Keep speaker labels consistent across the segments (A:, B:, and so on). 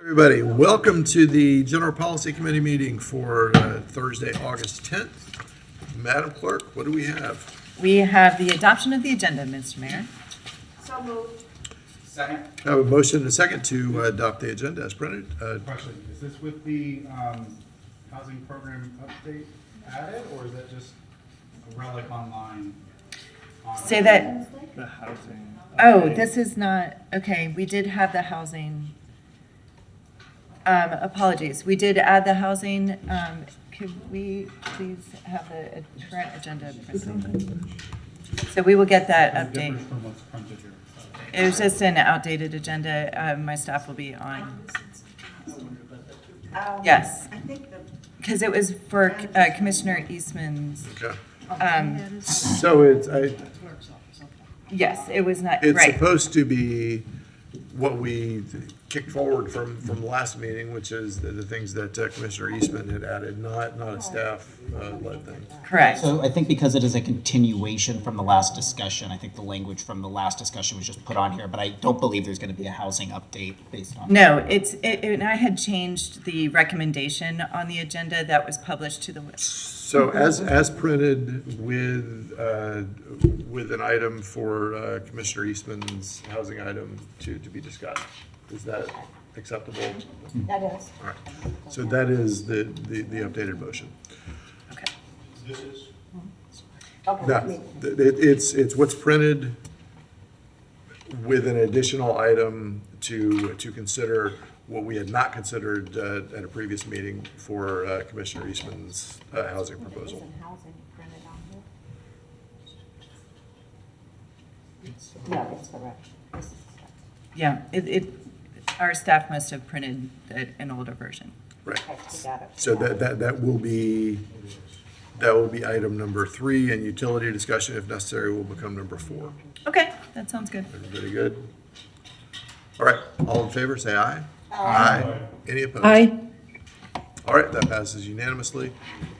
A: Everybody, welcome to the General Policy Committee meeting for Thursday, August 10th. Madam Clerk, what do we have?
B: We have the adoption of the agenda, Mr. Mayor.
C: So moved.
D: Second.
A: I have a motion and a second to adopt the agenda as printed.
D: Question, is this with the housing program update added, or is that just a relic online?
B: Say that,
E: The housing.
B: oh, this is not, okay, we did have the housing. Apologies, we did add the housing. Could we please have the current agenda printed? So we will get that update.
D: Different from what's printed here.
B: It was just an outdated agenda. My staff will be on. Yes,
C: I think the,
B: because it was for Commissioner Eastman's.
A: Okay. So
B: Yes, it was not,
A: it's
B: right.
A: supposed to be what we kicked forward from the last meeting, which is the things that Commissioner Eastman had added, not a staff led thing.
B: Correct.
F: So I think because it is a continuation from the last discussion, I think the language from the last discussion was just put on here, but I don't believe there's going to be a housing update based on.
B: No, and I had changed the recommendation on the agenda that was published to the,
A: So as printed with an item for Commissioner Eastman's housing item to be discussed. Is that acceptable?
C: that is.
A: All right. So that is the updated motion.
B: okay.
A: No, it's what's printed with an additional item to consider what we had not considered at a previous meeting for Commissioner Eastman's housing proposal.
C: Housing printed on here. No, it's correct. This is correct.
B: Yeah, our staff must have printed an older version.
A: Right.
C: Okay, we got it.
A: So that will be item number 3, and utility discussion, if necessary, will become number 4.
B: Okay, that sounds good.
A: Everybody good? All right, all in favor, say aye. Aye. Any opposed?
G: Aye.
A: All right, that passes unanimously.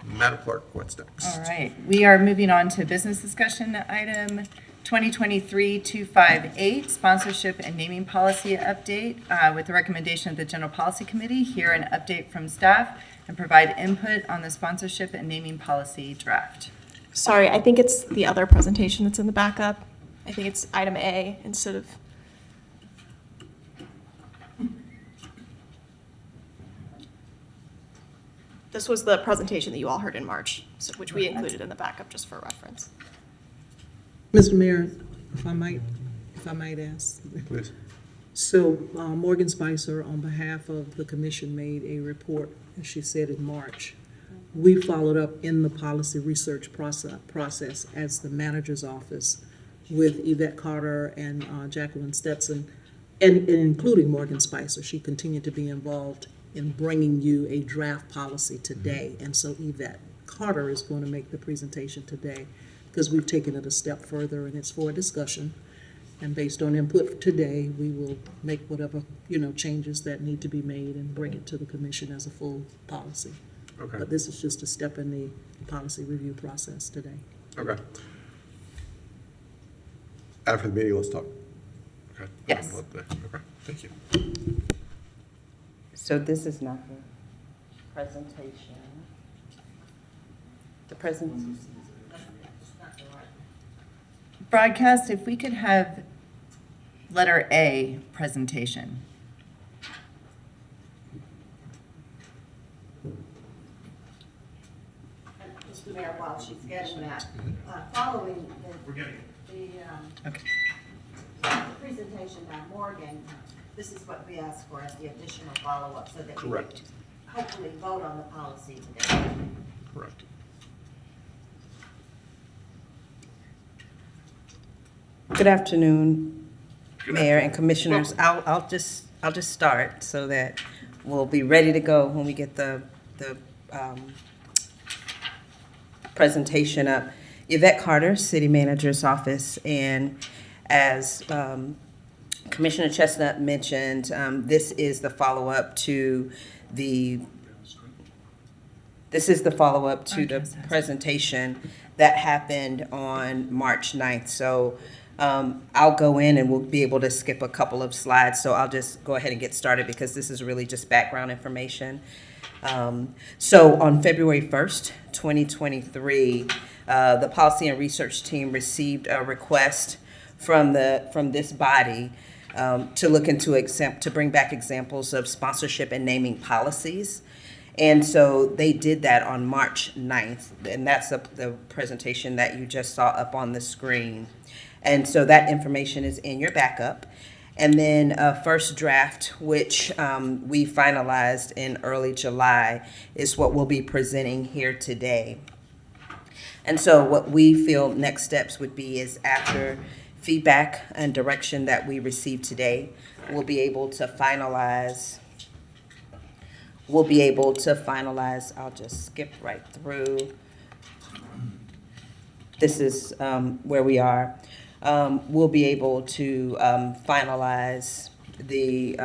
A: Madam Clerk, what's next?
B: All right, we are moving on to business discussion item 2023-258, sponsorship and naming policy update with the recommendation of the General Policy Committee. Hear an update from staff and provide input on the sponsorship and naming policy draft.
G: Sorry, I think it's the other presentation that's in the backup. I think it's item A instead of. This was the presentation that you all heard in March, which we included in the backup just for reference.
H: Mr. Mayor, if I might ask.
A: Please.
H: So Morgan Spicer, on behalf of the commission, made a report, as she said, in March. We followed up in the policy research process as the manager's office with Yvette Carter and Jacqueline Stetson, and including Morgan Spicer. She continued to be involved in bringing you a draft policy today. And so Yvette Carter is going to make the presentation today, because we've taken it a step further and it's for discussion. And based on input today, we will make whatever, changes that need to be made and bring it to the commission as a full policy.
A: Okay.
H: But this is just a step in the policy review process today.
A: Okay. After the meeting, let's talk. Okay.
B: Yes.
A: Okay, thank you.
I: So this is not the presentation. The present.
B: Broadcast, if we could have letter A, presentation.
C: Mr. Mayor, while she's getting that, following the
B: Okay.
C: presentation by Morgan, this is what we asked for as the additional follow-up so that we
A: Correct.
C: could hopefully vote on the policy today.
A: Correct.
I: Good afternoon,
A: Good
I: Mayor and
A: afternoon.
I: Commissioners. I'll just start so that we'll be ready to go when we get the presentation up. Yvette Carter, City Manager's Office, and as Commissioner Chestnut mentioned, this is the follow-up to the presentation that happened on March 9th. So I'll go in and we'll be able to skip a couple of slides, so I'll just go ahead and get started because this is really just background information. So on February 1st, 2023, the Policy and Research Team received a request from this body to look into to bring back examples of sponsorship and naming policies. And so they did that on March 9th, and that's the presentation that you just saw up on the screen. And so that information is in your backup. And then a first draft, which we finalized in early July, is what we'll be presenting here today. And so what we feel next steps would be is after feedback and direction that we receive today, we'll be able to finalize. I'll just skip right through. This is where we are. We'll be able to finalize the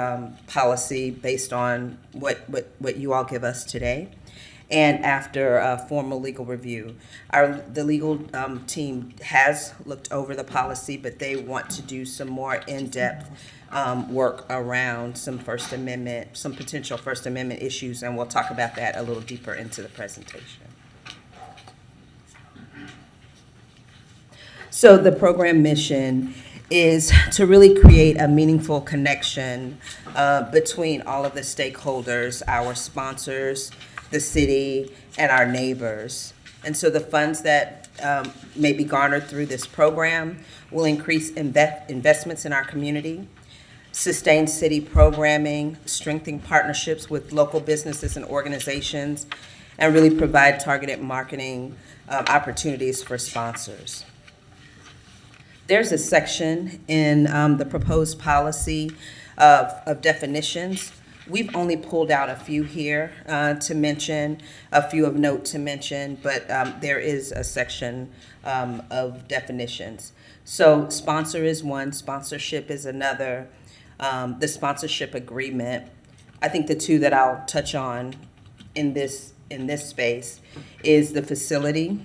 I: policy based on what you all give us today. And after a formal legal review, the legal team has looked over the policy, but they want to do some more in-depth work around some potential First Amendment issues, and we'll talk about that a little deeper into the presentation. So the program mission is to really create a meaningful connection between all of the stakeholders, our sponsors, the city, and our neighbors. And so the funds that may be garnered through this program will increase investments in our community, sustain city programming, strengthen partnerships with local businesses and organizations, and really provide targeted marketing opportunities for sponsors. There's a section in the proposed policy of definitions. We've only pulled out a few here to mention, a few of note to mention, but there is a section of definitions. So sponsor is one, sponsorship is another. The sponsorship agreement, I think the two that I'll touch on in this space is the facility.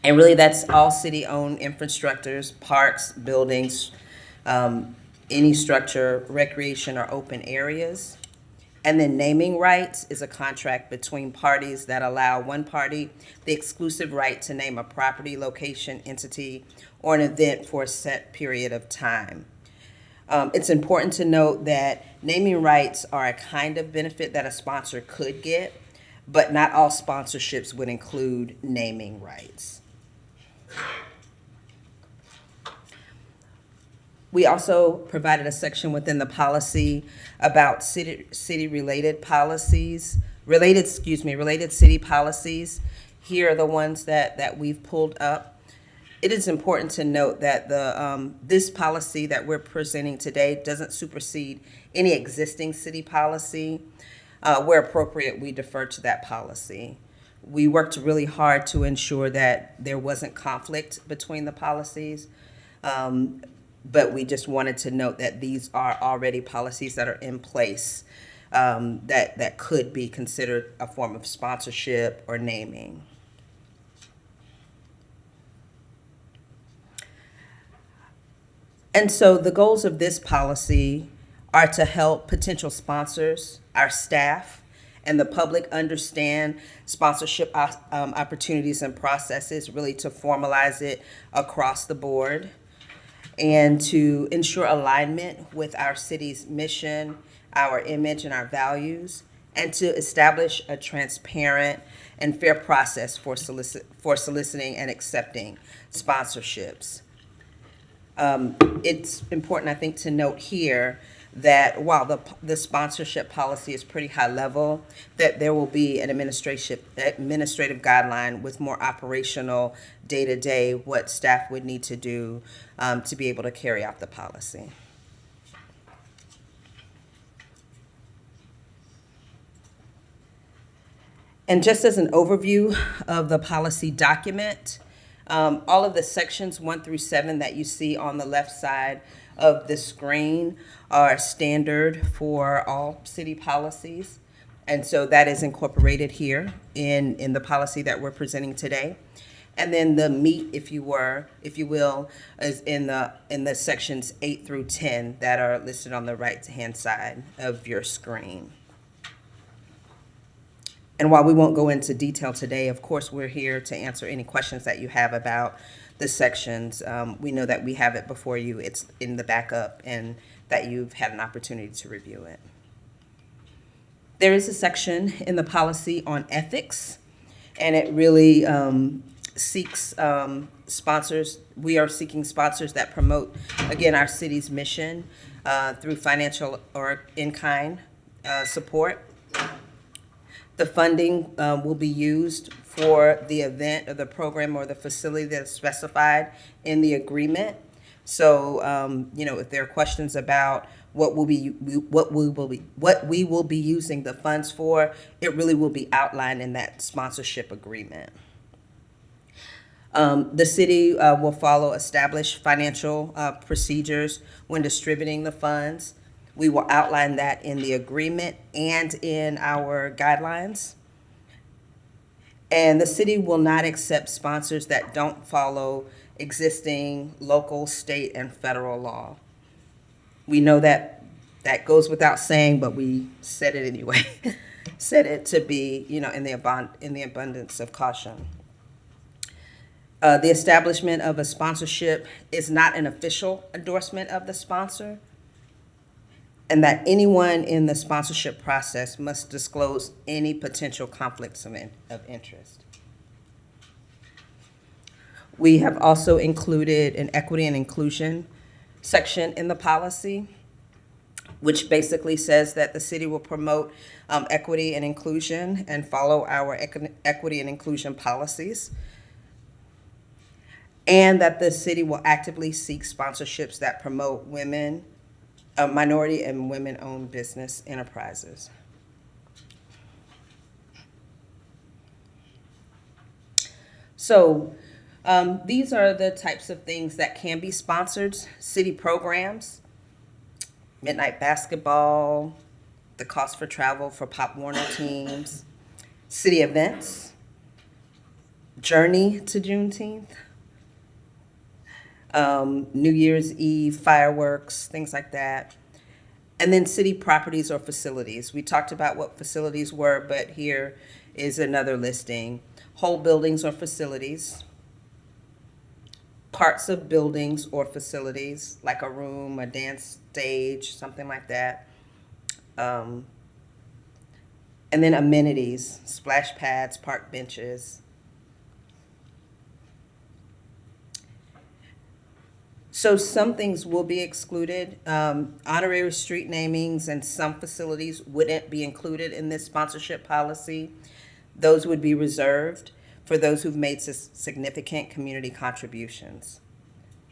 I: And really that's all city-owned infrastructures, parks, buildings, any structure, recreation, or open areas. And then naming rights is a contract between parties that allow one party the exclusive right to name a property, location, entity, or an event for a set period of time. It's important to note that naming rights are a kind of benefit that a sponsor could get, but not all sponsorships would include naming rights. We also provided a section within the policy about related city policies. Here are the ones that we've pulled up. It is important to note that this policy that we're presenting today doesn't supersede any existing city policy. Where appropriate, we defer to that policy. We worked really hard to ensure that there wasn't conflict between the policies. But we just wanted to note that these are already policies that are in place that could be considered a form of sponsorship or naming. And so the goals of this policy are to help potential sponsors, our staff, and the public understand sponsorship opportunities and processes, really to formalize it across the board, and to ensure alignment with our city's mission, our image, and our values, and to establish a transparent and fair process for soliciting and accepting sponsorships. It's important, I think, to note here that while the sponsorship policy is pretty high level, that there will be an administrative guideline with more operational day-to-day what staff would need to do to be able to carry out the policy. And just as an overview of the policy document, all of the sections 1 through 7 that you see on the left side of the screen are standard for all city policies. And so that is incorporated here in the policy that we're presenting today. And then the meat, if you will, is in the sections 8 through 10 that are listed on the right-hand side of your screen. And while we won't go into detail today, of course, we're here to answer any questions that you have about the sections. We know that we have it before you. It's in the backup, and that you've had an opportunity to review it. There is a section in the policy on ethics, and it really seeks sponsors. We are seeking sponsors that promote, again, our city's mission through financial or in-kind support. The funding will be used for the event or the program or the facility that's specified in the agreement. So, if there are questions about what we will be using the funds for, it really will be outlined in that sponsorship agreement. The city will follow established financial procedures when distributing the funds. We will outline that in the agreement and in our guidelines. And the city will not accept sponsors that don't follow existing local, state, and federal law. We know that that goes without saying, but we said it anyway. Said it to be, in the abundance of caution. The establishment of a sponsorship is not an official endorsement of the sponsor, and that anyone in the sponsorship process must disclose any potential conflicts of interest. We have also included an equity and inclusion section in the policy, which basically says that the city will promote equity and inclusion and follow our equity and inclusion policies, and that the city will actively seek sponsorships that promote women, minority and women-owned business enterprises. So these are the types of things that can be sponsored: city programs, midnight basketball, the cost for travel for Pop Warner teams, city events, Journey to Juneteenth, New Year's Eve fireworks, things like that. And then city properties or facilities. We talked about what facilities were, but here is another listing. Whole buildings or facilities, parts of buildings or facilities, like a room, a dance stage, something like that. And then amenities, splash pads, park benches. So some things will be excluded. Honorary street namings and some facilities wouldn't be included in this sponsorship policy. Those would be reserved for those who've made significant community contributions.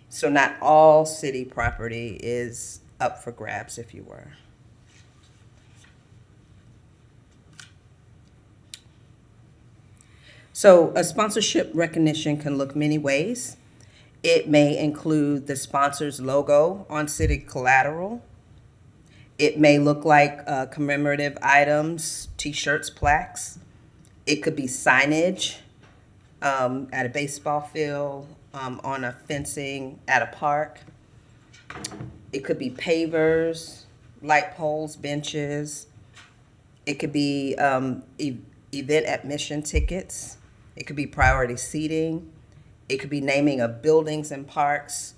I: So not all city property is up for grabs, if you were. So a sponsorship recognition can look many ways. It may include the sponsor's logo on city collateral. It may look like commemorative items, t-shirts, plaques. It could be signage at a baseball field, on a fencing at a park. It could be pavers, light poles, benches. It could be event admission tickets. It could be priority seating. It could be naming of buildings and parks.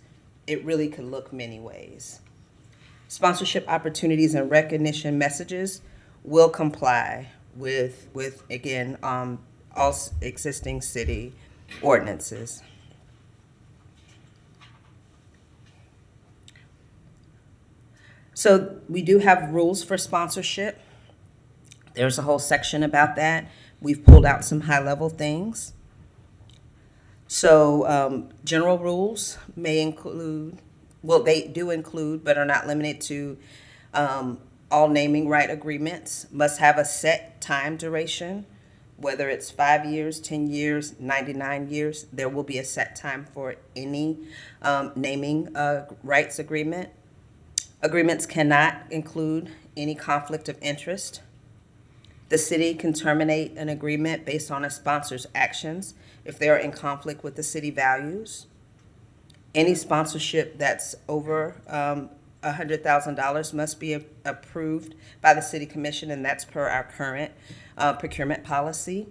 I: It really could look many ways. Sponsorship opportunities and recognition messages will comply with again, all existing city ordinances. So we do have rules for sponsorship. There's a whole section about that. We've pulled out some high-level things. So general rules may include, well, they do include, but are not limited to, all naming right agreements must have a set time duration, whether it's 5 years, 10 years, 99 years, there will be a set time for any naming rights agreement. Agreements cannot include any conflict of interest. The city can terminate an agreement based on a sponsor's actions if they are in conflict with the city values. Any sponsorship that's over $100,000 must be approved by the city commission, and that's per our current procurement policy.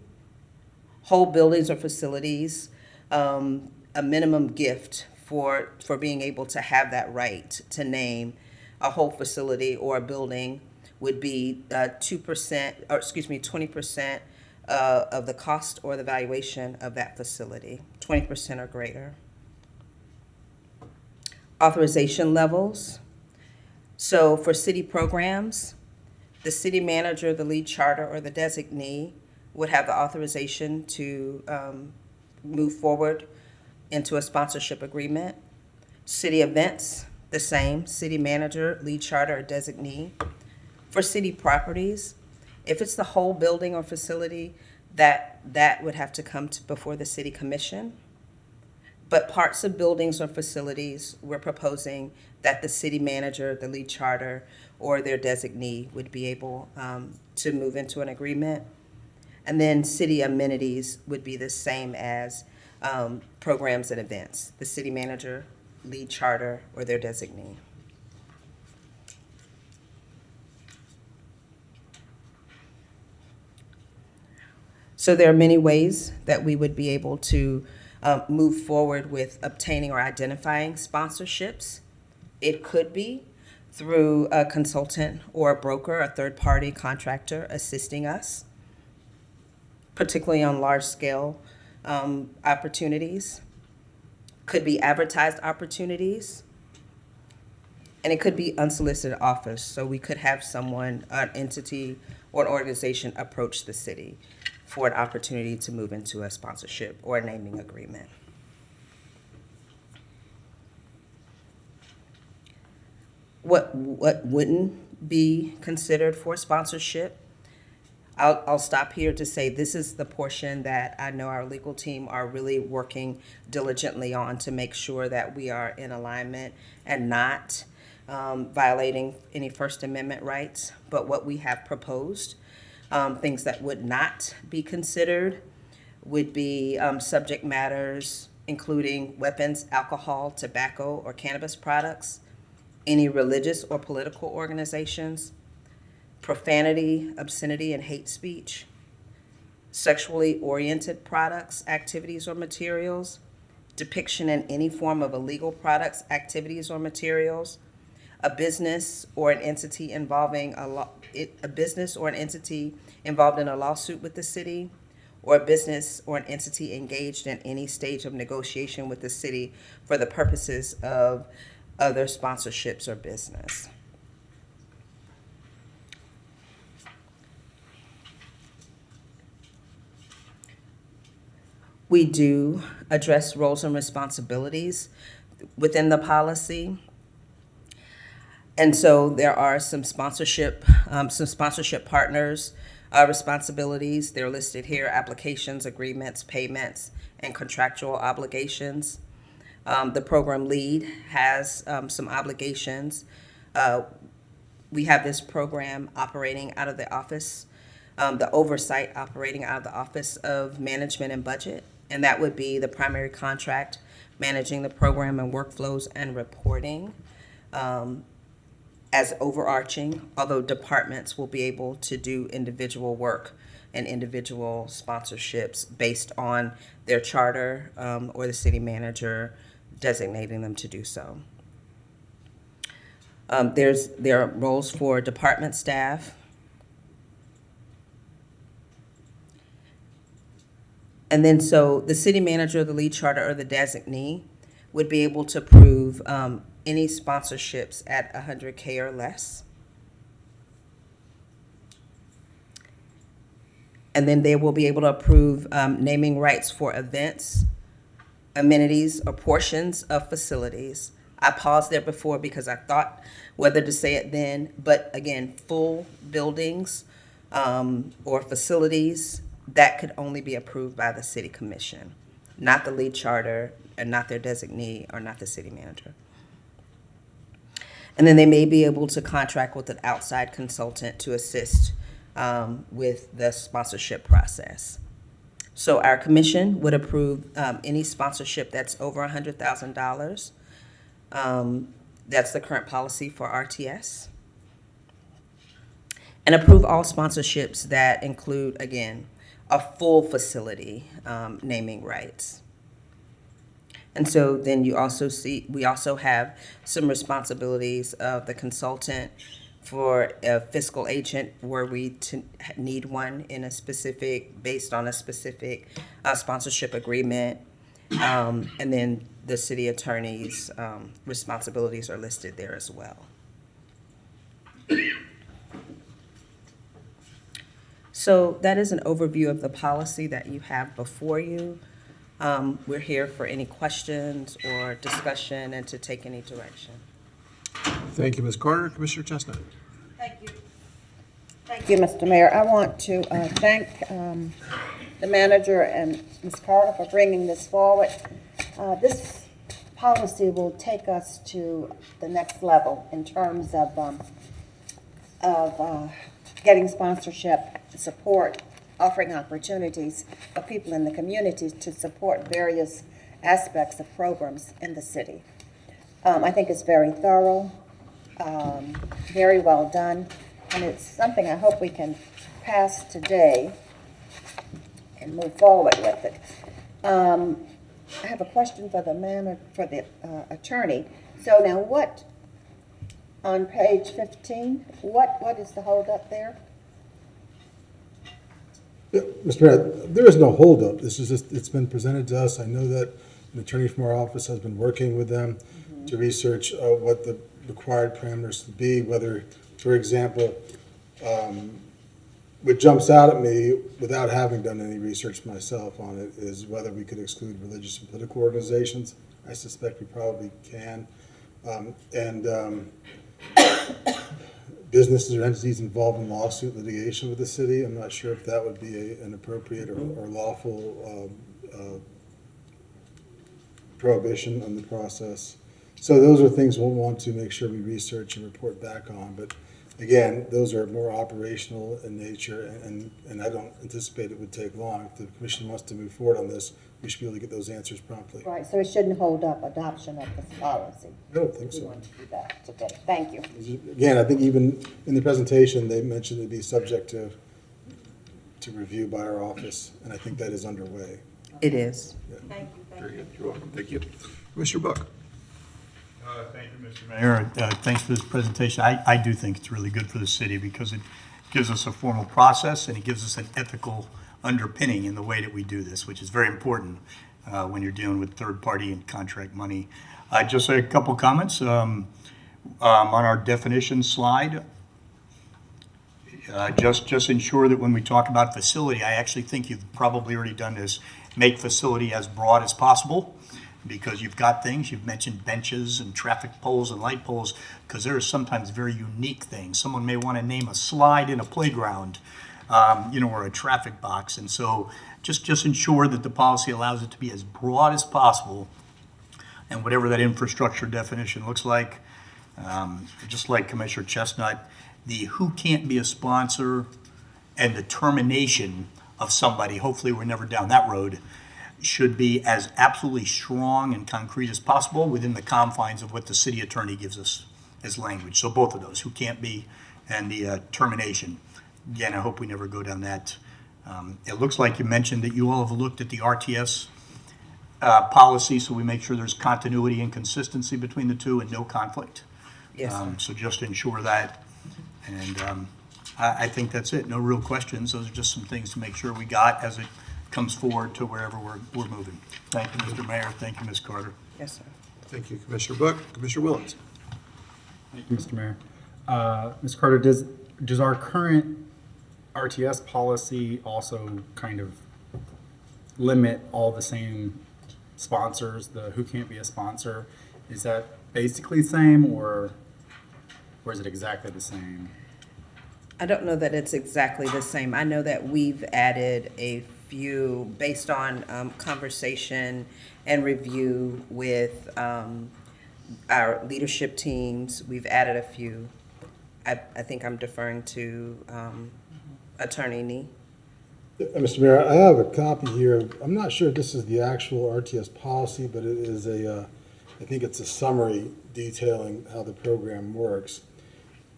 I: Whole buildings or facilities, a minimum gift for being able to have that right to name a whole facility or a building would be 20% of the cost or the valuation of that facility, 20% or greater. Authorization levels. So for city programs, the city manager, the lead charter, or the designee would have the authorization to move forward into a sponsorship agreement. City events, the same, city manager, lead charter, or designee. For city properties, if it's the whole building or facility, that would have to come before the city commission. But parts of buildings or facilities, we're proposing that the city manager, the lead charter, or their designee would be able to move into an agreement. And then city amenities would be the same as programs and events, the city manager, lead charter, or their designee. So there are many ways that we would be able to move forward with obtaining or identifying sponsorships. It could be through a consultant or a broker, a third-party contractor assisting us, particularly on large-scale opportunities. Could be advertised opportunities. And it could be unsolicited offers. So we could have someone, an entity, or an organization approach the city for an opportunity to move into a sponsorship or a naming agreement. What wouldn't be considered for sponsorship? I'll stop here to say this is the portion that I know our legal team are really working diligently on to make sure that we are in alignment and not violating any First Amendment rights. But what we have proposed, things that would not be considered would be subject matters including weapons, alcohol, tobacco, or cannabis products, any religious or political organizations, profanity, obscenity, and hate speech, sexually oriented products, activities, or materials, depiction in any form of illegal products, activities, or materials, a business or an entity involving a business or an entity involved in a lawsuit with the city, or a business or an entity engaged in any stage of negotiation with the city for the purposes of other sponsorships or business. We do address roles and responsibilities within the policy. And so there are some sponsorship partners responsibilities. They're listed here: applications, agreements, payments, and contractual obligations. The program lead has some obligations. We have this program operating out of the office, the oversight operating out of the Office of Management and Budget, and that would be the primary contract managing the program and workflows and reporting as overarching, although departments will be able to do individual work and individual sponsorships based on their charter or the city manager designating them to do so. There are roles for department staff. And then so the city manager, the lead charter, or the designee would be able to approve any sponsorships at $100K or less. And then they will be able to approve naming rights for events, amenities, or portions of facilities. I paused there before because I thought whether to say it then, but again, full buildings or facilities, that could only be approved by the city commission, not the lead charter, and not their designee, or not the city manager. And then they may be able to contract with an outside consultant to assist with the sponsorship process. So our commission would approve any sponsorship that's over $100,000. That's the current policy for RTS. And approve all sponsorships that include, again, a full facility naming rights. And so then you also see, we also have some responsibilities of the consultant for a fiscal agent where we need one in a specific, based on a specific sponsorship agreement. And then the city attorney's responsibilities are listed there as well. So that is an overview of the policy that you have before you. We're here for any questions or discussion and to take any direction.
A: Thank you, Ms. Carter. Commissioner Chestnut.
C: Thank you. Thank you, Mr. Mayor. I want to thank the manager and Ms. Carter for bringing this forward. This policy will take us to the next level in terms of getting sponsorship, support, offering opportunities for people in the community to support various aspects of programs in the city. I think it's very thorough, very well done, and it's something I hope we can pass today and move forward with it. I have a question for the attorney. So now what, on page 15, what is the holdup there?
E: Mr. Mayor, there is no holdup. This is just, it's been presented to us. I know that an attorney from our office has been working with them to research what the required parameters would be, whether, for example, what jumps out at me without having done any research myself on it is whether we could exclude religious and political organizations. I suspect we probably can. Businesses or entities involved in lawsuit litigation with the city, I'm not sure if that would be an appropriate or lawful prohibition on the process. So those are things we'll want to make sure we research and report back on. But again, those are more operational in nature, and I don't anticipate it would take long. If the commission wants to move forward on this, we should be able to get those answers promptly.
C: Right, so it shouldn't hold up adoption of this policy.
E: I don't think
C: We
E: so.
C: want to do that today. Thank you.
E: Again, I think even in the presentation, they mentioned it'd be subject to review by our office, and I think that is underway.
I: It is.
C: Thank you.
A: Very good. You're welcome. Thank you. Commissioner Book.
J: Thank you, Mr. Mayor. Thanks for this presentation. I do think it's really good for the city because it gives us a formal process and it gives us an ethical underpinning in the way that we do this, which is very important when you're dealing with third-party and contract money. Just a couple comments on our definition slide. Just ensure that when we talk about facility, I actually think you've probably already done this, make facility as broad as possible, because you've got things, you've mentioned benches and traffic poles and light poles, because there are sometimes very unique things. Someone may want to name a slide in a playground, or a traffic box. And so just ensure that the policy allows it to be as broad as possible, and whatever that infrastructure definition looks like. Just like Commissioner Chestnut, the who can't be a sponsor and the termination of somebody, hopefully we're never down that road, should be as absolutely strong and concrete as possible within the confines of what the city attorney gives us as language. So both of those, who can't be and the termination. Again, I hope we never go down that. It looks like you mentioned that you all have looked at the RTS policy, so we make sure there's continuity and consistency between the two and no conflict.
I: Yes, sir.
J: So just ensure that. And I think that's it. No real questions. Those are just some things to make sure we got as it comes forward to wherever we're moving. Thank you, Mr. Mayor. Thank you, Ms. Carter.
I: Yes, sir.
A: Thank you, Commissioner Book. Commissioner Williams.
D: Thank you, Mr. Mayor. Ms. Carter, does our current RTS policy also kind of limit all the same sponsors, the who can't be a sponsor? Is that basically the same, or is it exactly the same?
I: I don't know that it's exactly the same. I know that we've added a few based on conversation and review with our leadership teams. We've added a few. I think I'm deferring to Attorney Nee.
E: Mr. Mayor, I have a copy here. I'm not sure if this is the actual RTS policy, but it is I think it's a summary detailing how the program works.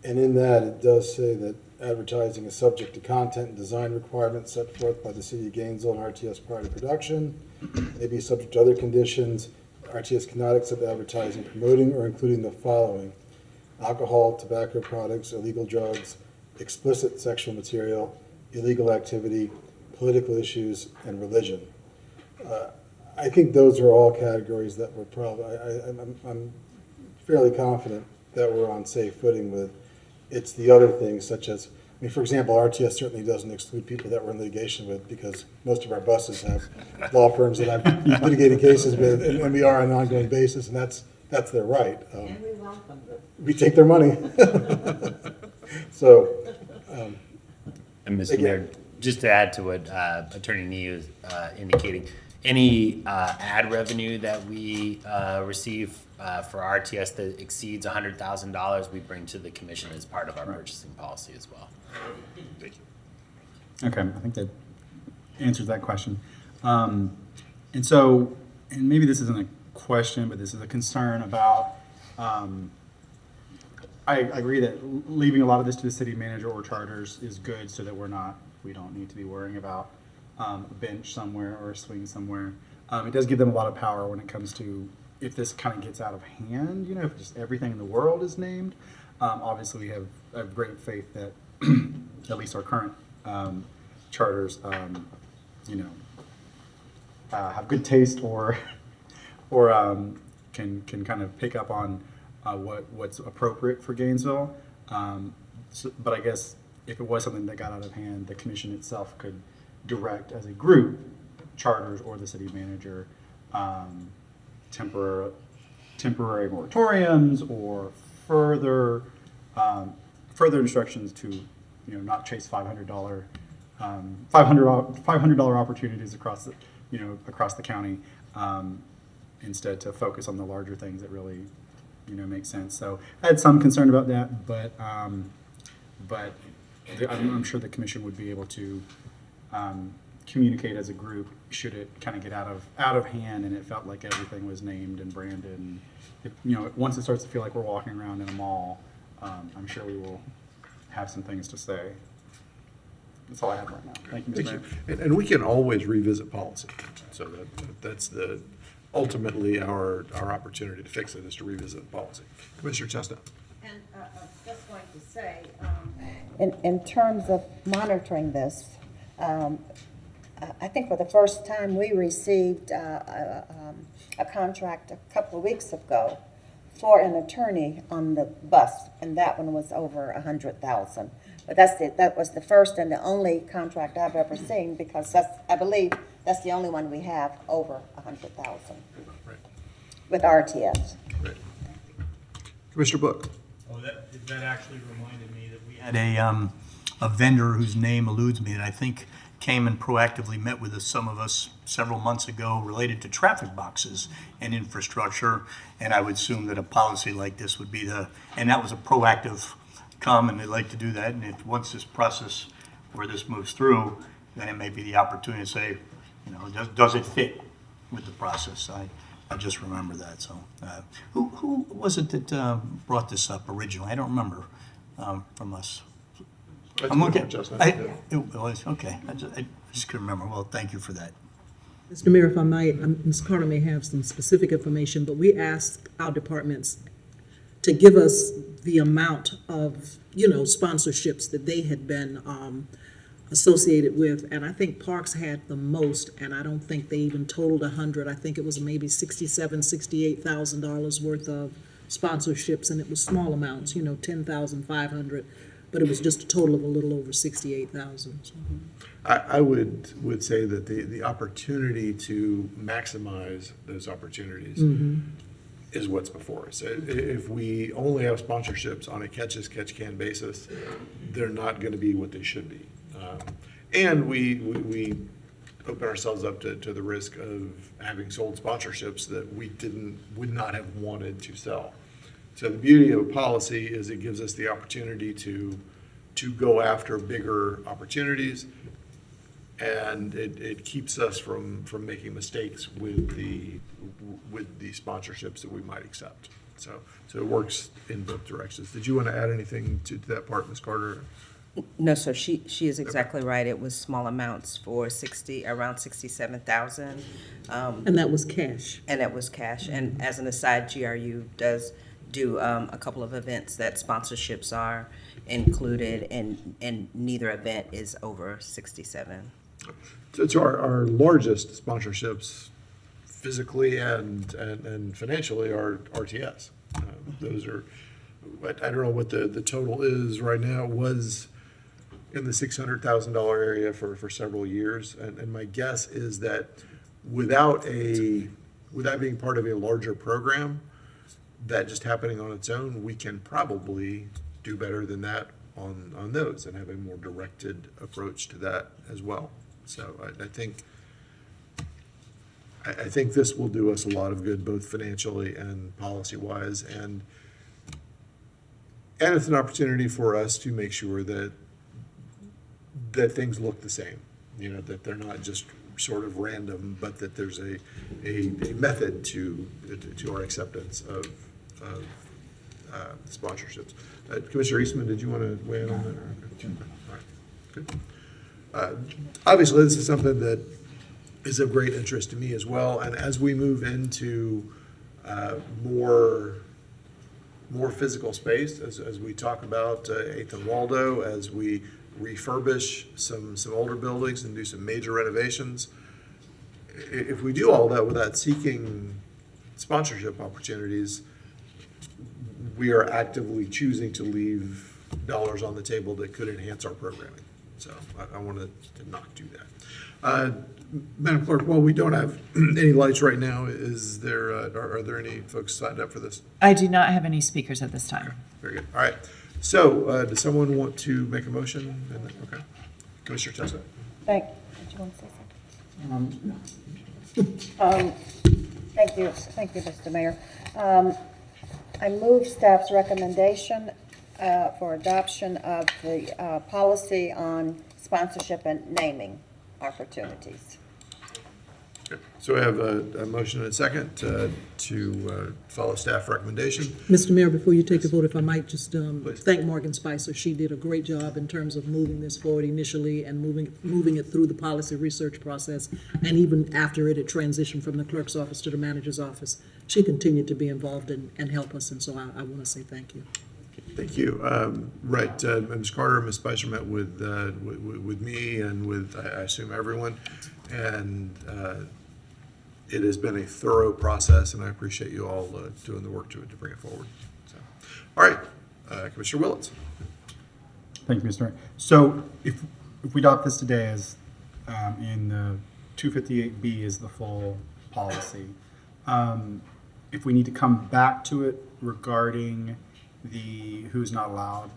E: And in that, it does say that advertising is subject to content and design requirements set forth by the City of Gainesville and RTS prior to production. May be subject to other conditions. RTS cannot accept advertising promoting or including the following: alcohol, tobacco products, illegal drugs, explicit sexual material, illegal activity, political issues, and religion. I think those are all categories that we're probably, I'm fairly confident that we're on safe footing with. It's the other things such as, I mean, for example, RTS certainly doesn't exclude people that we're in litigation with, because most of our buses have law firms that I've litigated cases with, and we are on an ongoing basis, and that's their right.
C: And we welcome them.
E: We take their money. So,
K: And Mr.
E: Again.
K: Mayor, just to add to what Attorney Nee was indicating, any ad revenue that we receive for RTS that exceeds $100,000, we bring to the commission as part of our purchasing policy as well.
D: Okay, I think that answers that question. And so, and maybe this isn't a question, but this is a concern about, I agree that leaving a lot of this to the city manager or charters is good, so that we don't need to be worrying about a bench somewhere or a swing somewhere. It does give them a lot of power when it comes to, if this kind of gets out of hand, you know, if just everything in the world is named. Obviously, I have great faith that at least our current charters, you know, have good taste or can kind of pick up on what's appropriate for Gainesville. But I guess if it was something that got out of hand, the commission itself could direct as a group, charters or the city manager, temporary moratoriums or further instructions to, you know, not chase $500 opportunities across the, you know, across the county, instead to focus on the larger things that really, you know, make sense. So I had some concern about that, but I'm sure the commission would be able to communicate as a group should it kind of get out of hand and it felt like everything was named and branded. And you know, once it starts to feel like we're walking around in a mall, I'm sure we will have some things to say. That's all I have right now. Thank you, Mr. Mayor.
A: And we can always revisit policy. So that's ultimately our opportunity to fix it, is to revisit the policy. Commissioner Chestnut.
C: And I was just going to say, in terms of monitoring this, I think for the first time, we received a contract a couple of weeks ago for an attorney on the bus, and that one was over $100,000. But that was the first and the only contract I've ever seen, because I believe that's the only one we have over $100,000
A: Right.
C: with RTS.
A: Right. Commissioner Book.
J: Oh, that actually reminded me that we had a vendor whose name eludes me that I think came and proactively met with some of us several months ago related to traffic boxes and infrastructure. And I would assume that a policy like this would be and that was a proactive come, and they'd like to do that. And once this process where this moves through, then it may be the opportunity to say, you know, does it fit with the process? I just remember that. So who was it that brought this up originally? I don't remember from us. I'm looking. It was, okay. I just couldn't remember. Well, thank you for that.
H: Mr. Mayor, if I might, Ms. Carter may have some specific information, but we asked our departments to give us the amount of, you know, sponsorships that they had been associated with, and I think Parks had the most, and I don't think they even totaled 100. I think it was maybe $68,000 worth of sponsorships, and it was small amounts, you know, 10,500, but it was just a total of a little over 68,000. So.
A: I would say that the opportunity to maximize those opportunities is what's before us. If we only have sponsorships on a catch-as-catch-can basis, they're not going to be what they should be. And we open ourselves up to the risk of having sold sponsorships that we would not have wanted to sell. So the beauty of a policy is it gives us the opportunity to to go after bigger opportunities. And it keeps us from making mistakes with the sponsorships that we might accept. So it works in both directions. Did you want to add anything to that part, Ms. Carter?
I: No, sir, she is exactly right. It was small amounts for around 67,000.
H: And that was cash.
I: And that was cash. And as an aside, GRU does do a couple of events that sponsorships are included, and neither event is over 67.
A: So our largest sponsorships, physically and financially, are RTS. Those are, I don't know what the total is right now. It was in the $600,000 area for several years, and my guess is that without being part of a larger program, that just happening on its own, we can probably do better than that on those and have a more directed approach to that as well. So I think this will do us a lot of good, both financially and policy-wise, and it's an opportunity for us to make sure that things look the same, that they're not just sort of random, but that there's a method to our acceptance of sponsorships. Commissioner Eastman, did you want to weigh in on that? All right, good. Obviously, this is something that is of great interest to me as well, and as we move into more physical space, as we talk about 8th and Waldo, as we refurbish some older buildings and do some major renovations, if we do all that without seeking sponsorship opportunities, we are actively choosing to leave dollars on the table that could enhance our programming. So I wanted to not do that. Madam Clerk, while we don't have any lights right now, are there any folks signed up for this?
B: I do not have any speakers at this time.
A: Very good. All right. So does someone want to make a motion? Okay. Commissioner Tessa.
C: Did you want to say something? Thank you, Mr. Mayor. I move staff's recommendation for adoption of the policy on sponsorship and naming opportunities.
A: Okay. So we have a motion and a second to follow staff recommendation.
H: Mr. Mayor, before you take the vote, if I might just thank Morgan Spicer. She did a great job in terms of moving this forward initially and moving it through the policy research process. And even after it transitioned from the clerk's office to the manager's office, she continued to be involved and help us. And so I want to say thank you.
A: Thank you. Right, Ms. Carter, Ms. Spicer met with me and with, I assume, everyone. And it has been a thorough process, and I appreciate you all doing the work to bring it forward. So, all right, Commissioner Willits.
D: Thank you, Mr. Mayor. So if we adopt this today as in the 258B is the full policy, if we need to come back to it regarding the who's not allowed,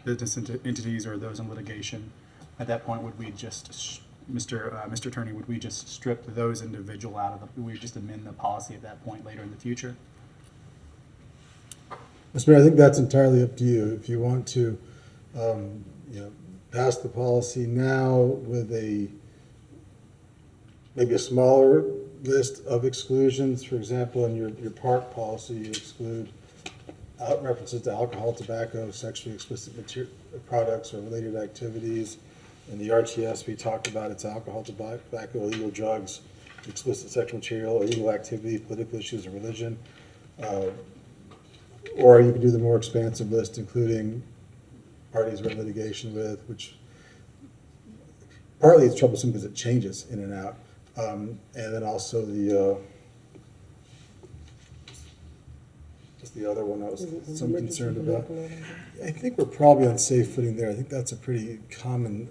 D: business entities or those in litigation, at that point, would we just, Mr. Attorney, would we just strip those individual out of the, would we just amend the policy at that point later in the future?
E: Mr. Mayor, I think that's entirely up to you. If you want to, pass the policy now with maybe a smaller list of exclusions. For example, in your park policy, you exclude references to alcohol, tobacco, sexually explicit products or related activities. In the RTS, we talked about it's alcohol, tobacco, illegal drugs, explicit sexual material, illegal activity, political issues, or religion. Or you can do the more expansive list, including parties we're in litigation with, which partly it's troublesome because it changes in and out. And then also what's the other one I was some concerned about? I think we're probably on safe footing there. I think that's a pretty common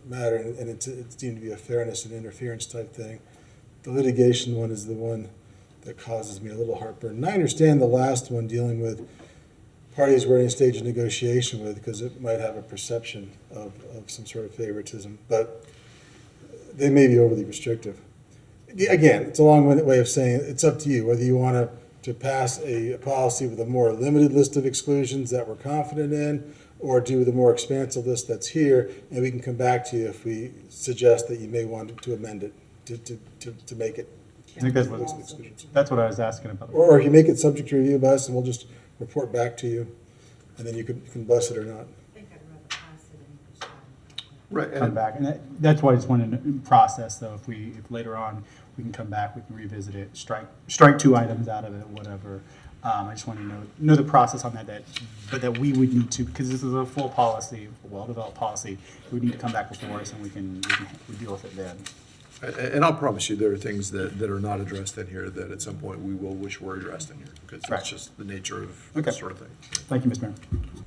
E: matter, and it's deemed to be a fairness and interference type thing. The litigation one is the one that causes me a little heartburn. And I understand the last one dealing with parties we're in a stage of negotiation with, because it might have a perception of some sort of favoritism, but they may be overly restrictive. Again, it's a long-winded way of saying it's up to you whether you want to pass a policy with a more limited list of exclusions that we're confident in, or do the more expansive list that's here, and we can come back to you if we suggest that you may want to amend it to make it.
D: I think that's what I was asking about.
E: Or you make it subject to review by us, and we'll just report back to you, and then you can bless it or not.
A: Right,
D: Come
A: and
D: back, and that's why I just wanted to process, though, if later on we can come back, we can revisit it, strike 2 items out of it, whatever. I just want to know the process on but that we would need to, because this is a full policy, a well-developed policy, we need to come back before us and we deal with it then.
A: and I'll promise you, there are things that are not addressed in here that at some point we will wish were addressed in here, because
D: Right.
A: that's just the nature of
D: Okay.
A: this sort of thing.
D: Thank you, Mr. Mayor.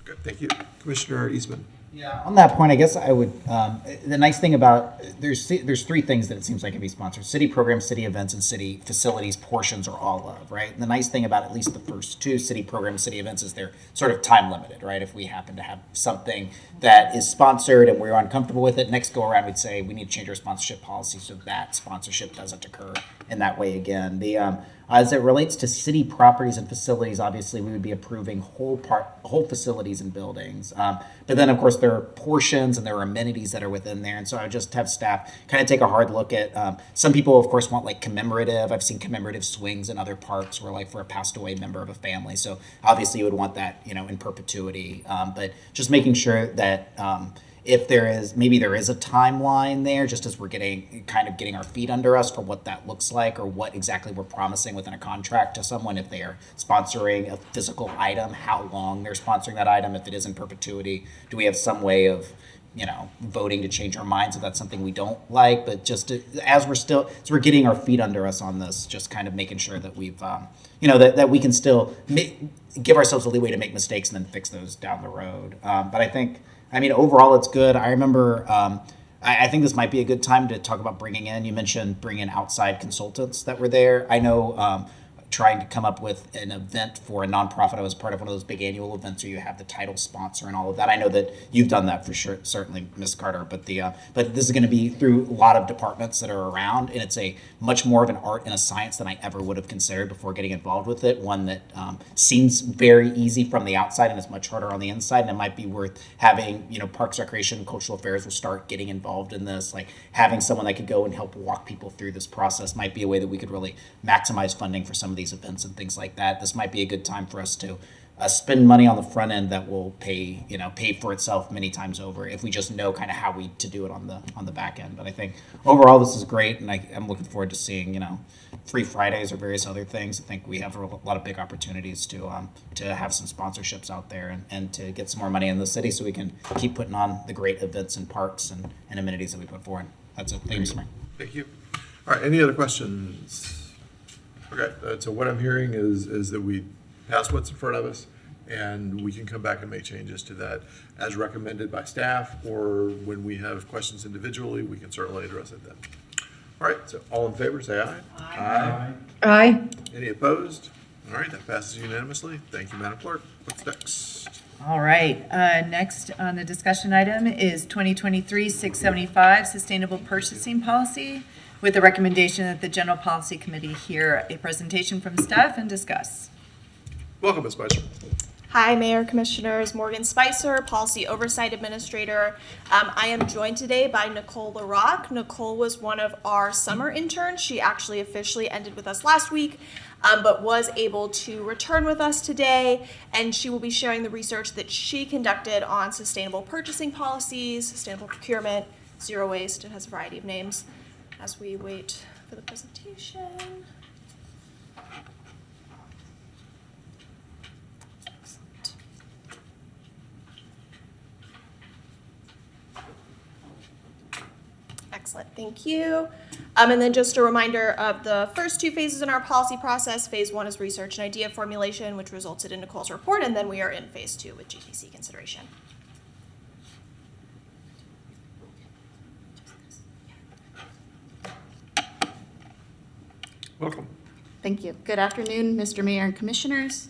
A: Okay, thank you. Commissioner Eastman.
F: Yeah, on that point, I guess I would, the nice thing about, there's 3 things that it seems like can be sponsored. City programs, city events, and city facilities portions are all of, right? And the nice thing about at least the first 2, city programs, city events, is they're sort of time limited, right? If we happen to have something that is sponsored and we're uncomfortable with it, next go around, we'd say we need to change our sponsorship policy so that sponsorship doesn't occur in that way again. As it relates to city properties and facilities, obviously we would be approving whole facilities and buildings. But then, of course, there are portions and there are amenities that are within there. And so I would just have staff kind of take a hard look at, some people, of course, want like commemorative. I've seen commemorative swings in other parks where like for a passed away member of a family. So obviously you would want that, in perpetuity. But just making sure that, if there is a timeline there, just as we're getting our feet under us for what that looks like or what exactly we're promising within a contract to someone, if they are sponsoring a physical item, how long they're sponsoring that item, if it is in perpetuity, do we have some way of, voting to change our minds if that's something we don't like, but just as we're getting our feet under us on this, just kind of making sure that we've, that we can still give ourselves the leeway to make mistakes and then fix those down the road. But I think, overall, it's good. I remember, I think this might be a good time to talk about you mentioned bringing in outside consultants that were there. I know trying to come up with an event for a nonprofit. I was part of one of those big annual events where you have the title sponsor and all of that. I know that you've done that for sure, certainly, Ms. Carter, but but this is going to be through a lot of departments that are around, and it's a much more of an art and a science than I ever would have considered before getting involved with it. One that seems very easy from the outside and is much harder on the inside, and it might be worth having, Parks, Recreation, Cultural Affairs will start getting involved in this, like having someone that could go and help walk people through this process might be a way that we could really maximize funding for some of these events and things like that. This might be a good time for us to spend money on the front end that will pay for itself many times over if we just know kind of how to do it on the back end. But I think overall this is great, and I'm looking forward to seeing free Fridays or various other things. I think we have a lot of big opportunities to have some sponsorships out there and to get some more money in the city so we can keep putting on the great events and parks and amenities that we put forward. That's it. Thank you, Mr. Mayor.
A: Thank you. All right, any other questions? Okay, so what I'm hearing is that we pass what's in front of us, and we can come back and make changes to that as recommended by staff, or when we have questions individually, we can certainly address it then. All right, so all in favor, say aye. Aye.
C: Aye.
A: Any opposed? All right, that passes unanimously. Thank you, Madam Clerk. What's next?
B: All right, next on the discussion item is 2023-675 Sustainable Purchasing Policy, with the recommendation that the General Policy Committee hear a presentation from staff and discuss.
A: Welcome, Ms. Spicer.
G: Hi, Mayor, Commissioners. Morgan Spicer, Policy Oversight Administrator. I am joined today by Nicole LaRock. Nicole was one of our summer interns. She actually officially ended with us last week, but was able to return with us today, and she will be sharing the research that she conducted on sustainable purchasing policies, sustainable procurement, zero waste. It has a variety of names as we wait for the presentation. Excellent, thank you. And then just a reminder of the first 2 phases in our policy process. Phase 1 is research and idea formulation, which resulted in Nicole's report, and then we are in phase 2 with GPC consideration.
A: Welcome.
L: Thank you. Good afternoon, Mr. Mayor and Commissioners.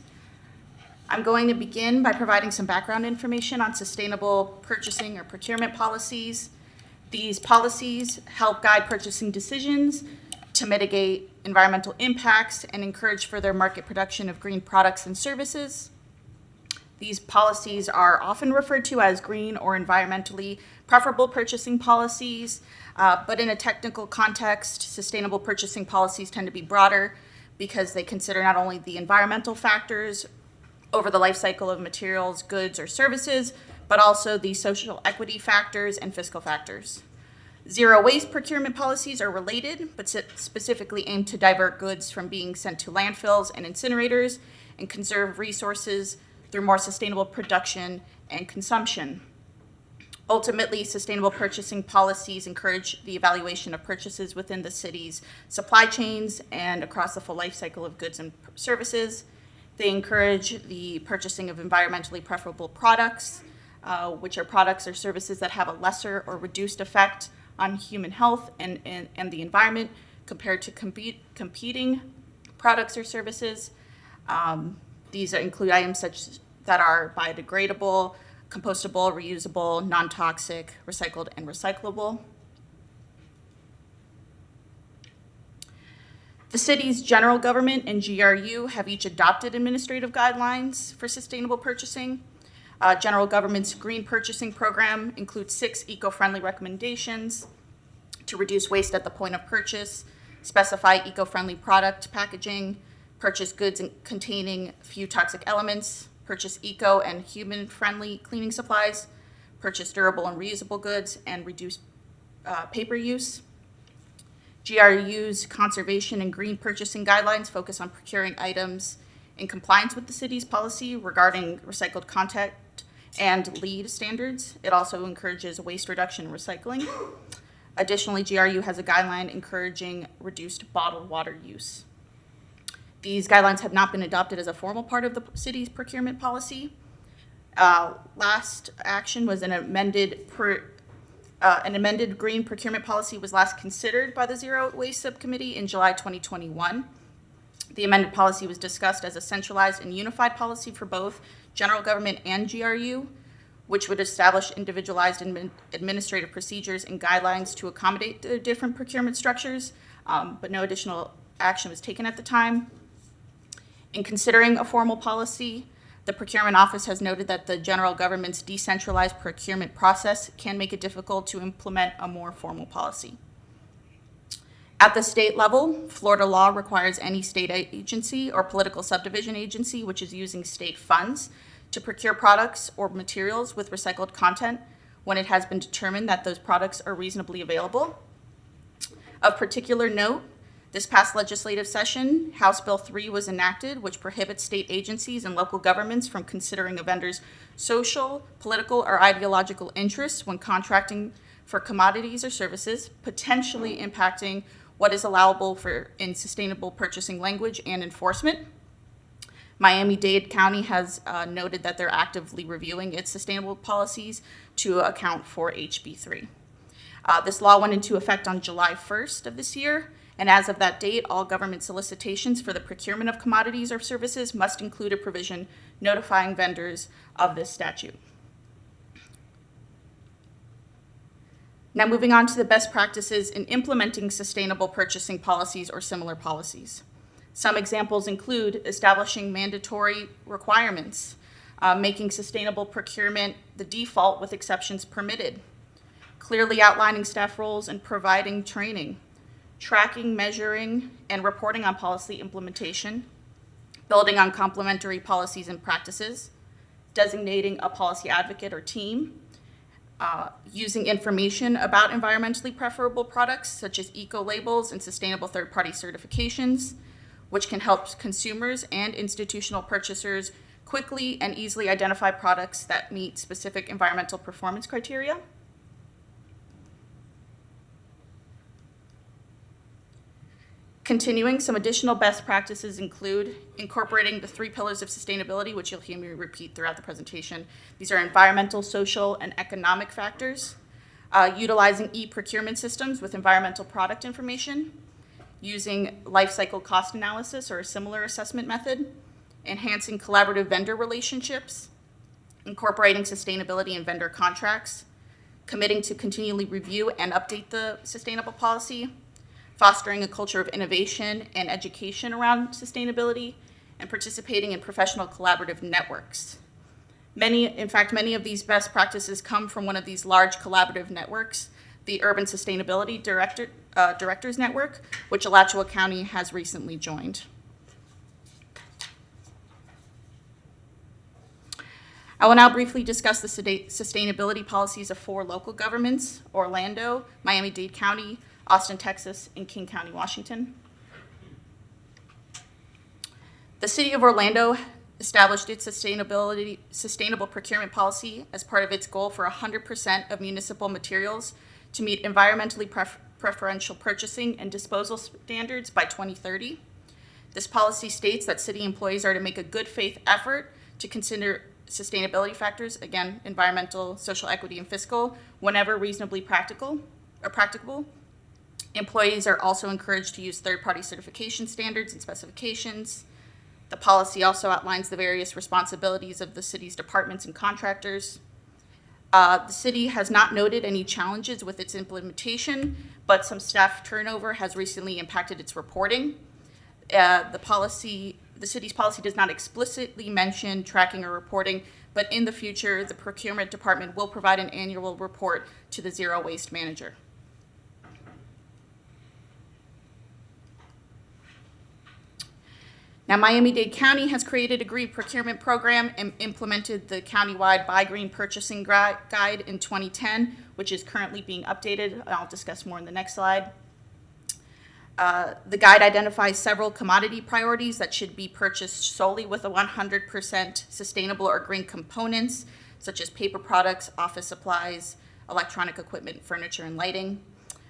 L: I'm going to begin by providing some background information on sustainable purchasing or procurement policies. These policies help guide purchasing decisions to mitigate environmental impacts and encourage further market production of green products and services. These policies are often referred to as green or environmentally preferable purchasing policies, but in a technical context, sustainable purchasing policies tend to be broader because they consider not only the environmental factors over the life cycle of materials, goods, or services, but also the social equity factors and fiscal factors. Zero waste procurement policies are related, but specifically aim to divert goods from being sent to landfills and incinerators and conserve resources through more sustainable production and consumption. Ultimately, sustainable purchasing policies encourage the evaluation of purchases within the city's supply chains and across the full life cycle of goods and services. They encourage the purchasing of environmentally preferable products, which are products or services that have a lesser or reduced effect on human health and the environment compared to competing products or services. These include items such that are biodegradable, compostable, reusable, non-toxic, recycled, and recyclable. The city's general government and GRU have each adopted administrative guidelines for sustainable purchasing. General government's green purchasing program includes 6 eco-friendly recommendations to reduce waste at the point of purchase, specify eco-friendly product packaging, purchase goods containing few toxic elements, purchase eco and human-friendly cleaning supplies, purchase durable and reusable goods, and reduce paper use. GRU's conservation and green purchasing guidelines focus on procuring items in compliance with the city's policy regarding recycled content and LEED standards. It also encourages waste reduction and recycling. Additionally, GRU has a guideline encouraging reduced bottled water use. These guidelines have not been adopted as a formal part of the city's procurement policy. Last action was an amended green procurement policy was last considered by the Zero Waste Subcommittee in July 2021. The amended policy was discussed as a centralized and unified policy for both general government and GRU, which would establish individualized administrative procedures and guidelines to accommodate the different procurement structures, but no additional action was taken at the time. In considering a formal policy, the procurement office has noted that the general government's decentralized procurement process can make it difficult to implement a more formal policy. At the state level, Florida law requires any state agency or political subdivision agency which is using state funds to procure products or materials with recycled content when it has been determined that those products are reasonably available. Of particular note, this past legislative session, House Bill 3 was enacted, which prohibits state agencies and local governments from considering a vendor's social, political, or ideological interests when contracting for commodities or services, potentially impacting what is allowable in sustainable purchasing language and enforcement. Miami-Dade County has noted that they're actively reviewing its sustainable policies to account for HB 3. This law went into effect on July 1st of this year, and as of that date, all government solicitations for the procurement of commodities or services must include a provision notifying vendors of this statute. Now moving on to the best practices in implementing sustainable purchasing policies or similar policies. Some examples include establishing mandatory requirements, making sustainable procurement the default with exceptions permitted, clearly outlining staff roles and providing training, tracking, measuring, and reporting on policy implementation, building on complementary policies and practices, designating a policy advocate or team, using information about environmentally preferable products such as eco-labels and sustainable third-party certifications, which can help consumers and institutional purchasers quickly and easily identify products that meet specific environmental performance criteria. Continuing, some additional best practices include incorporating the 3 pillars of sustainability, which you'll hear me repeat throughout the presentation. These are environmental, social, and economic factors. Utilizing e-procurement systems with environmental product information. Using life cycle cost analysis or a similar assessment method. Enhancing collaborative vendor relationships. Incorporating sustainability in vendor contracts. Committing to continually review and update the sustainable policy. Fostering a culture of innovation and education around sustainability, and participating in professional collaborative networks. In fact, many of these best practices come from one of these large collaborative networks, the Urban Sustainability Directors Network, which Alachua County has recently joined. I will now briefly discuss the sustainability policies of 4 local governments: Orlando, Miami-Dade County, Austin, Texas, and King County, Washington. The City of Orlando established its sustainable procurement policy as part of its goal for 100% of municipal materials to meet environmentally preferential purchasing and disposal standards by 2030. This policy states that city employees are to make a good faith effort to consider sustainability factors, again, environmental, social equity, and fiscal, whenever reasonably practicable. Employees are also encouraged to use third-party certification standards and specifications. The policy also outlines the various responsibilities of the city's departments and contractors. The city has not noted any challenges with its implementation, but some staff turnover has recently impacted its reporting. The city's policy does not explicitly mention tracking or reporting, but in the future, the procurement department will provide an annual report to the zero waste manager. Now, Miami-Dade County has created a green procurement program and implemented the countywide Buy Green Purchasing Guide in 2010, which is currently being updated. I'll discuss more in the next slide. The guide identifies several commodity priorities that should be purchased solely with a 100% sustainable or green components, such as paper products, office supplies, electronic equipment, furniture, and lighting.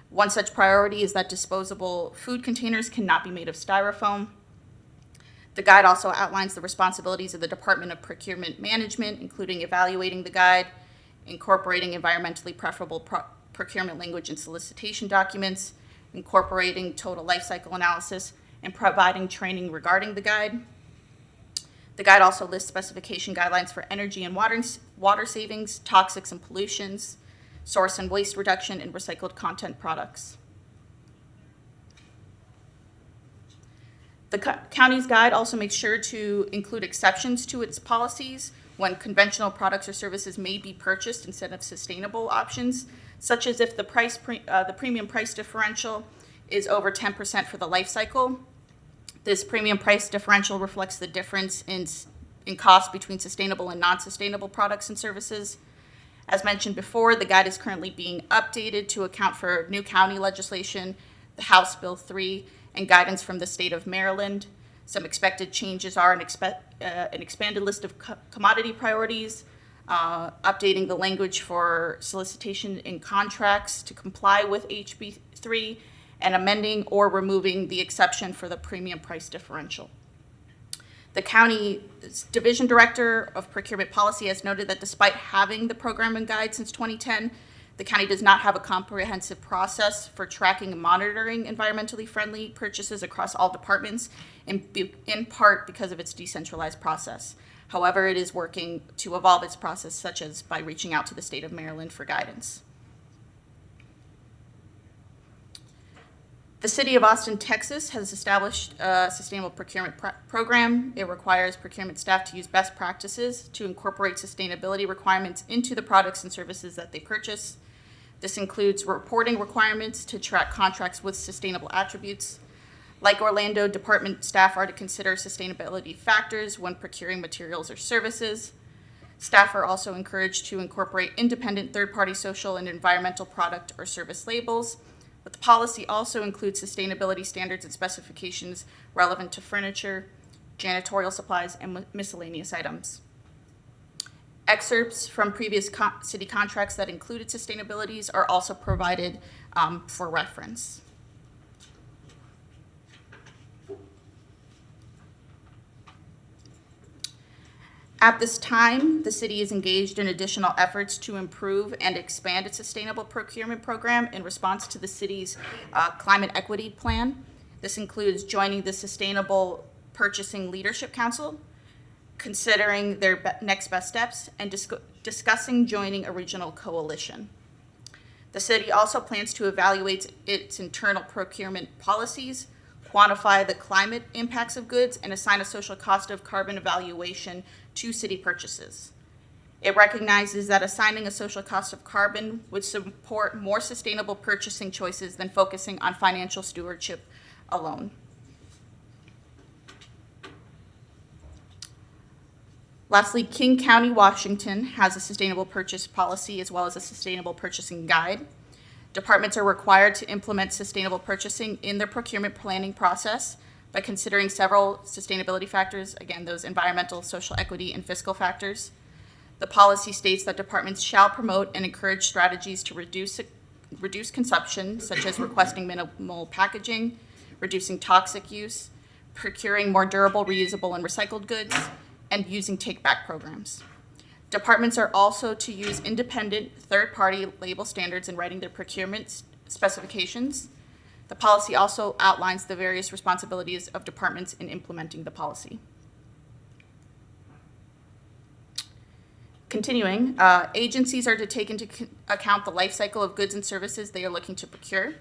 L: One such priority is that disposable food containers cannot be made of styrofoam. The guide also outlines the responsibilities of the Department of Procurement Management, including evaluating the guide, incorporating environmentally preferable procurement language in solicitation documents, incorporating total life cycle analysis, and providing training regarding the guide. The guide also lists specification guidelines for energy and water savings, toxics and pollutions, source and waste reduction, and recycled content products. The county's guide also makes sure to include exceptions to its policies when conventional products or services may be purchased instead of sustainable options, such as if the premium price differential is over 10% for the life cycle. This premium price differential reflects the difference in cost between sustainable and non-sustainable products and services. As mentioned before, the guide is currently being updated to account for new county legislation, the House Bill 3, and guidance from the state of Maryland. Some expected changes are an expanded list of commodity priorities, updating the language for solicitation in contracts to comply with HB 3, and amending or removing the exception for the premium price differential. The county's division director of procurement policy has noted that despite having the program and guide since 2010, the county does not have a comprehensive process for tracking and monitoring environmentally friendly purchases across all departments, in part because of its decentralized process. However, it is working to evolve its process, such as by reaching out to the state of Maryland for guidance. The City of Austin, Texas has established a sustainable procurement program. It requires procurement staff to use best practices to incorporate sustainability requirements into the products and services that they purchase. This includes reporting requirements to track contracts with sustainable attributes. Like Orlando, department staff are to consider sustainability factors when procuring materials or services. Staff are also encouraged to incorporate independent third-party social and environmental product or service labels. But the policy also includes sustainability standards and specifications relevant to furniture, janitorial supplies, and miscellaneous items. Excerpts from previous city contracts that included sustainabilities are also provided for reference. At this time, the city is engaged in additional efforts to improve and expand its sustainable procurement program in response to the city's climate equity plan. This includes joining the Sustainable Purchasing Leadership Council, considering their next best steps, and discussing joining a regional coalition. The city also plans to evaluate its internal procurement policies, quantify the climate impacts of goods, and assign a social cost of carbon evaluation to city purchases. It recognizes that assigning a social cost of carbon would support more sustainable purchasing choices than focusing on financial stewardship alone. Lastly, King County, Washington has a sustainable purchase policy as well as a sustainable purchasing guide. Departments are required to implement sustainable purchasing in their procurement planning process by considering several sustainability factors, again, those environmental, social equity, and fiscal factors. The policy states that departments shall promote and encourage strategies to reduce consumption, such as requesting minimal packaging, reducing toxic use, procuring more durable, reusable, and recycled goods, and using take-back programs. Departments are also to use independent third-party label standards in writing their procurement specifications. The policy also outlines the various responsibilities of departments in implementing the policy. Continuing, agencies are to take into account the life cycle of goods and services they are looking to procure.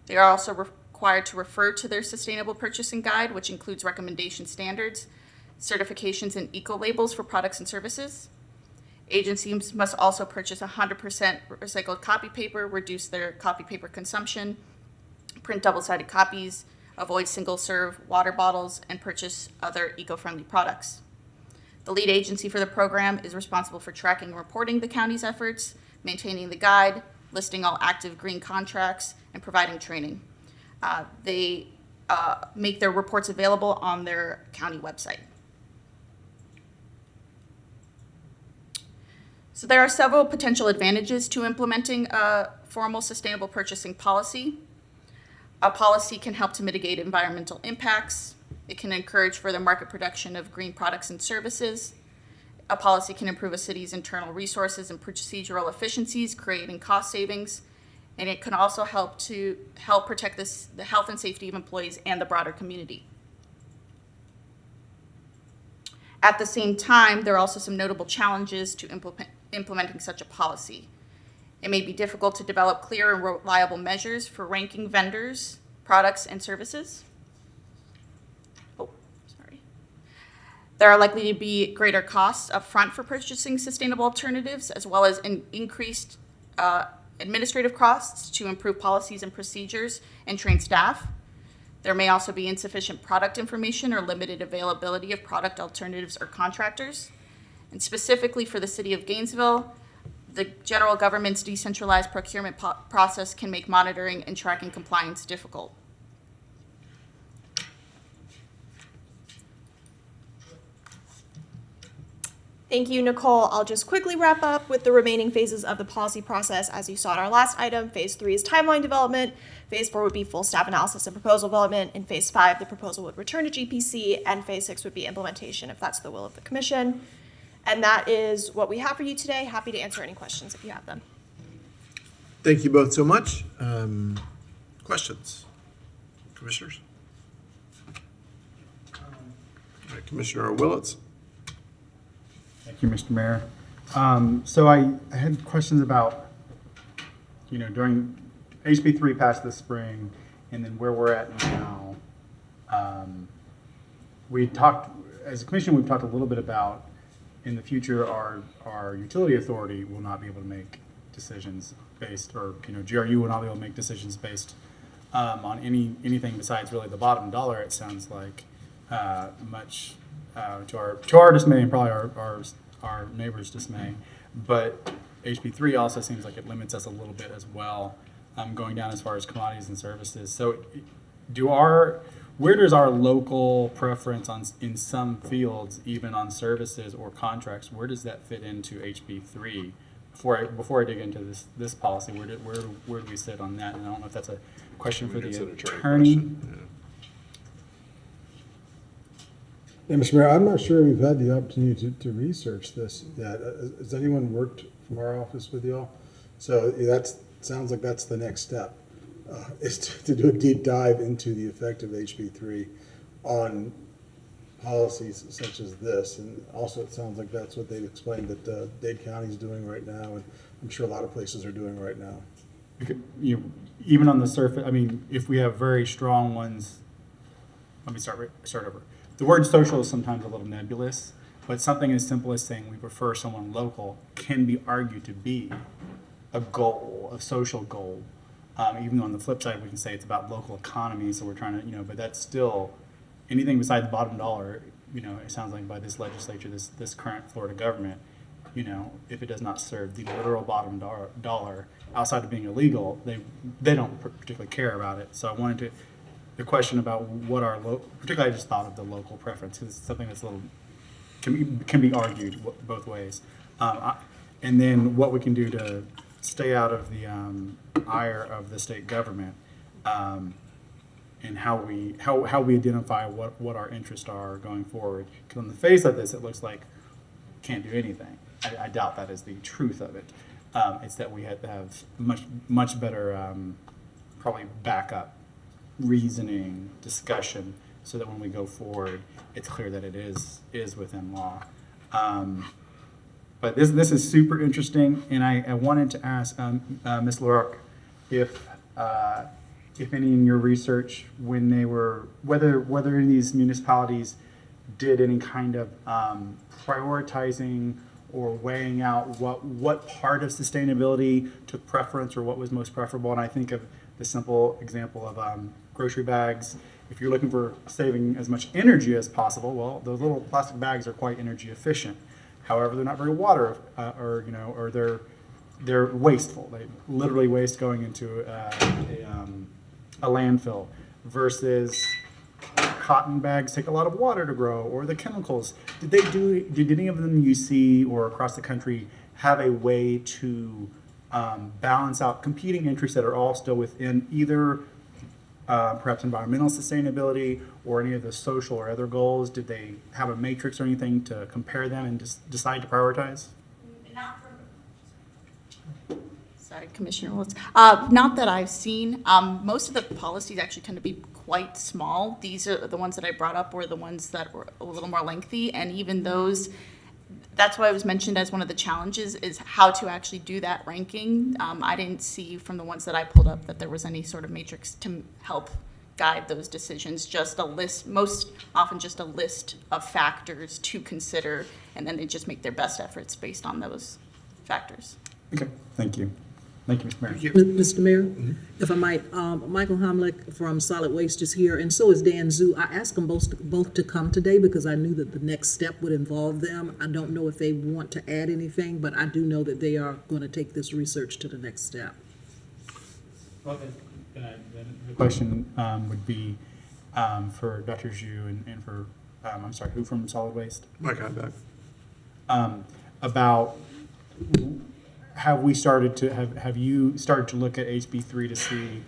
L: They are also required to refer to their sustainable purchasing guide, which includes recommendation standards, certifications, and eco-labels for products and services. Agencies must also purchase 100% recycled copy paper, reduce their copy paper consumption, print double-sided copies, avoid single-serve water bottles, and purchase other eco-friendly products. The lead agency for the program is responsible for tracking and reporting the county's efforts, maintaining the guide, listing all active green contracts, and providing training. They make their reports available on their county website. So there are several potential advantages to implementing a formal sustainable purchasing policy. A policy can help to mitigate environmental impacts. It can encourage further market production of green products and services. A policy can improve a city's internal resources and procedural efficiencies, creating cost savings. And it can also help protect the health and safety of employees and the broader community. At the same time, there are also some notable challenges to implementing such a policy. It may be difficult to develop clear and reliable measures for ranking vendors, products, and services. There are likely to be greater costs upfront for purchasing sustainable alternatives, as well as increased administrative costs to improve policies and procedures and train staff. There may also be insufficient product information or limited availability of product alternatives or contractors. And specifically for the city of Gainesville, the general government's decentralized procurement process can make monitoring and tracking compliance difficult.
G: Thank you, Nicole. I'll just quickly wrap up with the remaining phases of the policy process. As you saw in our last item, phase 3 is timeline development. Phase 4 would be full staff analysis and proposal development. In phase 5, the proposal would return to GPC, and phase 6 would be implementation if that's the will of the commission. And that is what we have for you today. Happy to answer any questions if you have them.
A: Thank you both so much. Questions? Commissioners? All right, Commissioner Willets.
D: Thank you, Mr. Mayor. So I had questions about, during HB 3 passed this spring, and then where we're at now. We talked, as a commission, we've talked a little bit about in the future, our utility authority will not be able to make decisions based, or GRU will not be able to make decisions based on anything besides really the bottom dollar. It sounds like much to our dismay and probably our neighbors' dismay. But HB 3 also seems like it limits us a little bit as well, going down as far as commodities and services. So where does our local preference in some fields, even on services or contracts, where does that fit into HB 3? Before I dig into this policy, where do we sit on that? And I don't know if that's a question for the attorney.
E: Yeah, Mr. Mayor, I'm not sure we've had the opportunity to research this yet. Has anyone worked from our office with y'all? So that sounds like that's the next step, is to do a deep dive into the effect of HB 3 on policies such as this. And also it sounds like that's what they've explained that Dade County is doing right now, and I'm sure a lot of places are doing right now.
D: Even on the surface, I mean, if we have very strong ones, let me start over. The word social is sometimes a little nebulous. But something as simple as saying we prefer someone local can be argued to be a goal, a social goal. Even though on the flip side, we can say it's about local economy, so we're trying to, but that's still, anything besides the bottom dollar, it sounds like by this legislature, this current Florida government, if it does not serve the literal bottom dollar outside of being illegal, they don't particularly care about it. So I wanted to, the question about what our, particularly I just thought of the local preference, because it's something that's a little, can be argued both ways. And then what we can do to stay out of the ire of the state government, and how we identify what our interests are going forward. Because on the face of this, it looks like can't do anything. I doubt that is the truth of it. It's that we have to have much better probably backup reasoning, discussion, so that when we go forward, it's clear that it is within law. But this is super interesting, and I wanted to ask Ms. LaRock if any in your research, when they were, whether any of these municipalities did any kind of prioritizing or weighing out what part of sustainability took preference or what was most preferable. And I think of the simple example of grocery bags. If you're looking for saving as much energy as possible, well, those little plastic bags are quite energy efficient. However, they're not very water, or they're wasteful. They literally waste going into a landfill, versus cotton bags take a lot of water to grow, or the chemicals. Did any of them you see or across the country have a way to balance out competing interests that are all still within either perhaps environmental sustainability or any of the social or other goals? Did they have a matrix or anything to compare them and decide to prioritize?
L: Sorry, Commissioner Willis. Not that I've seen. Most of the policies actually tend to be quite small. These are the ones that I brought up were the ones that were a little more lengthy, and even those, that's why it was mentioned as one of the challenges is how to actually do that ranking. I didn't see from the ones that I pulled up that there was any sort of matrix to help guide those decisions, just a list, most often just a list of factors to consider, and then they just make their best efforts based on those factors.
D: Okay, thank you. Thank you, Mr. Mayor.
A: Thank you.
H: Mr. Mayor, if I might, Michael Hamlick from Solid Waste is here, and so is Dan Zhu. I asked them both to come today because I knew that the next step would involve them. I don't know if they want to add anything, but I do know that they are going to take this research to the next step.
D: Well, then the question would be for Dr. Zhu and for, I'm sorry, who from Solid Waste?
A: Mike, I'm back.
D: About have you started to look at HB3 to see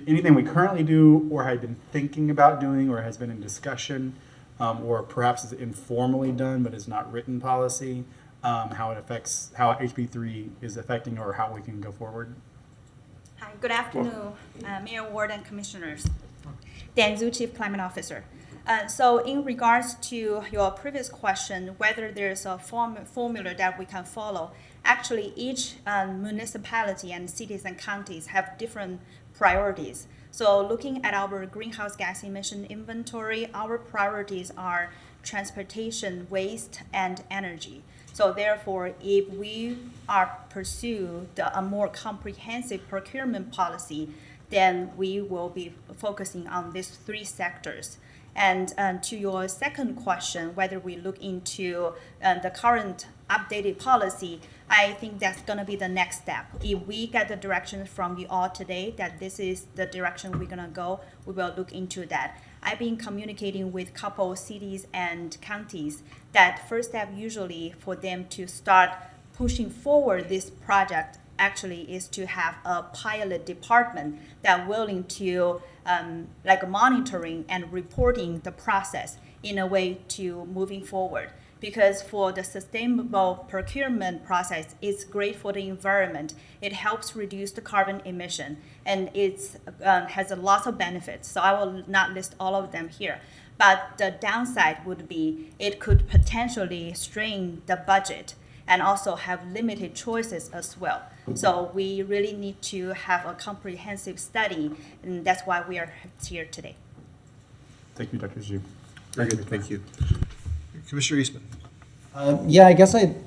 D: anything we currently do or have been thinking about doing or has been in discussion, or perhaps is informally done but is not written policy, how it affects, how HB3 is affecting or how we can go forward?
M: Hi, good afternoon, Mayor, Ward, and Commissioners. Dan Zhu, Chief Climate Officer. So in regards to your previous question, whether there's a formula that we can follow, actually each municipality and cities and counties have different priorities. So looking at our greenhouse gas emission inventory, our priorities are transportation, waste, and energy. So therefore, if we are pursue a more comprehensive procurement policy, then we will be focusing on these three sectors. And to your second question, whether we look into the current updated policy, I think that's going to be the next step. If we get the direction from you all today that this is the direction we're going to go, we will look into that. I've been communicating with a couple cities and counties that first step usually for them to start pushing forward this project actually is to have a pilot department that willing to like monitoring and reporting the process in a way to moving forward. Because for the sustainable procurement process, it's great for the environment. It helps reduce the carbon emission, and it has a lot of benefits. So I will not list all of them here. But the downside would be it could potentially strain the budget and also have limited choices as well. So we really need to have a comprehensive study, and that's why we are here today.
D: Thank you, Dr. Zhu.
A: Very good, thank you. Commissioner Eastman.
F: Yeah, I guess I'm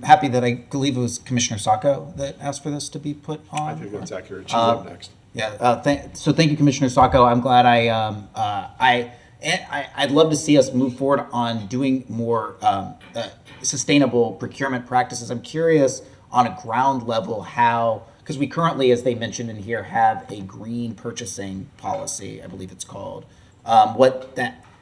F: happy that I believe it was Commissioner Sacco that asked for this to be put on.
A: I think that's accurate. She's up next.
F: Yeah, so thank you, Commissioner Sacco. I'm glad I'd love to see us move forward on doing more sustainable procurement practices. I'm curious on a ground level how, because we currently, as they mentioned in here, have a green purchasing policy, I believe it's called.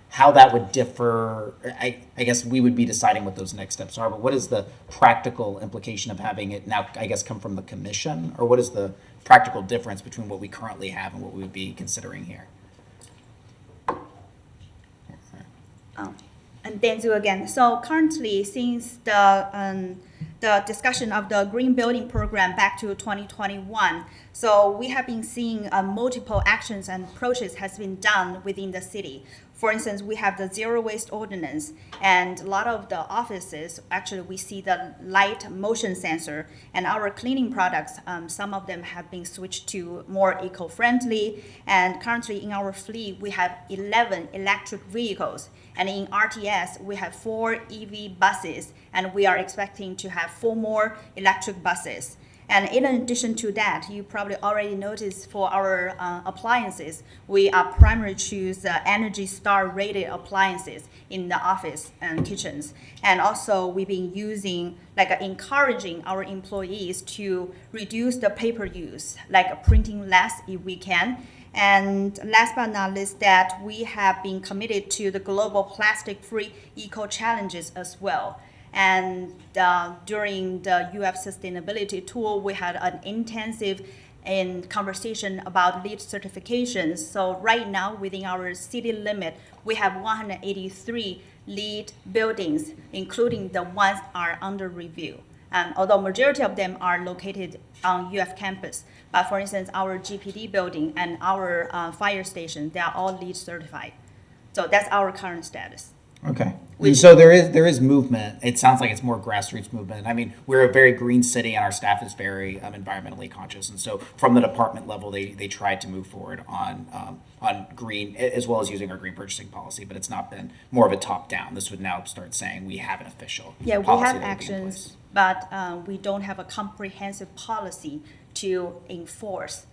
F: How that would differ, I guess we would be deciding what those next steps are, but what is the practical implication of having it now, I guess, come from the commission? Or what is the practical difference between what we currently have and what we would be considering here?
M: And thank you again. So currently, since the discussion of the green building program back to 2021, so we have been seeing multiple actions and approaches has been done within the city. For instance, we have the zero waste ordinance, and a lot of the offices, actually we see the light motion sensor, and our cleaning products, some of them have been switched to more eco-friendly, and currently in our fleet, we have 11 electric vehicles, and in RTS, we have 4 EV buses, and we are expecting to have 4 more electric buses. And in addition to that, you probably already noticed for our appliances, we are primarily choose Energy Star rated appliances in the office and kitchens. And also we've been using, encouraging our employees to reduce the paper use, like printing less if we can. And last but not least, that we have been committed to the global plastic-free eco challenges as well. And during the UF Sustainability Tour, we had an intensive conversation about LEED certifications. So right now, within our city limit, we have 183 LEED buildings, including the ones are under review. And although majority of them are located on UF campus, but for instance, our GPD building and our fire station, they are all LEED certified. So that's our current status.
F: Okay. So there is movement. It sounds like it's more grassroots movement. I mean, we're a very green city and our staff is very environmentally conscious. And so from the department level, they tried to move forward on green, as well as using our green purchasing policy, but it's not been more of a top down. This would now start saying we have an official
M: Yeah, we
F: policy
M: have
F: that would be in
M: actions,
F: place.
M: but we don't have a comprehensive policy to enforce.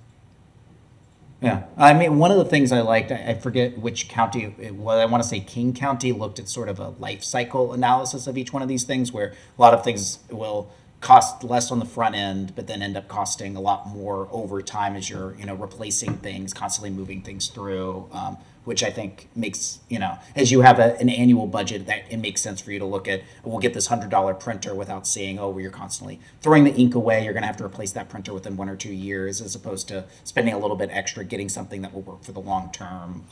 F: Yeah, I mean, one of the things I liked, I forget which county it was, I want to say King County looked at sort of a life cycle analysis of each one of these things, where a lot of things will cost less on the front end, but then end up costing a lot more over time as you're, replacing things, constantly moving things through, which I think makes, as you have an annual budget, that it makes sense for you to look at, we'll get this $100 printer without seeing, oh, you're constantly throwing the ink away, you're going to have to replace that printer within 1 or 2 years, as opposed to spending a little bit extra, getting something that will work for the long term.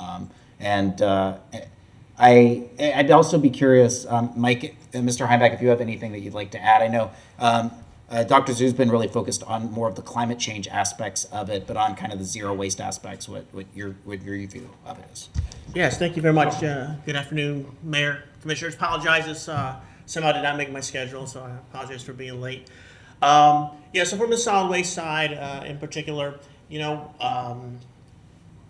F: I'd also be curious, Mike, Mr. Heimbach, if you have anything that you'd like to add. I know Dr. Zhu's been really focused on more of the climate change aspects of it, but on kind of the zero waste aspects, what your view of it is.
N: Yes, thank you very much. Good afternoon, Mayor, Commissioners. Apologizes, somehow did not make my schedule, so I apologize for being late. So from the solid waste side in particular,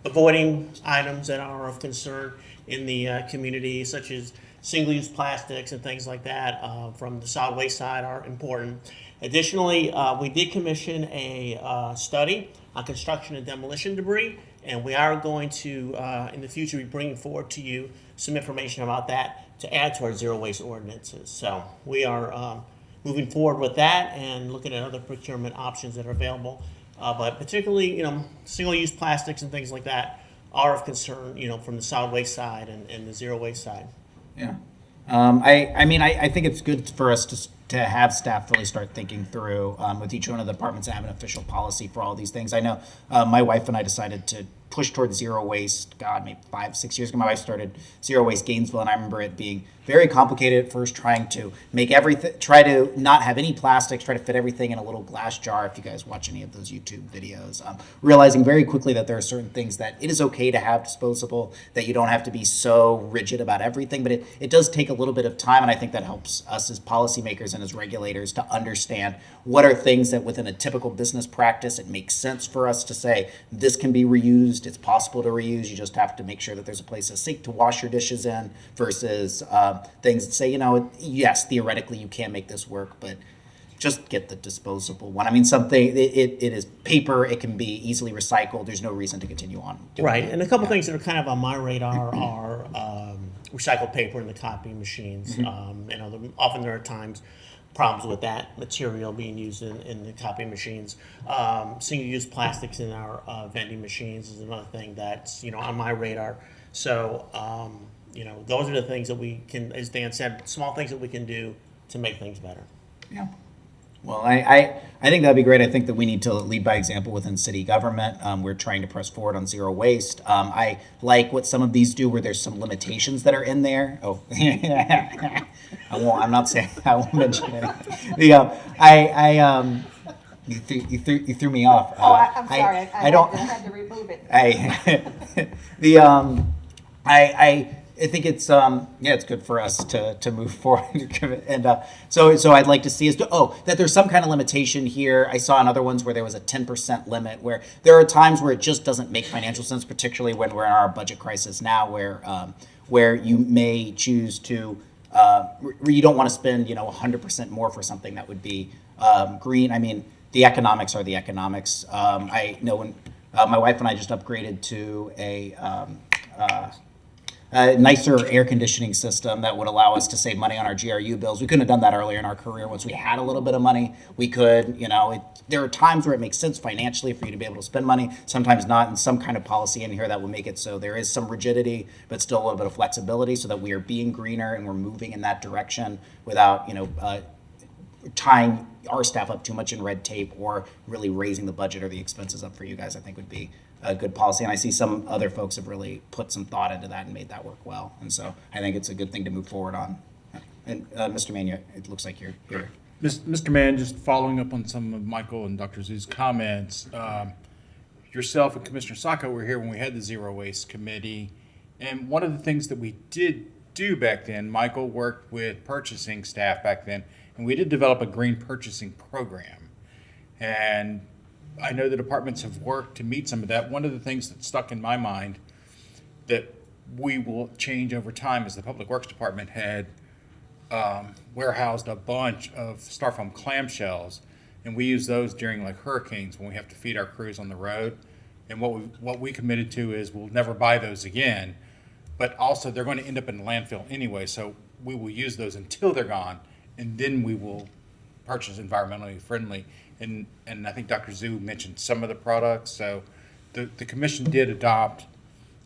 N: avoiding items that are of concern in the community, such as single-use plastics and things like that from the solid waste side are important. Additionally, we did commission a study on construction and demolition debris, and we are going to, in the future, be bringing forward to you some information about that to add to our zero waste ordinances. So we are moving forward with that and looking at other procurement options that are available. But particularly, single-use plastics and things like that are of concern, from the solid waste side and the zero waste side.
F: Yeah. I think it's good for us to have staff really start thinking through with each one of the departments and have an official policy for all these things. I know my wife and I decided to push towards zero waste, maybe 5-6 years ago. My wife started Zero Waste Gainesville, and I remember it being very complicated at first, trying to make everything, try to not have any plastics, try to fit everything in a little glass jar. If you guys watch any of those YouTube videos, realizing very quickly that there are certain things that it is okay to have disposable, that you don't have to be so rigid about everything, but it does take a little bit of time, and I think that helps us as policymakers and as regulators to understand what are things that within a typical business practice, it makes sense for us to say, this can be reused, it's possible to reuse, you just have to make sure that there's a place, a sink to wash your dishes in, versus things that say, yes, theoretically you can make this work, but just get the disposable one. I mean, it is paper, it can be easily recycled, there's no reason to continue on doing
N: Right,
F: it.
N: and a couple things that are kind of on my radar are recycled paper in the copying machines. Often there are times problems with that material being used in the copying machines. Single-use plastics in our vending machines is another thing that's on my radar. So those are the things that we can, as Dan said, small things that we can do to make things better.
F: Yeah. Well, I think that'd be great. I think that we need to lead by example within city government. We're trying to press forward on zero waste. I like what some of these do, where there's some limitations that are in there. Oh, I'm not saying I won't mention anything. You threw me off.
C: I'm sorry. I
F: don't.
C: had to remove it.
F: I think it's it's good for us to move forward, and so I'd like to see us that there's some kind of limitation here. I saw in other ones where there was a 10% limit, where there are times where it just doesn't make financial sense, particularly when we're in our budget crisis now, where you may choose to where you don't want to spend 100% more for something that would be green. I mean, the economics are the economics. I know when my wife and I just upgraded to a nicer air conditioning system that would allow us to save money on our GRU bills. We couldn't have done that earlier in our career. Once we had a little bit of money, we could, there are times where it makes sense financially for you to be able to spend money, sometimes not, and some kind of policy in here that will make it so there is some rigidity, but still a little bit of flexibility so that we are being greener and we're moving in that direction without, tying our staff up too much in red tape or really raising the budget or the expenses up for you guys. I think would be a good policy, and I see some other folks have really put some thought into that and made that work well, and so I think it's a good thing to move forward on. And Mr. Mann, it looks like you're here.
O: Mr. Mann, just following up on some of Michael and Dr. Zhu's comments, yourself and Commissioner Sacco were here when we had the Zero Waste Committee, and one of the things that we did do back then, Michael worked with purchasing staff back then, and we did develop a green purchasing program, and I know the departments have worked to meet some of that. One of the things that stuck in my mind that we will change over time is the Public Works Department had warehoused a bunch of styrofoam clamshells, and we use those during like hurricanes when we have to feed our crews on the road. And what we committed to is we'll never buy those again, but also they're going to end up in the landfill anyway, so we will use those until they're gone, and then we will purchase environmentally friendly. And I think Dr. Zhu mentioned some of the products. So the commission did adopt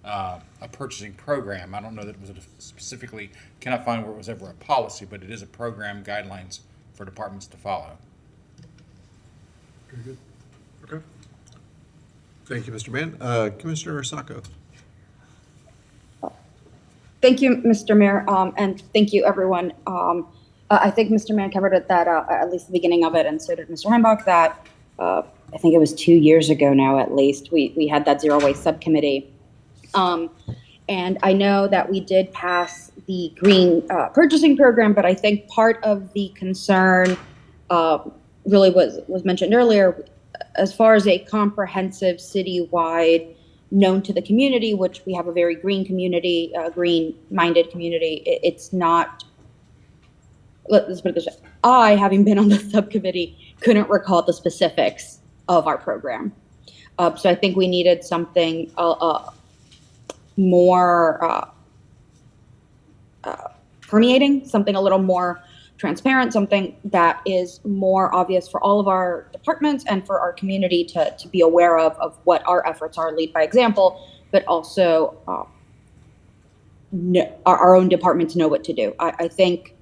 O: a purchasing program. I don't know that it was specifically, cannot find where it was ever a policy, but it is a program guidelines for departments to follow.
A: Very good. Okay. Thank you, Mr. Mann. Commissioner Sacco.
P: Thank you, Mr. Mayor, and thank you, everyone. I think Mr. Mann covered it that at least the beginning of it, and so did Mr. Heimbach, that I think it was 2 years ago now at least, we had that zero waste subcommittee. And I know that we did pass the green purchasing program, but I think part of the concern really was mentioned earlier, as far as a comprehensive citywide known to the community, which we have a very green community, green-minded community. It's not, let's put it this way. I, having been on the subcommittee, couldn't recall the specifics of our program. So I think we needed something more permeating, something a little more transparent, something that is more obvious for all of our departments and for our community to be aware of what our efforts are, lead by example, but also our own departments know what to do. I think,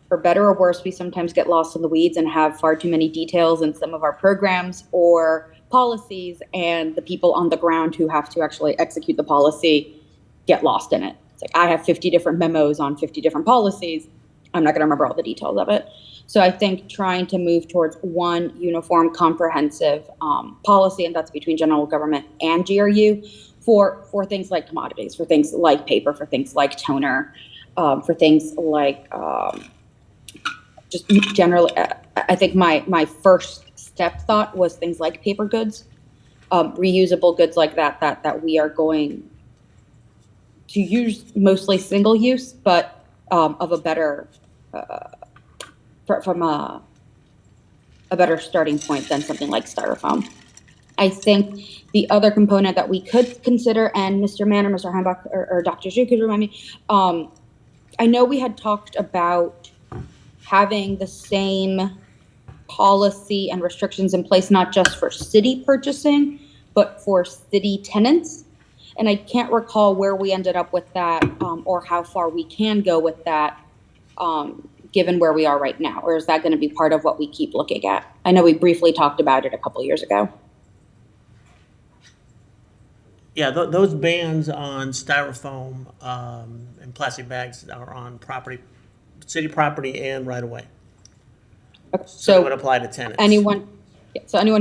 P: for better or worse, we sometimes get lost in the weeds and have far too many details in some of our programs or policies, and the people on the ground who have to actually execute the policy get lost in it. It's like I have 50 different memos on 50 different policies. I'm not going to remember all the details of it. So I think trying to move towards one uniform, comprehensive policy, and that's between general government and GRU for things like commodities, for things like paper, for things like toner, for things like just generally. I think my first step thought was things like paper goods, reusable goods like that we are going to use mostly single use, but of a better from a better starting point than something like styrofoam. I think the other component that we could consider, and Mr. Mann or Mr. Heimbach or Dr. Zhu could remind me, I know we had talked about having the same policy and restrictions in place, not just for city purchasing, but for city tenants. And I can't recall where we ended up with that or how far we can go with that, given where we are right now. Or is that going to be part of what we keep looking at? I know we briefly talked about it a couple of years ago.
N: Yeah, those bans on styrofoam and plastic bags are on city property and right away.
P: Okay,
N: So it would apply to tenants.
P: Anyone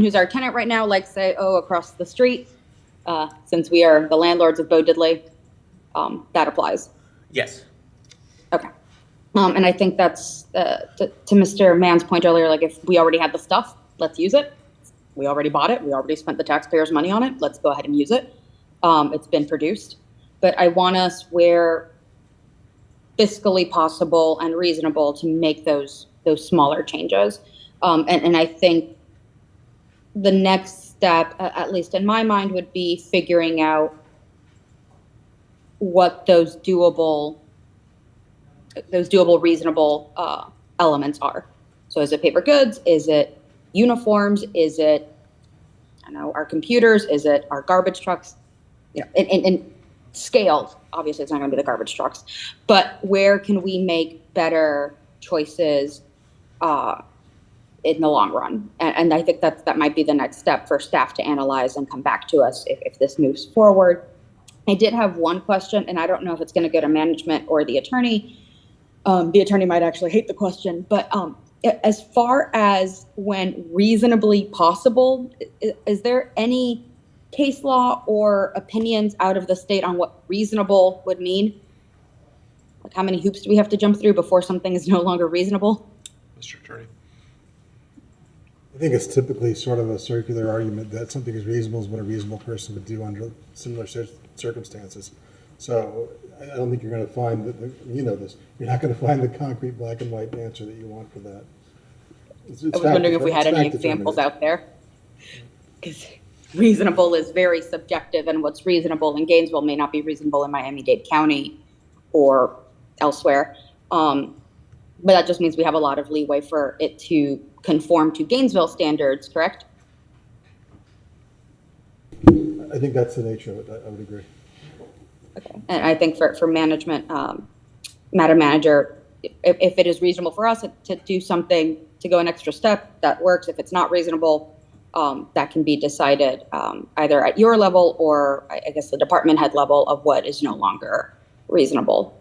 P: who's our tenant right now, like say, across the street, since we are the landlords of Bo Diddley, that applies.
N: Yes.
P: Okay. And I think that's to Mr. Mann's point earlier, like if we already had the stuff, let's use it. We already bought it. We already spent the taxpayers' money on it. Let's go ahead and use it. It's been produced. But I want us where fiscally possible and reasonable to make those smaller changes. And I think the next step, at least in my mind, would be figuring out what those doable, reasonable elements are. So is it paper goods? Is it uniforms? Is it, our computers? Is it our garbage trucks? And scaled, obviously it's not going to be the garbage trucks, but where can we make better choices in the long run? And I think that might be the next step for staff to analyze and come back to us if this moves forward. I did have one question, and I don't know if it's going to go to management or the attorney. The attorney might actually hate the question, but as far as when reasonably possible, is there any case law or opinions out of the state on what reasonable would mean? Like how many hoops do we have to jump through before something is no longer reasonable?
A: Mr. Attorney.
E: I think it's typically sort of a circular argument that something is reasonable is what a reasonable person would do under similar circumstances. So I don't think you're going to find that, you're not going to find the concrete black and white answer that you want for that.
P: I was wondering if we had any examples out there. Because reasonable is very subjective, and what's reasonable in Gainesville may not be reasonable in Miami-Dade County or elsewhere. But that just means we have a lot of leeway for it to conform to Gainesville standards, correct?
E: I think that's the nature of it. I would agree.
P: Okay. And I think for management, Madam Manager, if it is reasonable for us to do something, to go an extra step, that works. If it's not reasonable, that can be decided either at your level or I guess the department head level of what is no longer reasonable.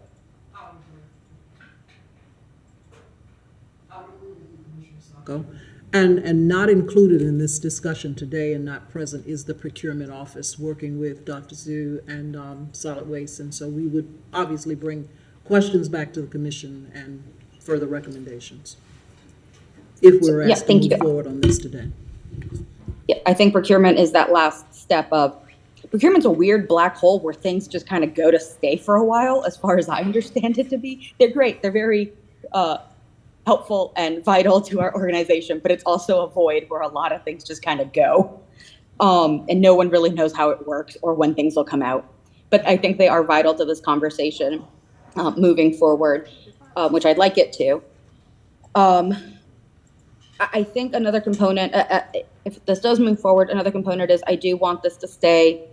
H: And not included in this discussion today and not present is the procurement office working with Dr. Zhu and solid waste. And so we would obviously bring questions back to the commission and further recommendations if we're asked to move forward on this today.
P: Yeah, I think procurement is that last step of procurement's a weird black hole where things just kind of go to stay for a while, as far as I understand it to be. They're great. They're very helpful and vital to our organization, but it's also a void where a lot of things just kind of go. And no one really knows how it works or when things will come out. But I think they are vital to this conversation moving forward, which I'd like it to. I think another component, if this does move forward, another component is I do want this to stay.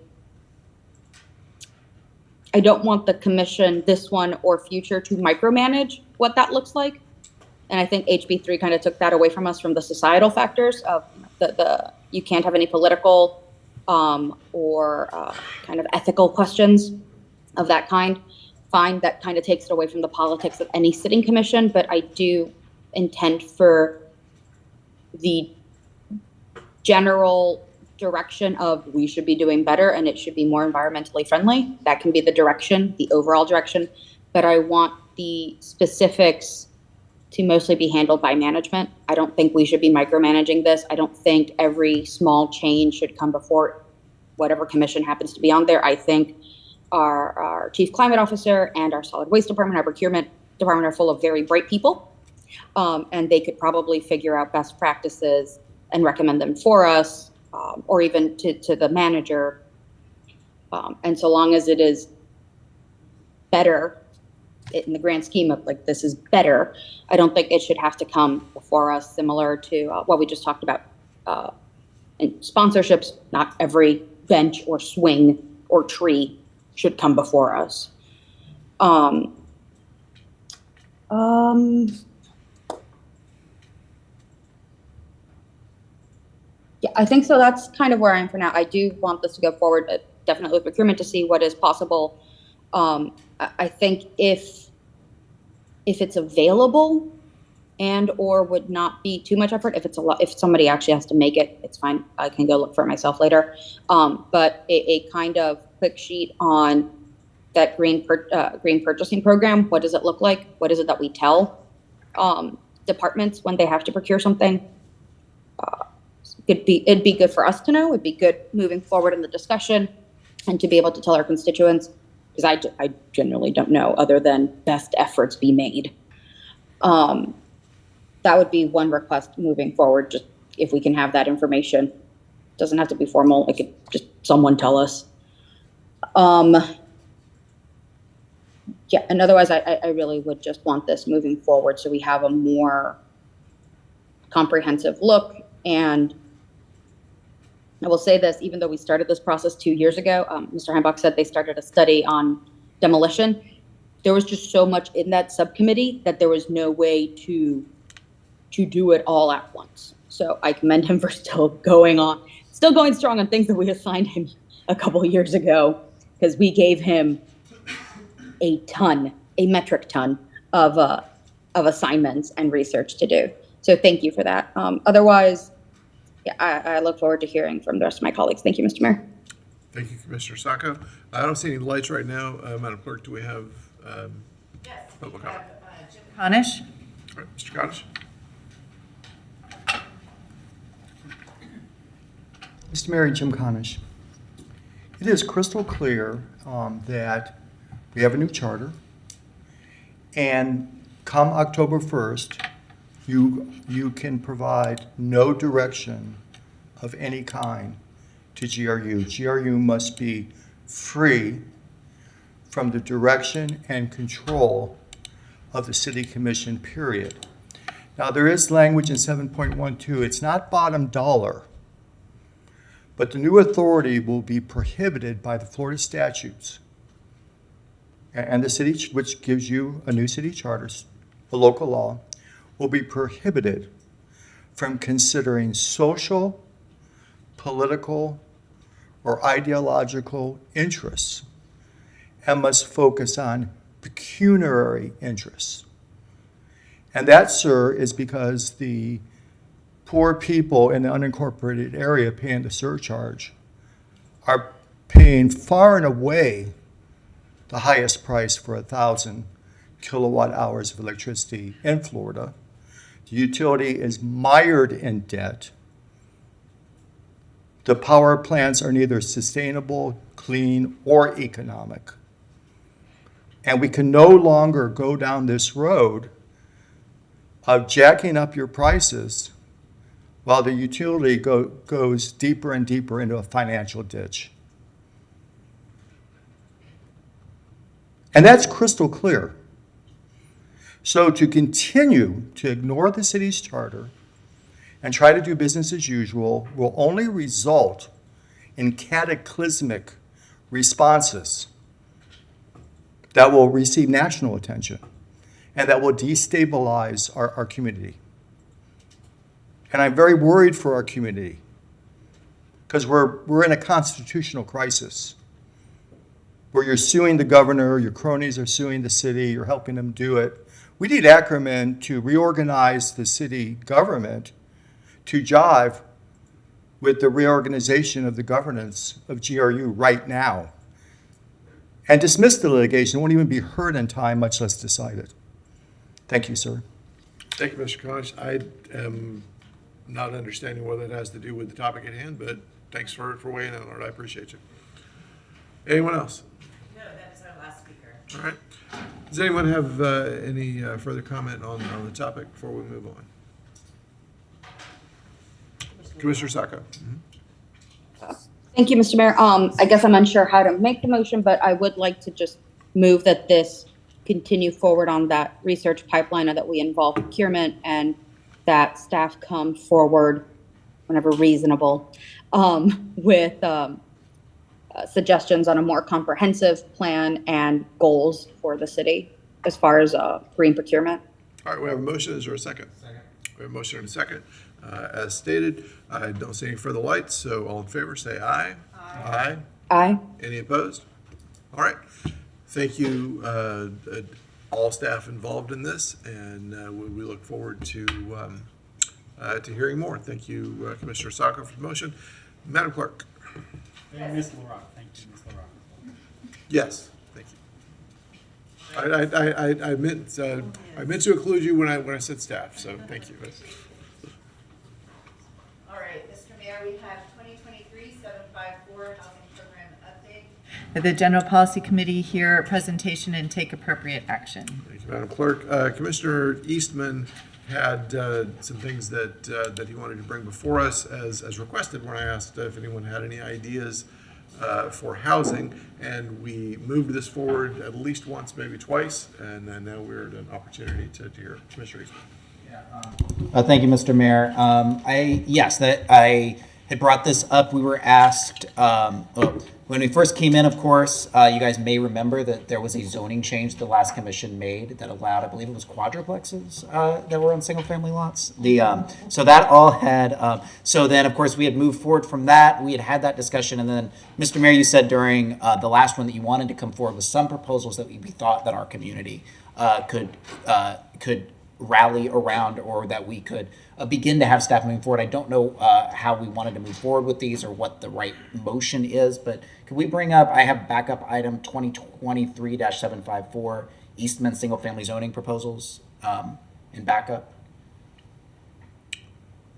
P: I don't want the commission, this one or future, to micromanage what that looks like. And I think HB3 kind of took that away from us from the societal factors of you can't have any political or kind of ethical questions of that kind. fine. That kind of takes it away from the politics of any sitting commission, but I do intend for the general direction of we should be doing better and it should be more environmentally friendly. That can be the direction, the overall direction, but I want the specifics to mostly be handled by management. I don't think we should be micromanaging this. I don't think every small change should come before whatever commission happens to be on there. I think our chief climate officer and our solid waste department, our procurement department are full of very bright people. And they could probably figure out best practices and recommend them for us, or even to the manager. And so long as it is better in the grand scheme of like, this is better, I don't think it should have to come before us, similar to what we just talked about in sponsorships. Not every bench or swing or tree should come before us. Yeah, I think so. That's kind of where I am for now. I do want this to go forward, definitely with procurement, to see what is possible. I think if it's available and or would not be too much effort, if it's a lot, if somebody actually has to make it, it's fine. I can go look for it myself later. But a kind of quick sheet on that green purchasing program. What does it look like? What is it that we tell departments when they have to procure something? It'd be good for us to know. It'd be good moving forward in the discussion and to be able to tell our constituents, because I generally don't know other than best efforts be made. That would be one request moving forward, just if we can have that information. It doesn't have to be formal. It could just someone tell us. Yeah, and otherwise I really would just want this moving forward so we have a more comprehensive look. And I will say this, even though we started this process 2 years ago, Mr. Heimbach said they started a study on demolition. There was just so much in that subcommittee that there was no way to do it all at once. So I commend him for still going strong on things that we assigned him a couple of years ago, because we gave him a metric ton of assignments and research to do. So thank you for that. Otherwise, yeah, I look forward to hearing from the rest of my colleagues. Thank you, Mr. Mayor.
A: Thank you, Commissioner Sacco. I don't see any lights right now. Madam Clerk, do we have public comment?
B: Jim Conish.
A: All right, Mr. Cottage.
J: Mr. Mayor, Jim Conish. It is crystal clear that we have a new charter, and come October 1st, you can provide no direction of any kind to GRU. GRU must be free from the direction and control of the City Commission, period. Now, there is language in 7.12. It's not bottom dollar, but the new authority will be prohibited by the Florida statutes and the city, which gives you a new city charter, a local law, will be prohibited from considering social, political, or ideological interests, and must focus on pecuniary interests. And that, sir, is because the poor people in the unincorporated area paying the surcharge are paying far and away the highest price for 1,000 kilowatt hours of electricity in Florida. The utility is mired in debt. The power plants are neither sustainable, clean, or economic. And we can no longer go down this road of jacking up your prices while the utility goes deeper and deeper into a financial ditch. And that's crystal clear. So to continue to ignore the city's charter and try to do business as usual will only result in cataclysmic responses that will receive national attention and that will destabilize our community. And I'm very worried for our community because we're in a constitutional crisis.
Q: where you're suing the governor, your cronies are suing the city, you're helping them do it. We need Ackerman to reorganize the city government to jive with the reorganization of the governance of GRU right now. And dismiss the litigation. It won't even be heard in time, much less decided. Thank you, sir.
A: Thank you, Mr. Conish. I am not understanding what that has to do with the topic at hand, but thanks for weighing in on it. I appreciate you. Anyone else?
B: No, that was our last speaker.
A: All right. Does anyone have any further comment on the topic before we move on? Commissioner Sacco.
P: Thank you, Mr. Mayor. I guess I'm unsure how to make the motion, but I would like to just move that this continue forward on that research pipeline and that we involve procurement and that staff come forward whenever reasonable with suggestions on a more comprehensive plan and goals for the city as far as green procurement.
A: All right, we have a motion. Is there a second? Second. We have a motion and a second. As stated, I don't see any further lights, so all in favor say aye. Aye.
P: Aye.
A: Any opposed? All right. Thank you, all staff involved in this, and we look forward to hearing more. Thank you, Commissioner Sacco, for the motion. Madam Clerk.
D: And Ms. LaRock, thank you, Ms. LaRock.
A: Yes, thank you. I meant to include you when I said staff, so thank you.
B: All right, Mr. Mayor, we have 2023-754 Housing Program Update. The General Policy Committee hear a presentation and take appropriate action.
A: Thank you, Madam Clerk. Commissioner Eastman had some things that he wanted to bring before us as requested when I asked if anyone had any ideas for housing, and we moved this forward at least once, maybe twice, and now we're at an opportunity to hear Commissioner Eastman.
F: Thank you, Mr. Mayor. I had brought this up. We were asked, when we first came in, of course, you guys may remember that there was a zoning change the last commission made that allowed, I believe it was quadruplexes that were on single-family lots. So that all had, so then, of course, we had moved forward from that. We had that discussion, and then, Mr. Mayor, you said during the last one that you wanted to come forward with some proposals that we thought that our community could rally around, or that we could begin to have staff moving forward. I don't know how we wanted to move forward with these or what the right motion is, but could we bring up, I have backup item 2023-754, Eastman single family zoning proposals in backup.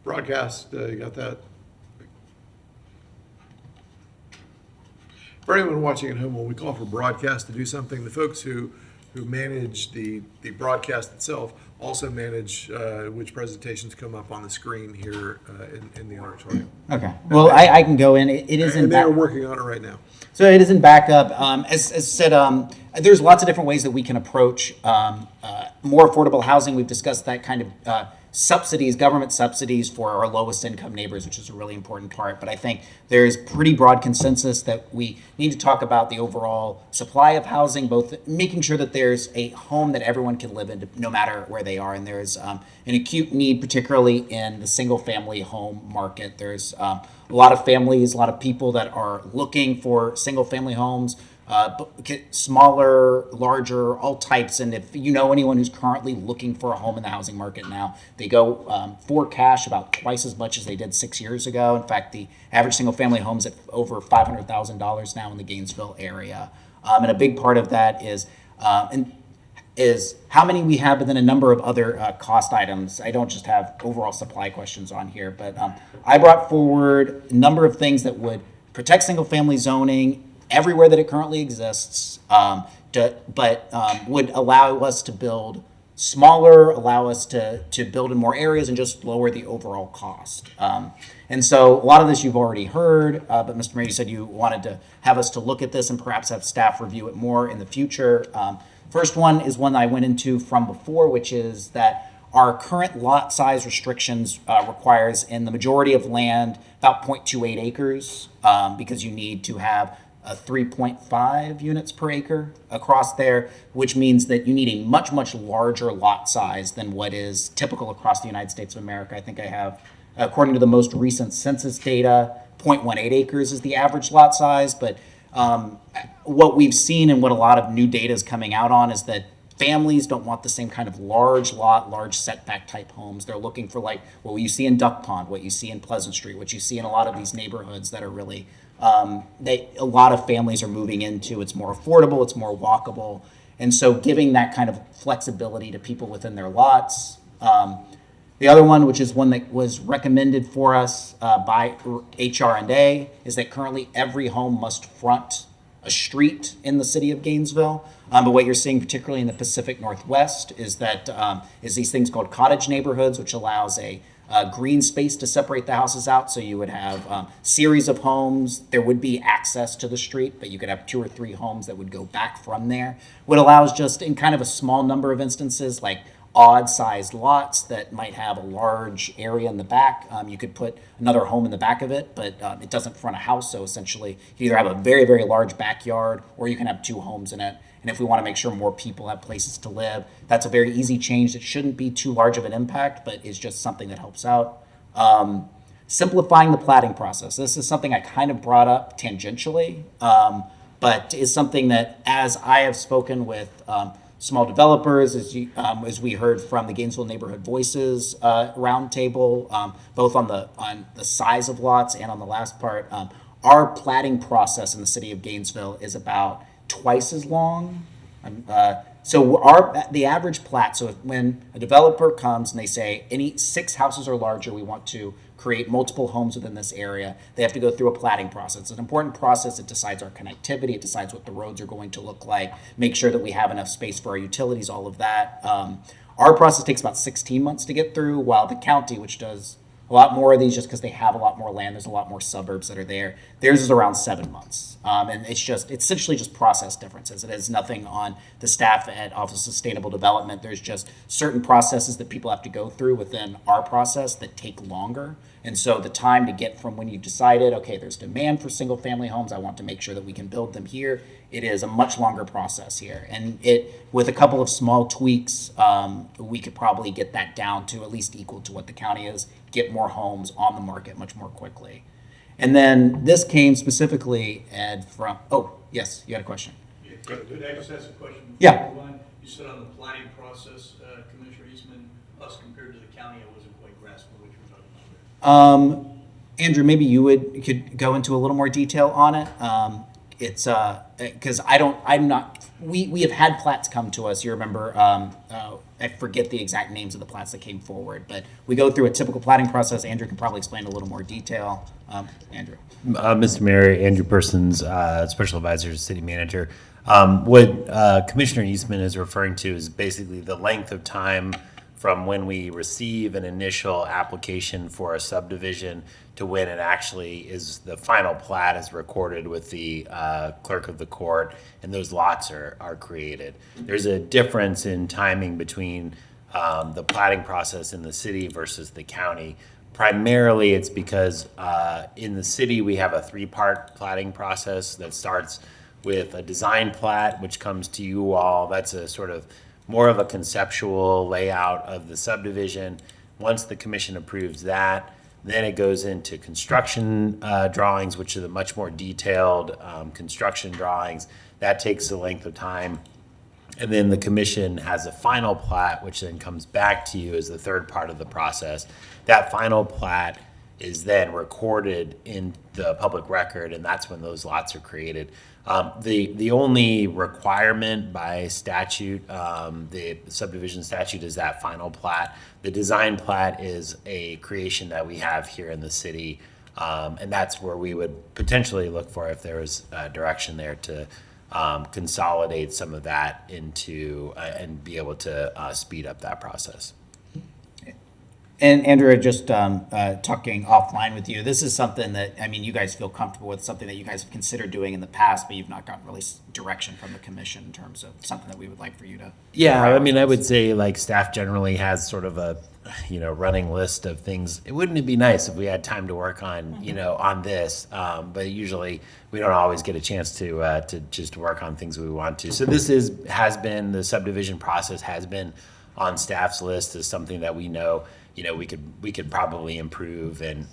A: Broadcast, you got that? For anyone watching at home, when we call for broadcast to do something, the folks who manage the broadcast itself also manage which presentations come up on the screen here in the auditorium.
F: Okay. Well, I can go in. It is in.
A: And they're working on it right now.
F: So it is in backup. As said, there's lots of different ways that we can approach more affordable housing. We've discussed that kind of subsidies, government subsidies for our lowest income neighbors, which is a really important part. But I think there's pretty broad consensus that we need to talk about the overall supply of housing, both making sure that there's a home that everyone can live in no matter where they are. And there's an acute need, particularly in the single family home market. There's a lot of families, a lot of people that are looking for single family homes, smaller, larger, all types. And if you know anyone who's currently looking for a home in the housing market now, they go for cash about twice as much as they did 6 years ago. In fact, the average single family home's at over $500,000 now in the Gainesville area. And a big part of that is how many we have, but then a number of other cost items. I don't just have overall supply questions on here, but I brought forward a number of things that would protect single family zoning everywhere that it currently exists, but would allow us to build smaller, allow us to build in more areas and just lower the overall cost. And so a lot of this you've already heard, but Mr. Mayor, you said you wanted to have us to look at this and perhaps have staff review it more in the future. First one is one that I went into from before, which is that our current lot size restrictions requires in the majority of land about 0.28 acres because you need to have 3.5 units per acre across there, which means that you need a much, much larger lot size than what is typical across the United States of America. I think I have, according to the most recent census data, 0.18 acres is the average lot size, but what we've seen and what a lot of new data is coming out on is that families don't want the same kind of large lot, large setback type homes. They're looking for like what you see in Duck Pond, what you see in Pleasant Street, what you see in a lot of these neighborhoods that are really, a lot of families are moving into. It's more affordable, it's more walkable. And so giving that kind of flexibility to people within their lots. The other one, which is one that was recommended for us by HR&A, is that currently every home must front a street in the city of Gainesville. But what you're seeing, particularly in the Pacific Northwest, is that is these things called cottage neighborhoods, which allows a green space to separate the houses out. So you would have series of homes. There would be access to the street, but you could have 2 or 3 homes that would go back from there. What allows just in kind of a small number of instances, like odd-sized lots that might have a large area in the back. You could put another home in the back of it, but it doesn't front a house. So essentially, you either have a very, very large backyard, or you can have 2 homes in it. And if we want to make sure more people have places to live, that's a very easy change that shouldn't be too large of an impact, but is just something that helps out. Simplifying the platting process. This is something I kind of brought up tangentially, but is something that, as I have spoken with small developers, as we heard from the Gainesville Neighborhood Voices roundtable, both on the size of lots and on the last part, our platting process in the city of Gainesville is about twice as long. So the average plat, so when a developer comes and they say any 6 houses or larger, we want to create multiple homes within this area, they have to go through a platting process. It's an important process. It decides our connectivity. It decides what the roads are going to look like, make sure that we have enough space for our utilities, all of that. Our process takes about 16 months to get through, while the county, which does a lot more of these just because they have a lot more land, there's a lot more suburbs that are there, theirs is around 7 months. And it's essentially just process differences. It has nothing on the staff at Office of Sustainable Development. There's just certain processes that people have to go through within our process that take longer. And so the time to get from when you decided, okay, there's demand for single family homes, I want to make sure that we can build them here, it is a much longer process here. And with a couple of small tweaks, we could probably get that down to at least equal to what the county is, get more homes on the market much more quickly. And then this came specifically, Ed, from, oh, yes, you had a question.
J: Yeah, could I just ask a question?
F: Yeah.
J: You said on the planning process, Commissioner Eastman, us compared to the county, I wasn't quite grasping what you were talking about there.
F: Andrew, maybe you could go into a little more detail on it. It's because we have had plats come to us. You remember, I forget the exact names of the plats that came forward, but we go through a typical platting process. Andrew can probably explain a little more detail. Andrew.
K: Mr. Mayor, Andrew Persons, Special Advisor to City Manager. What Commissioner Eastman is referring to is basically the length of time from when we receive an initial application for a subdivision to when it actually is the final plat is recorded with the clerk of the court and those lots are created. There's a difference in timing between the platting process in the city versus the county. Primarily, it's because in the city we have a 3-part platting process that starts with a design plat, which comes to you all. That's a sort of more of a conceptual layout of the subdivision. Once the commission approves that, then it goes into construction drawings, which are the much more detailed construction drawings. That takes a length of time. And then the commission has a final plat, which then comes back to you as the 3rd part of the process. That final plat is then recorded in the public record, and that's when those lots are created. The only requirement by statute, the subdivision statute, is that final plat. The design plat is a creation that we have here in the city, and that's where we would potentially look for if there was direction there to consolidate some of that into and be able to speed up that process.
F: And Andrew, just talking offline with you, this is something that, I mean, you guys feel comfortable with, something that you guys have considered doing in the past, but you've not gotten really direction from the commission in terms of something that we would like for you to.
K: Yeah, I mean, I would say like staff generally has sort of a, running list of things. Wouldn't it be nice if we had time to work on, on this? But usually we don't always get a chance to just work on things we want to. So this has been, the subdivision process has been on staff's list as something that we know we could probably improve and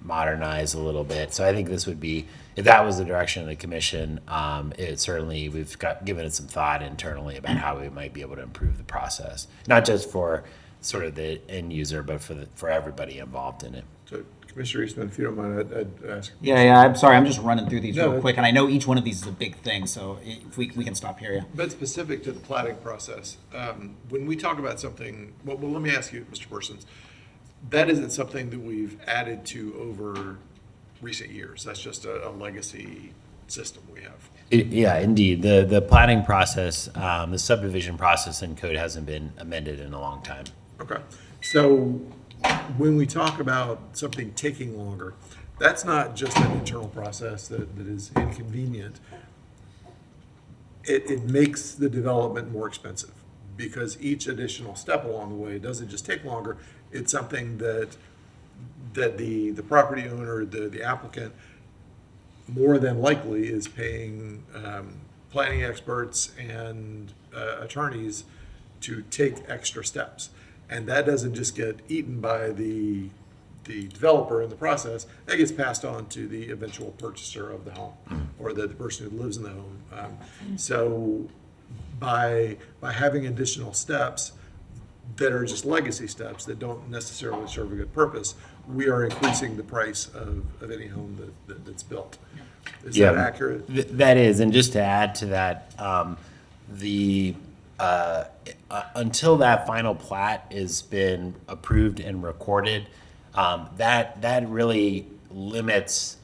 K: modernize a little bit. So I think this would be, if that was the direction of the commission, it certainly, given it some thought internally about how we might be able to improve the process, not just for sort of the end user, but for everybody involved in it.
A: So Commissioner Eastman, if you don't mind, I'd ask.
F: Yeah, I'm sorry, I'm just running through these
A: No,
F: real quick, and I know each one of these is a big thing, so if we can stop here, yeah.
A: But specific to the plating process, when we talk about something, well, let me ask you, Mr. Parsons, that isn't something that we've added to over recent years. That's just a legacy system we have.
K: Yeah, indeed. The plating process, the subdivision process in code hasn't been amended in a long time.
A: Okay. So when we talk about something taking longer, that's not just an internal process that is inconvenient. It makes the development more expensive because each additional step along the way doesn't just take longer. It's something that the property owner, the applicant, more than likely is paying planning experts and attorneys to take extra steps. And that doesn't just get eaten by the developer in the process, that gets passed on to the eventual purchaser of the home or the person who lives in the home. So by having additional steps that are just legacy steps that don't necessarily serve a good purpose, we are increasing the price of any home that's built. Is that accurate?
K: That is, and just to add to that, until that final plat has been approved and recorded, that really limits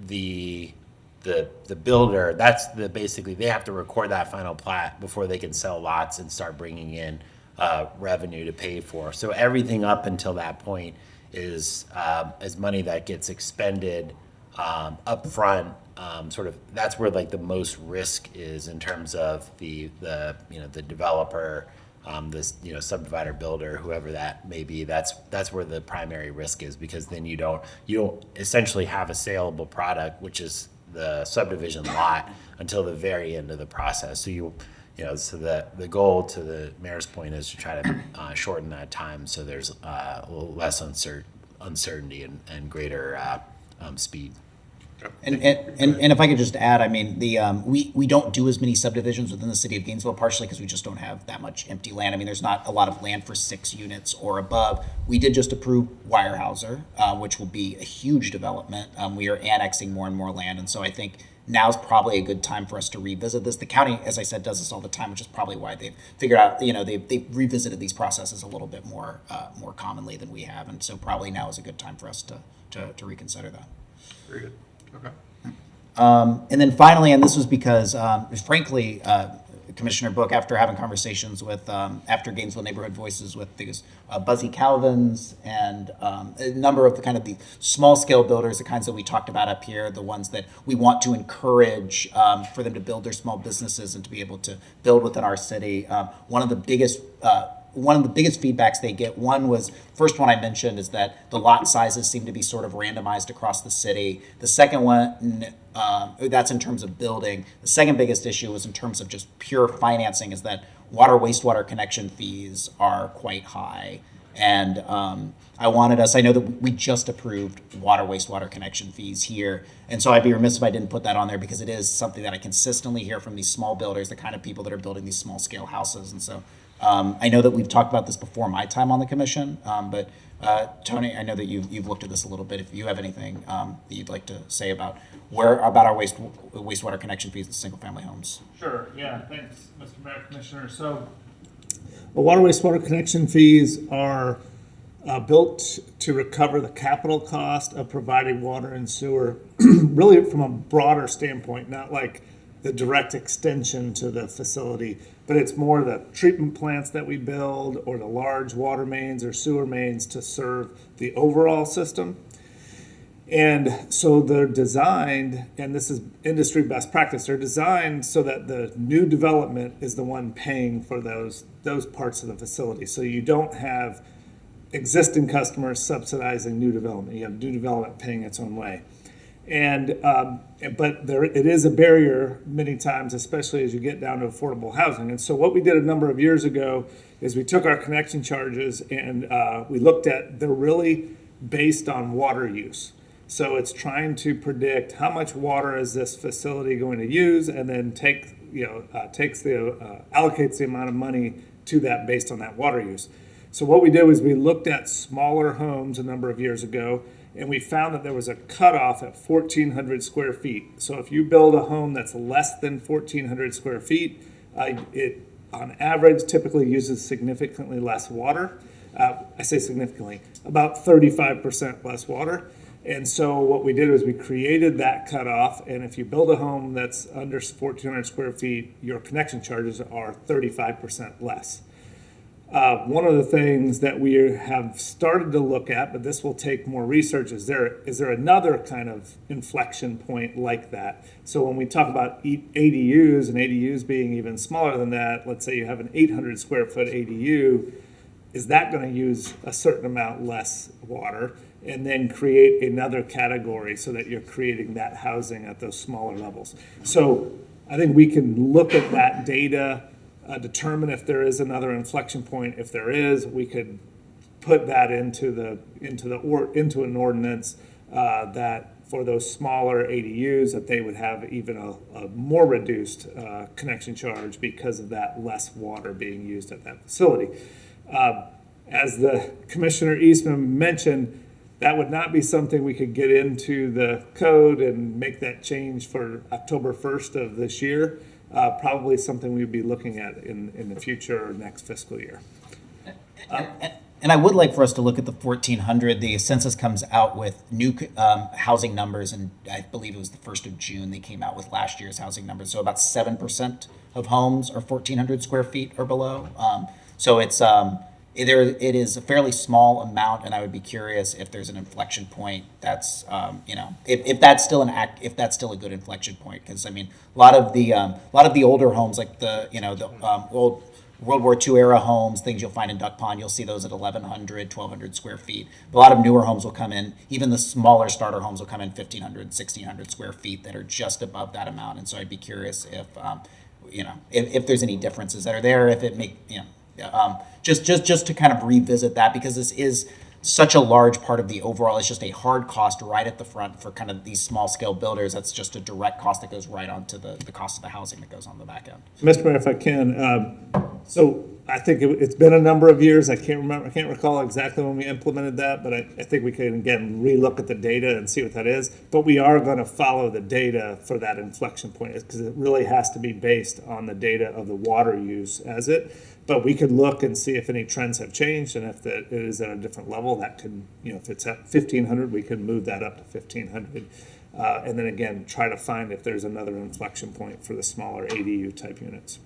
K: the builder. That's basically they have to record that final plat before they can sell lots and start bringing in revenue to pay for. So everything up until that point is money that gets expended up front. Sort of that's where like the most risk is in terms of the developer, this subdivider builder, whoever that may be. That's where the primary risk is, because then you don't essentially have a saleable product, which is the subdivision lot, until the very end of the process. So so the goal, to the mayor's point, is to try to shorten that time so there's a little less uncertainty and greater speed.
F: And if I could just add, I mean, we don't do as many subdivisions within the city of Gainesville, partially because we just don't have that much empty land. I mean, there's not a lot of land for 6 units or above. We did just approve Weyerhaeuser, which will be a huge development. We are annexing more and more land, and so I think now's probably a good time for us to revisit this. The county, as I said, does this all the time, which is probably why they've figured out, they've revisited these processes a little bit more commonly than we have, and so probably now is a good time for us to reconsider that.
A: Very good. Okay.
F: And then finally, and this was because, frankly, Commissioner Book, after having conversations with, after Gainesville Neighborhood Voices with these Buzzy Calvins and a number of the small scale builders, the kinds that we talked about up here, the ones that we want to encourage for them to build their small businesses and to be able to build within our city. One of the biggest feedbacks they get, first one I mentioned, is that the lot sizes seem to be sort of randomized across the city. The second one, that's in terms of building. The second biggest issue is in terms of just pure financing, is that water wastewater connection fees are quite high. And I know that we just approved water wastewater connection fees here. And so I'd be remiss if I didn't put that on there, because it is something that I consistently hear from these small builders, the kind of people that are building these small scale houses. And so I know that we've talked about this before my time on the commission, but Tony, I know that you've looked at this a little bit. If you have anything that you'd like to say about our wastewater connection fees in single family homes.
R: Sure. Yeah. Thanks, Mr. Mayor, Commissioner. So, water wastewater connection fees are built to recover the capital cost of providing water and sewer, really from a broader standpoint, not like the direct extension to the facility, but it's more the treatment plants that we build or the large water mains or sewer mains to serve the overall system. And so they're designed, and this is industry best practice, they're designed so that the new development is the one paying for those parts of the facility. So you don't have existing customers subsidizing new development. You have new development paying its own way. But it is a barrier many times, especially as you get down to affordable housing. And so what we did a number of years ago is we took our connection charges and we looked at, they're really based on water use. So it's trying to predict how much water is this facility going to use, and then allocates the amount of money to that based on that water use. So what we did was we looked at smaller homes a number of years ago, and we found that there was a cutoff at 1,400 square feet. So if you build a home that's less than 1,400 square feet, it on average typically uses significantly less water. I say significantly, about 35% less water. And so what we did was we created that cutoff, and if you build a home that's under 1,400 square feet, your connection charges are 35% less. One of the things that we have started to look at, but this will take more research, is there another kind of inflection point like that? So when we talk about ADUs, and ADUs being even smaller than that, let's say you have an 800 square foot ADU, is that going to use a certain amount less water? And then create another category so that you're creating that housing at those smaller levels. So I think we can look at that data, determine if there is another inflection point. If there is, we could put that into an ordinance that for those smaller ADUs that they would have even a more reduced connection charge because of that less water being used at that facility. As the Commissioner Eastman mentioned, that would not be something we could get into the code and make that change for October 1st of this year. Probably something we'd be looking at in the future or next fiscal year.
F: And I would like for us to look at the 1,400. The census comes out with new housing numbers, and I believe it was the 1st of June they came out with last year's housing numbers. So about 7% of homes are 1,400 square feet or below. So it's it is a fairly small amount, and I would be curious if there's an inflection point that's if that's still a good inflection point, because I mean a lot of the older homes, like the old World War II era homes, things you'll find in Duck Pond, you'll see those at 1,100, 1,200 square feet. A lot of newer homes will come in, even the smaller starter homes will come in 1,500, 1,600 square feet that are just above that amount. And so I'd be curious if there's any differences that are there, if it just to kind of revisit that, because this is such a large part of the overall. It's just a hard cost right at the front for kind of these small scale builders. That's just a direct cost that goes right onto the cost of the housing that goes on the back end.
R: Mr. Mayor, if I can, so I think it's been a number of years. I can't recall exactly when we implemented that, but I think we can again relook at the data and see what that is. But we are going to follow the data for that inflection point, because it really has to be based on the data of the water use as it. But we could look and see if any trends have changed, and if it is at a different level, that could, if it's at 1,500, we could move that up to 1,500. And then again, try to find if there's another inflection point for the smaller ADU type units.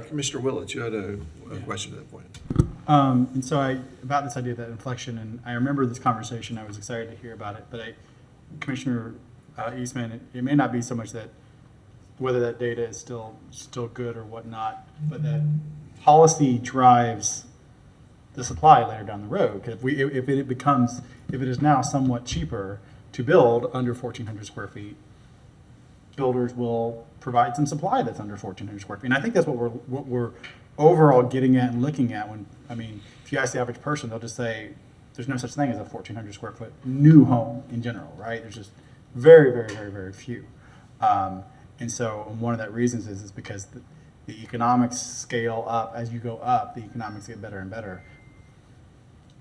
A: Commissioner Willett, you had a question at that point.
D: And so about this idea of that inflection, and I remember this conversation, I was excited to hear about it, but Commissioner Eastman, it may not be so much that whether that data is still good or whatnot, but that policy drives the supply later down the road. If it is now somewhat cheaper to build under 1,400 square feet, builders will provide some supply that's under 1,400 square feet. And I think that's what we're overall getting at and looking at. If you ask the average person, they'll just say there's no such thing as a 1,400 square foot new home in general, right? There's just very, very, very, very few. And so one of that reasons is because the economics scale up. As you go up, the economics get better and better.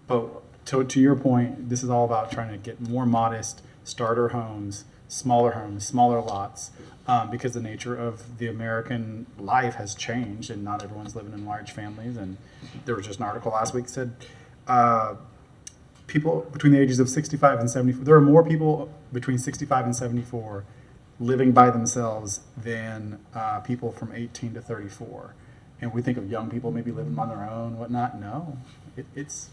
D: But to your point, this is all about trying to get more modest starter homes, smaller lots, because the nature of the American life has changed, and not everyone's living in large families. And there was just an article last week that said people between the ages of 65 and 74, there are more people between 65 and 74 living by themselves than people from 18 to 34. And we think of young people maybe living on their own, whatnot. No, it's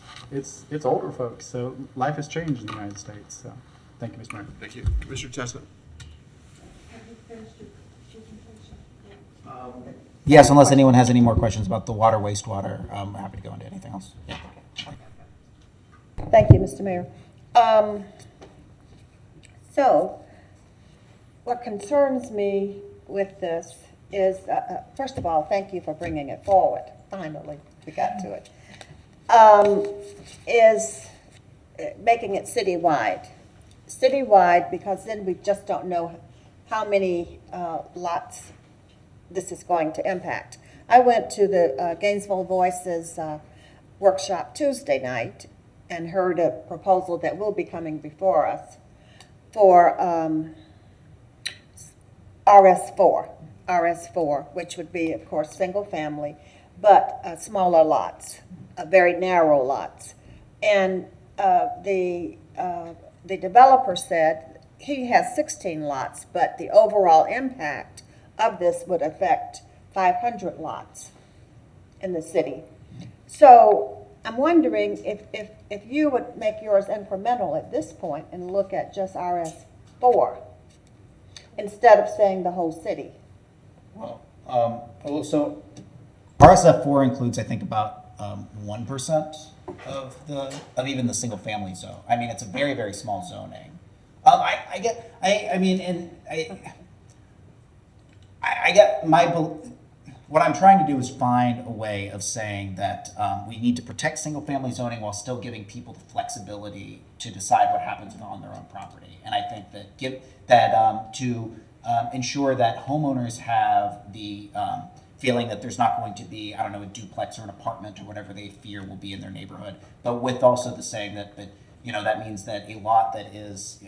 D: older folks. So life has changed in the United States. So thank you, Mr. Mayor.
A: Thank you. Commissioner Chestnut.
F: Yes, unless anyone has any more questions about the water, wastewater, I'm happy to go into anything else. Yeah.
C: Thank you, Mr. Mayor. So, what concerns me with this is, first of all, thank you for bringing it forward. Finally, we got to it. Is making it citywide. Citywide, because then we just don't know how many lots this is going to impact. I went to the Gainesville Voices workshop Tuesday night and heard a proposal that will be coming before us for RS4, which would be, of course, single family, but smaller lots, very narrow lots. And the developer said he has 16 lots, but the overall impact of this would affect 500 lots in the city. So I'm wondering if you would make yours incremental at this point and look at just RS4 instead of saying the whole city.
F: Well, so RSF4 includes, I think, about 1% of even the single family zone. I mean, it's a very, very small zoning. I get what I'm trying to do is find a way of saying that we need to protect single family zoning while still giving people the flexibility to decide what happens on their own property. And I think that to ensure that homeowners have the feeling that there's not going to be, I don't know, a duplex or an apartment or whatever they fear will be in their neighborhood, but with also the saying that that means that a lot that is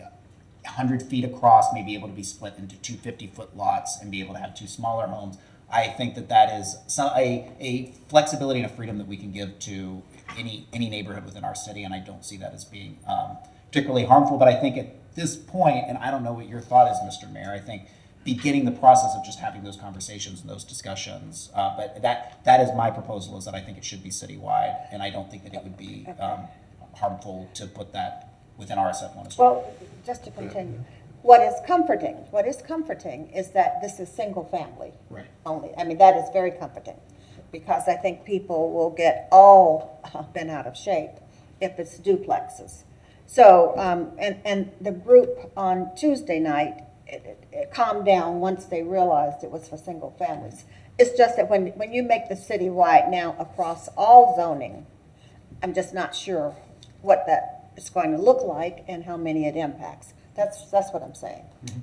F: 100 feet across may be able to be split into two 50-foot lots and be able to have two smaller homes. I think that is a flexibility and a freedom that we can give to any neighborhood within our city, and I don't see that as being particularly harmful. But I think at this point, and I don't know what your thought is, Mr. Mayor, I think beginning the process of just having those conversations and those discussions, but that is my proposal, is that I think it should be citywide, and I don't think that it would be harmful to put that within RSF1 as well.
C: Well, just to continue, what is comforting is that this is single family only. I mean, that is very comforting, because I think people will get all bent out of shape if it's duplexes. So, and the group on Tuesday night, it calmed down once they realized it was for single families. It's just that when you make the citywide now across all zoning, I'm just not sure what that is going to look like and how many it impacts. That's what I'm saying.
A: Mm-hmm.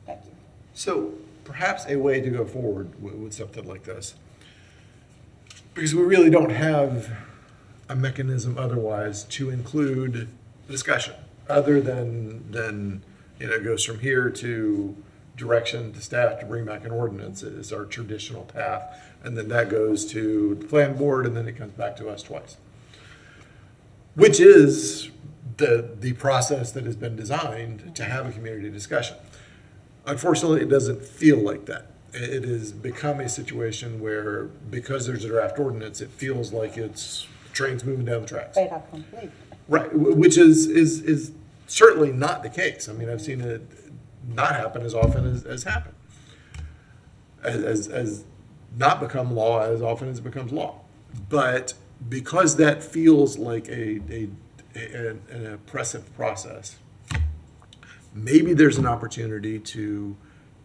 C: Thank you.
A: So perhaps a way to go forward with something like this, because we really don't have a mechanism otherwise to include discussion other than it goes from here to direction to staff to bring back an ordinance is our traditional path, and then that goes to the plan board, and then it comes back to us twice, which is the process that has been designed to have a community discussion. Unfortunately, it doesn't feel like that. It has become a situation where, because there's a draft ordinance, it feels like it's trains moving down the tracks.
C: Fait accompli.
A: Right, which is certainly not the case. I mean, I've seen it not happen as often as happen. As not become law as often as it becomes law. But because that feels like an oppressive process, maybe there's an opportunity to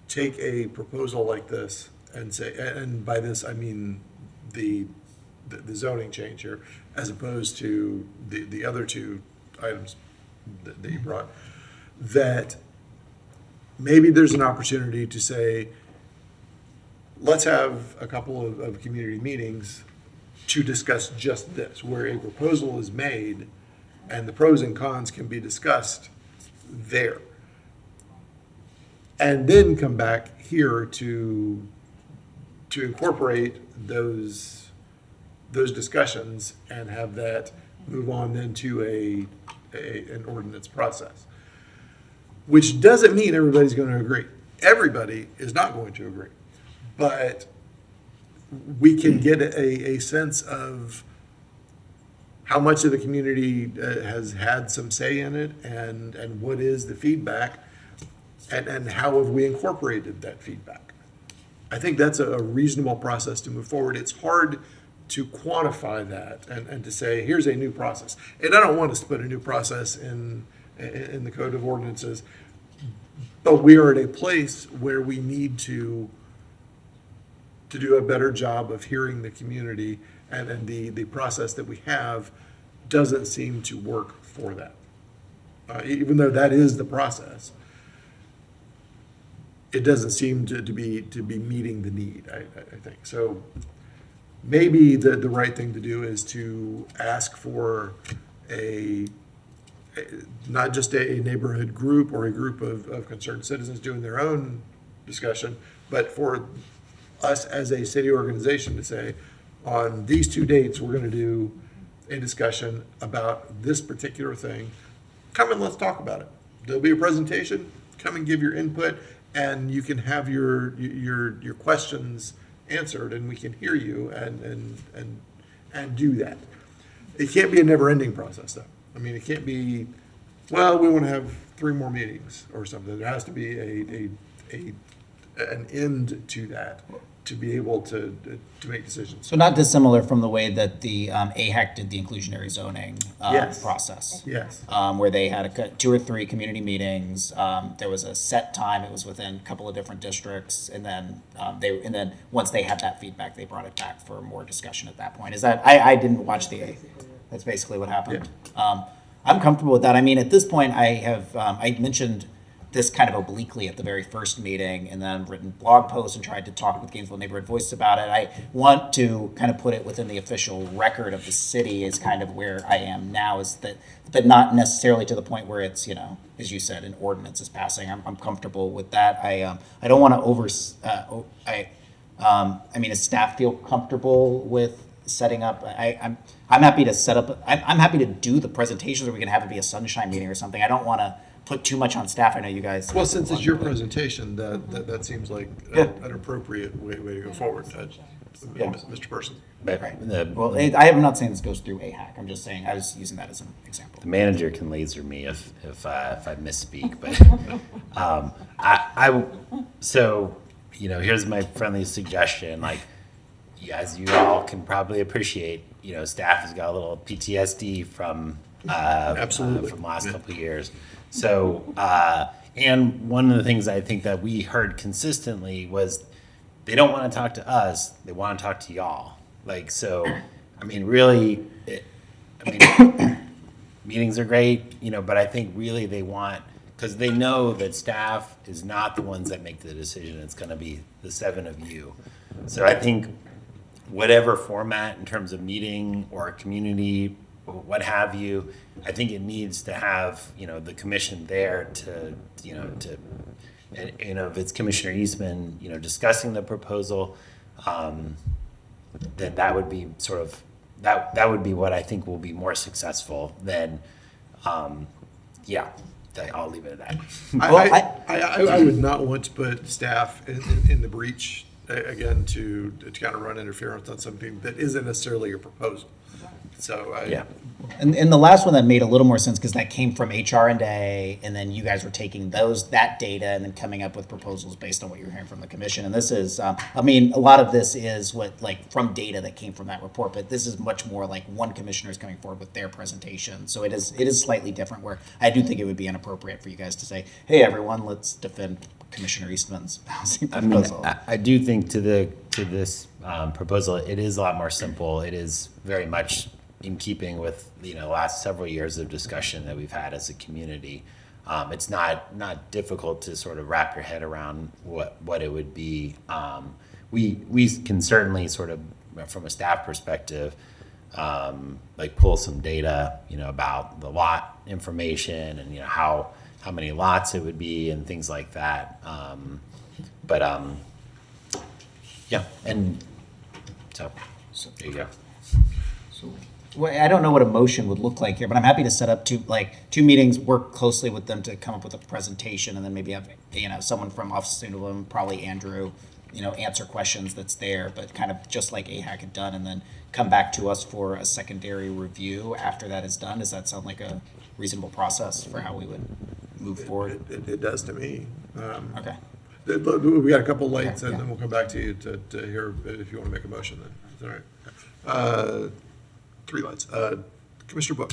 A: take a proposal like this and say, and by this I mean the zoning change here, as opposed to the other two items that you brought, that maybe there's an opportunity to say, let's have a couple of community meetings to discuss just this, where a proposal is made and the pros and cons can be discussed there. And then come back here to incorporate those discussions and have that move on then to an ordinance process. Which doesn't mean everybody's going to agree. Everybody is not going to agree. But we can get a sense of how much of the community has had some say in it, and what is the feedback, and how have we incorporated that feedback. I think that's a reasonable process to move forward. It's hard to quantify that and to say, here's a new process. And I don't want us to put a new process in the Code of Ordinances But we are at a place where we need to do a better job of hearing the community, and the process that we have doesn't seem to work for that. Even though that is the process, it doesn't seem to be meeting the need, I think. So maybe the right thing to do is to ask for not just a neighborhood group or a group of concerned citizens doing their own discussion, but for us as a city organization to say, on these 2 dates, we're going to do a discussion about this particular thing. Come and let's talk about it. There'll be a presentation. Come and give your input, and you can have your questions answered, and we can hear you and do that. It can't be a never-ending process, though. I mean, it can't be, well, we want to have 3 more meetings or something. There has to be an end to that to be able to make decisions.
F: So not dissimilar from the way that the AHAC did the inclusionary zoning
A: Yes.
F: process.
A: Yes.
F: Where they had 2 or 3 community meetings. There was a set time. It was within a couple of different districts, and then once they had that feedback, they brought it back for more discussion at that point. Is that I didn't watch the. That's basically what happened. I'm comfortable with that. I mean, at this point, I mentioned this kind of obliquely at the very first meeting, and then written blog posts and tried to talk with Gainesville Neighborhood Voice about it. I want to kind of put it within the official record of the city is kind of where I am now, is that, but not necessarily to the point where it's, as you said, an ordinance is passing. I'm comfortable with that. I don't want to I mean, does staff feel comfortable with setting up? I'm happy to set up, I'm happy to do the presentations, or we can have it be a sunshine meeting or something. I don't want to put too much on staff. I know you guys.
A: Well, since it's your presentation, that seems like an appropriate way to go forward. Mr. Person.
F: Right. Well, I'm not saying this goes through AHAC. I'm just saying I was using that as an example.
K: The manager can laser me if I misspeak, but so here's my friendly suggestion. Like, as you all can probably appreciate, staff has got a little PTSD from
A: Absolutely
K: from the last couple of years. So, and one of the things I think that we heard consistently was they don't want to talk to us; they want to talk to y'all. Like, so, I mean, really, meetings are great, but I think really they want, because they know that staff is not the ones that make the decision. It's going to be the 7 of you. So I think whatever format in terms of meeting or community, what have you, I think it needs to have, the commission there to if it's Commissioner Eastman, discussing the proposal, then that would be sort of, that would be what I think will be more successful than, I'll leave it at that.
A: I would not want to put staff in the breach, again, to kind of run interference on something that isn't necessarily a proposal. So
F: And the last one that made a little more sense, because that came from HR&A, and then you guys were taking that data and then coming up with proposals based on what you're hearing from the commission. And this is, a lot of this is from data that came from that report, but this is much more like one commissioner is coming forward with their presentation. So it is slightly different, where I do think it would be inappropriate for you guys to say, hey, everyone, let's defend Commissioner Eastman's housing proposal.
K: I do think to this proposal, it is a lot more simple. It is very much in keeping with the last several years of discussion that we've had as a community. It's not difficult to sort of wrap your head around what it would be. We can certainly sort of, from a staff perspective, pull some data about the lot information and how many lots it would be and things like that. And so there you go.
F: Well, I don't know what a motion would look like here, but I'm happy to set up 2 meetings, work closely with them to come up with a presentation, and then maybe have someone from Office of Sustainability, probably Andrew, answer questions that's there, but kind of just like AHAC had done, and then come back to us for a secondary review after that is done. Does that sound like a reasonable process for how we would move forward?
A: It does to me.
F: Okay.
A: We got a couple lights, and then we'll come back to you to hear if you want to make a motion. Then is that all right? 3 lights. Commissioner Book.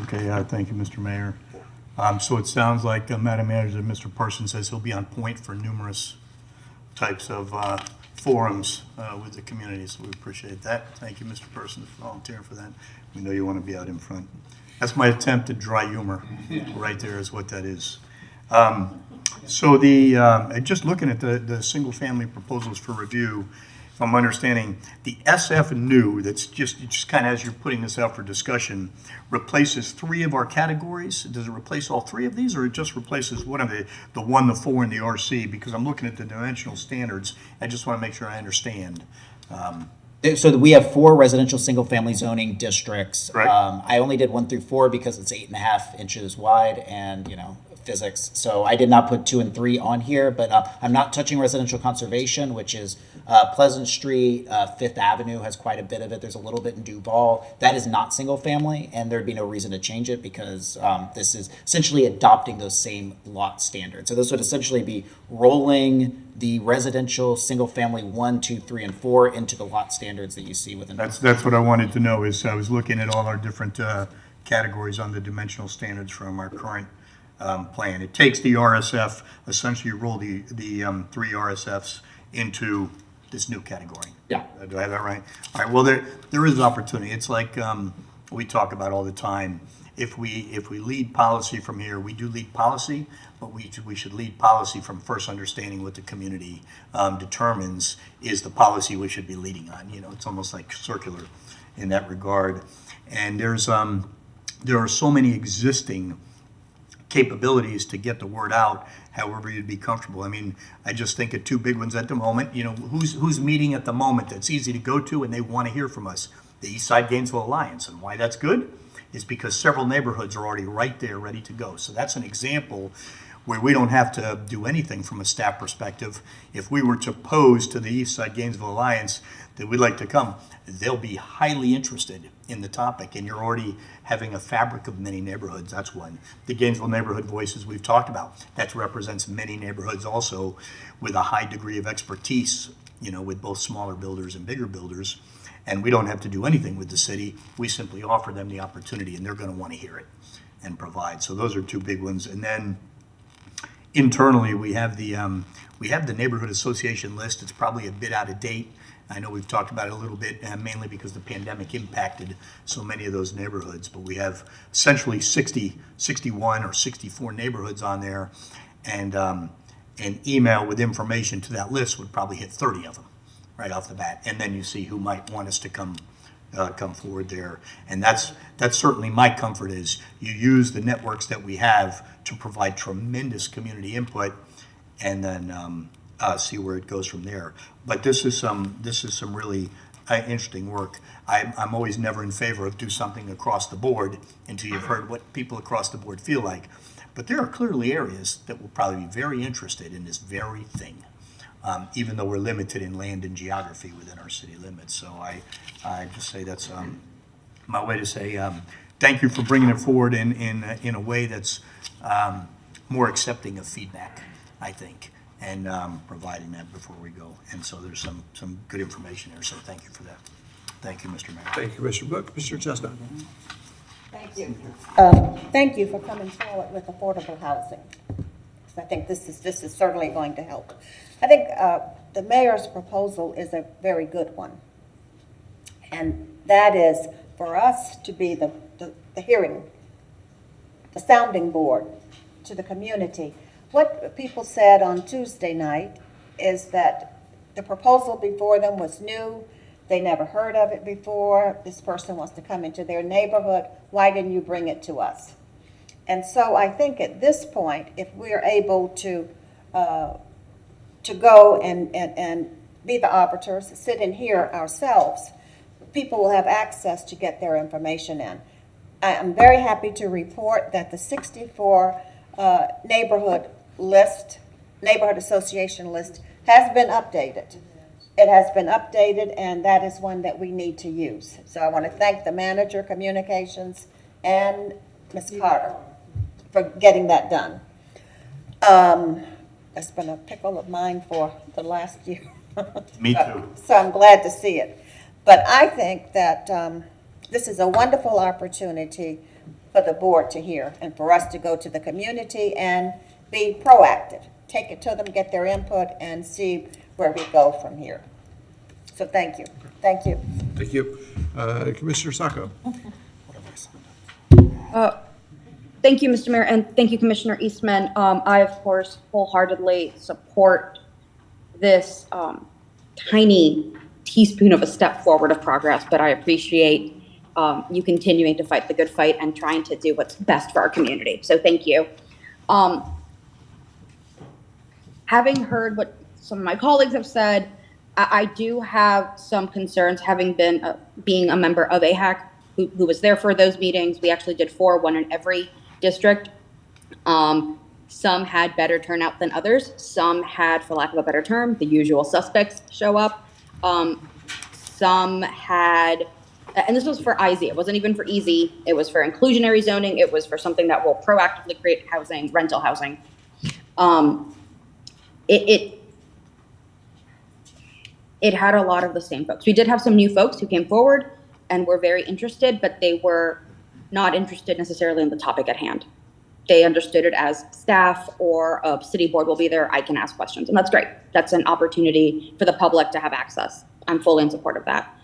J: Okay, thank you, Mr. Mayor. So it sounds like, Madam Manager, Mr. Person says he'll be on point for numerous types of forums with the community, so we appreciate that. Thank you, Mr. Person, for volunteering for that. We know you want to be out in front. That's my attempt at dry humor. Right there is what that is. So just looking at the single-family proposals for review, if I'm understanding, the SF new, that's just kind of as you're putting this out for discussion, replaces 3 of our categories. Does it replace all 3 of these, or it just replaces one of the 1, the 4, and the RC? Because I'm looking at the dimensional standards. I just want to make sure I understand.
F: So we have 4 residential single-family zoning districts.
J: Right.
F: I only did 1 through 4 because it's 8.5 inches wide and, physics. So I did not put 2 and 3 on here, but I'm not touching residential conservation, which is Pleasant Street, Fifth Avenue has quite a bit of it. There's a little bit in Duval. That is not single-family, and there'd be no reason to change it because this is essentially adopting those same lot standards. So this would essentially be rolling the residential single-family 1, 2, 3, and 4 into the lot standards that you see within.
J: That's what I wanted to know, is I was looking at all our different categories on the dimensional standards from our current plan. It takes the RSF, essentially you roll the 3 RSFs into this new category.
F: Yeah.
J: Do I have that right? All right, well, there is opportunity. It's like we talk about all the time. If we lead policy from here, we do lead policy, but we should lead policy from first understanding what the community determines is the policy we should be leading on. It's almost like circular in that regard. And there are so many existing capabilities to get the word out however you'd be comfortable. I mean, I just think of 2 big ones at the moment. Who's meeting at the moment that's easy to go to and they want to hear from us? The East Side Gainesville Alliance. And why that's good is because several neighborhoods are already right there ready to go. So that's an example where we don't have to do anything from a staff perspective. If we were to pose to the East Side Gainesville Alliance that we'd like to come, they'll be highly interested in the topic, and you're already having a fabric of many neighborhoods. That's one. The Gainesville Neighborhood Voices we've talked about, that represents many neighborhoods also with a high degree of expertise, with both smaller builders and bigger builders. And we don't have to do anything with the city. We simply offer them the opportunity, and they're going to want to hear it and provide. So those are 2 big ones. And then internally, we have the neighborhood association list. It's probably a bit out of date. I know we've talked about it a little bit, mainly because the pandemic impacted so many of those neighborhoods. But we have essentially 61 or 64 neighborhoods on there, and an email with information to that list would probably hit 30 of them right off the bat. And then you see who might want us to come forward there. And that's certainly my comfort, is you use the networks that we have to provide tremendous community input, and then see where it goes from there. But this is some really interesting work. I'm always never in favor of do something across the board until you've heard what people across the board feel like. But there are clearly areas that will probably be very interested in this very thing, even though we're limited in land and geography within our city limits. So I just say that's my way to say thank you for bringing it forward in a way that's more accepting of feedback, I think, and providing that before we go. And so there's some good information there, so thank you for that. Thank you, Mr. Mayor.
A: Thank you, Commissioner Book. Mr. Chestnut.
C: Thank you. Thank you for coming forward with affordable housing. I think this is certainly going to help. I think the mayor's proposal is a very good one. And that is for us to be the hearing, the sounding board to the community. What people said on Tuesday night is that the proposal before them was new. They never heard of it before. This person wants to come into their neighborhood. Why didn't you bring it to us? And so I think at this point, if we're able to go and be the arbiters, sit in here ourselves, people will have access to get their information in. I am very happy to report that the 64 neighborhood association list has been updated. It has been updated, and that is one that we need to use. So I want to thank the manager, communications, and Ms. Carter for getting that done. That's been a pickle of mine for the last year.
J: Me too.
C: So I'm glad to see it. But I think that this is a wonderful opportunity for the board to hear and for us to go to the community and be proactive. Take it to them, get their input, and see where we go from here. So thank you. Thank you.
A: Thank you. Commissioner Sacco.
P: Thank you, Mr. Mayor, and thank you, Commissioner Eastman. I, of course, wholeheartedly support this tiny teaspoon of a step forward of progress, but I appreciate you continuing to fight the good fight and trying to do what's best for our community. So thank you. Having heard what some of my colleagues have said, I do have some concerns, having been being a member of AHAC, who was there for those meetings. We actually did 4, one in every district. Some had better turnout than others. Some had, for lack of a better term, the usual suspects show up. Some had, and this was for IZ, it wasn't even for EZ, it was for inclusionary zoning, it was for something that will proactively create housing, rental housing. It had a lot of the same folks. We did have some new folks who came forward and were very interested, but they were not interested necessarily in the topic at hand. They understood it as staff or a city board will be there, I can ask questions, and that's great. That's an opportunity for the public to have access. I'm fully in support of that.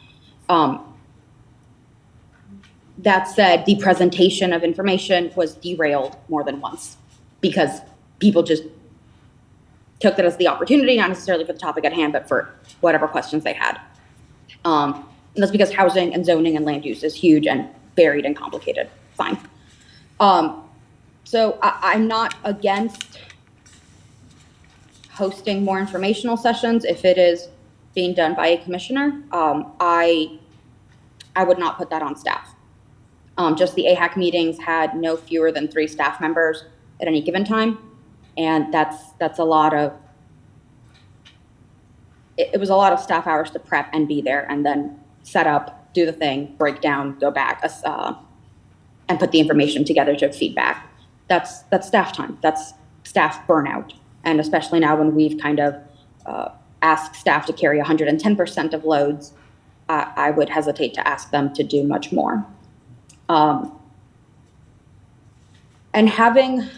P: That said, the presentation of information was derailed more than once because people just took that as the opportunity, not necessarily for the topic at hand, but for whatever questions they had. And that's because housing and zoning and land use is huge and varied and complicated. Fine. So I'm not against hosting more informational sessions if it is being done by a commissioner. I would not put that on staff. Just the AHAC meetings had no fewer than 3 staff members at any given time. And that's a lot of, it was a lot of staff hours to prep and be there and then set up, do the thing, break down, go back, and put the information together to feedback. That's staff time. That's staff burnout. And especially now when we've kind of asked staff to carry 110% of loads, I would hesitate to ask them to do much more. And having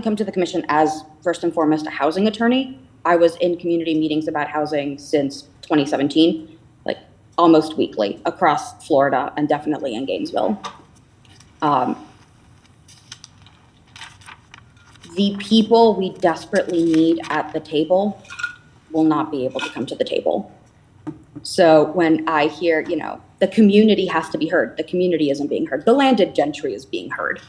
P: come to the commission as first and foremost a housing attorney, I was in community meetings about housing since 2017, like almost weekly across Florida and definitely in Gainesville. The people we desperately need at the table will not be able to come to the table. So when I hear, the community has to be heard, the community isn't being heard. The landed gentry is being heard.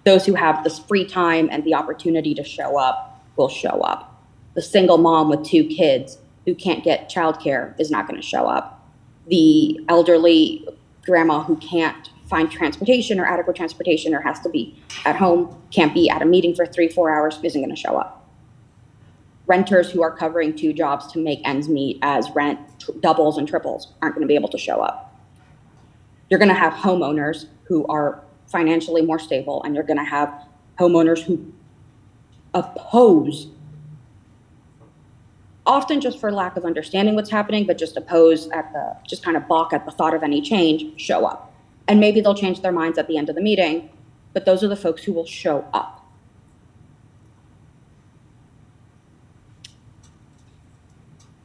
P: Those who have this free time and the opportunity to show up will show up. The single mom with 2 kids who can't get childcare is not going to show up. The elderly grandma who can't find transportation or adequate transportation or has to be at home, can't be at a meeting for 3-4 hours, isn't going to show up. Renters who are covering 2 jobs to make ends meet as rent doubles and triples aren't going to be able to show up. You're going to have homeowners who are financially more stable, and you're going to have homeowners who oppose, often just for lack of understanding what's happening, but just oppose just kind of balk at the thought of any change, show up. And maybe they'll change their minds at the end of the meeting, but those are the folks who will show up.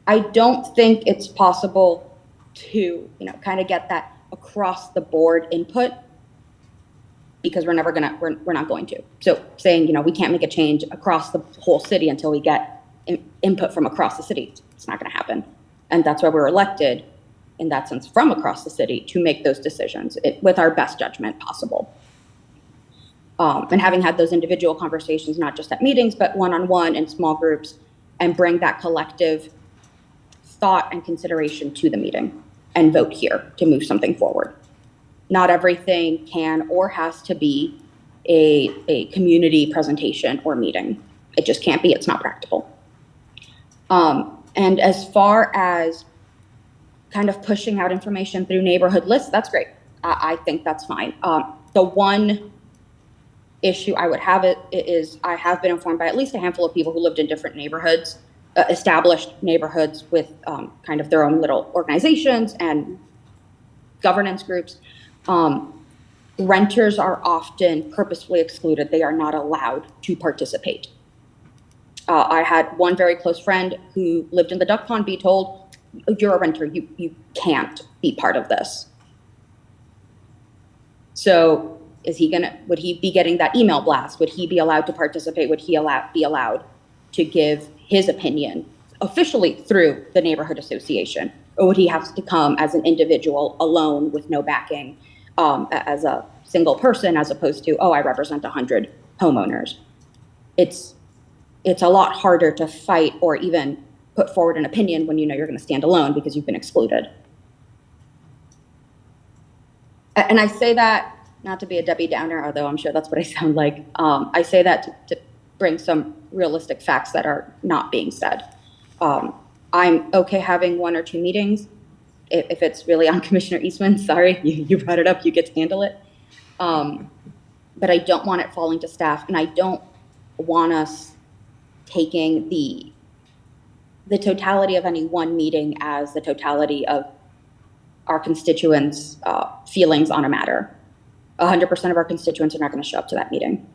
P: I don't think it's possible to, kind of get that across the board input because we're not going to. So saying, we can't make a change across the whole city until we get input from across the city, it's not going to happen. And that's why we're elected, in that sense, from across the city to make those decisions with our best judgment possible. And having had those individual conversations, not just at meetings, but one-on-one in small groups, and bring that collective thought and consideration to the meeting and vote here to move something forward. Not everything can or has to be a community presentation or meeting. It just can't be, it's not practical. And as far as kind of pushing out information through neighborhood lists, that's great. I think that's fine. The one issue I would have is I have been informed by at least a handful of people who lived in different neighborhoods, established neighborhoods with kind of their own little organizations and governance groups, renters are often purposefully excluded. They are not allowed to participate. I had one very close friend who lived in the duck pond be told, you're a renter, you can't be part of this. So would he be getting that email blast? Would he be allowed to participate? Would he be allowed to give his opinion officially through the neighborhood association? Or would he have to come as an individual alone with no backing, as a single person, as opposed to, I represent 100 homeowners? It's a lot harder to fight or even put forward an opinion when you know you're going to stand alone because you've been excluded. And I say that not to be a Debbie Downer, although I'm sure that's what I sound like. I say that to bring some realistic facts that are not being said. I'm okay having 1 or 2 meetings. If it's really on Commissioner Eastman, sorry, you brought it up, you get to handle it. But I don't want it falling to staff, and I don't want us taking the totality of any one meeting as the totality of our constituents' feelings on a matter. 100% of our constituents are not going to show up to that meeting.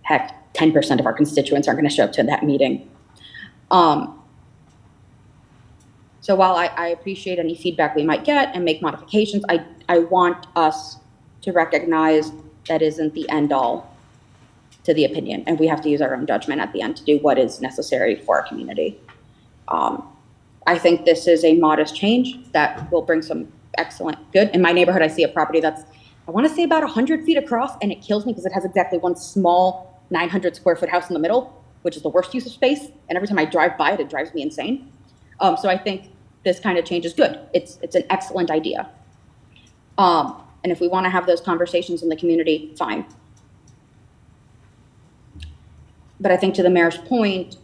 P: Heck, 10% of our constituents aren't going to show up to that meeting. So while I appreciate any feedback we might get and make modifications, I want us to recognize that isn't the end all to the opinion, and we have to use our own judgment at the end to do what is necessary for our community. I think this is a modest change that will bring some excellent good. In my neighborhood, I see a property that's, I want to say about 100 feet across, and it kills me because it has exactly one small 900 square foot house in the middle, which is the worst use of space. And every time I drive by it, it drives me insane. So I think this kind of change is good. It's an excellent idea. And if we want to have those conversations in the community, fine. But I think to the mayor's point,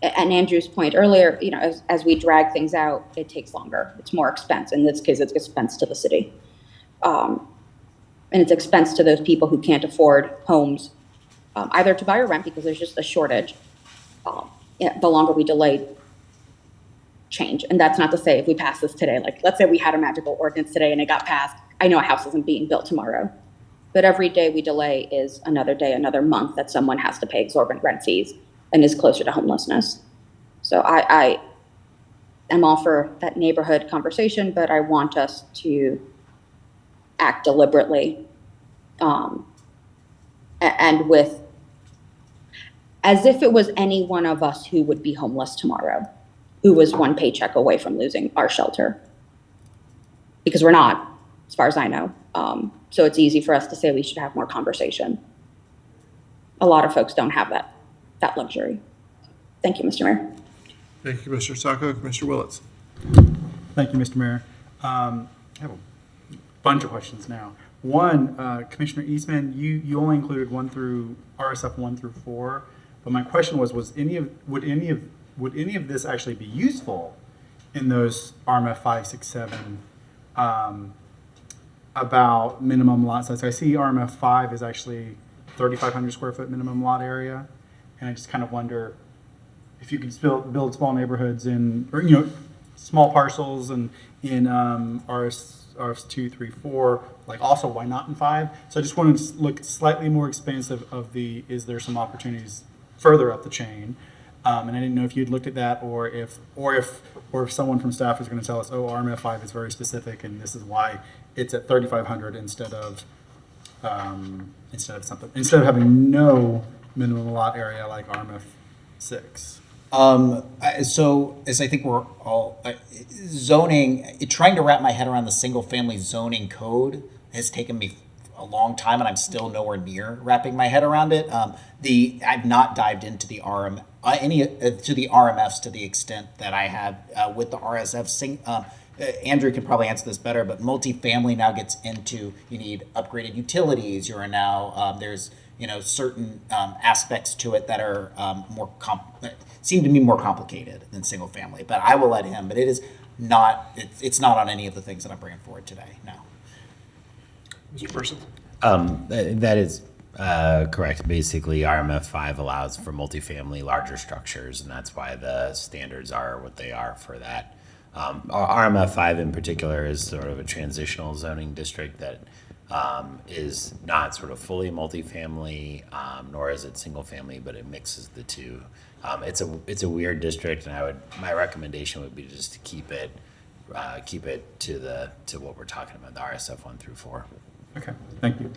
P: and Andrew's point earlier, as we drag things out, it takes longer. It's more expense. In this case, it's expense to the city. And it's expense to those people who can't afford homes, either to buy or rent because there's just a shortage. The longer we delay change. And that's not to say if we pass this today, like let's say we had a magical ordinance today and it got passed, I know a house isn't being built tomorrow. But every day we delay is another day, another month that someone has to pay exorbitant rent fees and is closer to homelessness. So I am all for that neighborhood conversation, but I want us to act deliberately and with, as if it was any one of us who would be homeless tomorrow, who was one paycheck away from losing our shelter. Because we're not, as far as I know. So it's easy for us to say we should have more conversation. A lot of folks don't have that luxury. Thank you, Mr. Mayor.
A: Thank you, Commissioner Sacco. Commissioner Willets.
D: Thank you, Mr. Mayor. I have a bunch of questions now. One, Commissioner Eastman, you only included RSF 1 through 4, but my question was would any of this actually be useful in those RMF 5, 6, 7 about minimum lot size? I see RMF 5 is actually 3,500 square foot minimum lot area, and I just kind of wonder if you could build small neighborhoods or small parcels and in RS 2, 3, 4, like also why not in 5? So I just wanted to look slightly more expansive of is there some opportunities further up the chain? And I didn't know if you'd looked at that or if someone from staff is going to tell us, RMF 5 is very specific and this is why it's at 3,500 instead of having no minimum lot area like RMF 6.
F: So as I think we're all zoning, trying to wrap my head around the single family zoning code has taken me a long time, and I'm still nowhere near wrapping my head around it. I've not dived into the to the RMFs to the extent that I have with the RSF. Andrew could probably answer this better, but multifamily now gets into you need upgraded utilities. You're now there's certain aspects to it that are seem to be more complicated than single family. But I will let him. But it is not. It's not on any of the things that I'm bringing forward today. No.
A: Mr. Person.
K: That is correct. Basically, RMF 5 allows for multifamily larger structures, and that's why the standards are what they are for that. our RMF5 in particular is sort of a transitional zoning district that is not sort of fully multifamily, nor is it single family, but it mixes the two. It's a weird district, and my recommendation would be just to keep it to what we're talking about, the RSF 1 through 4.
D: Okay, thank you.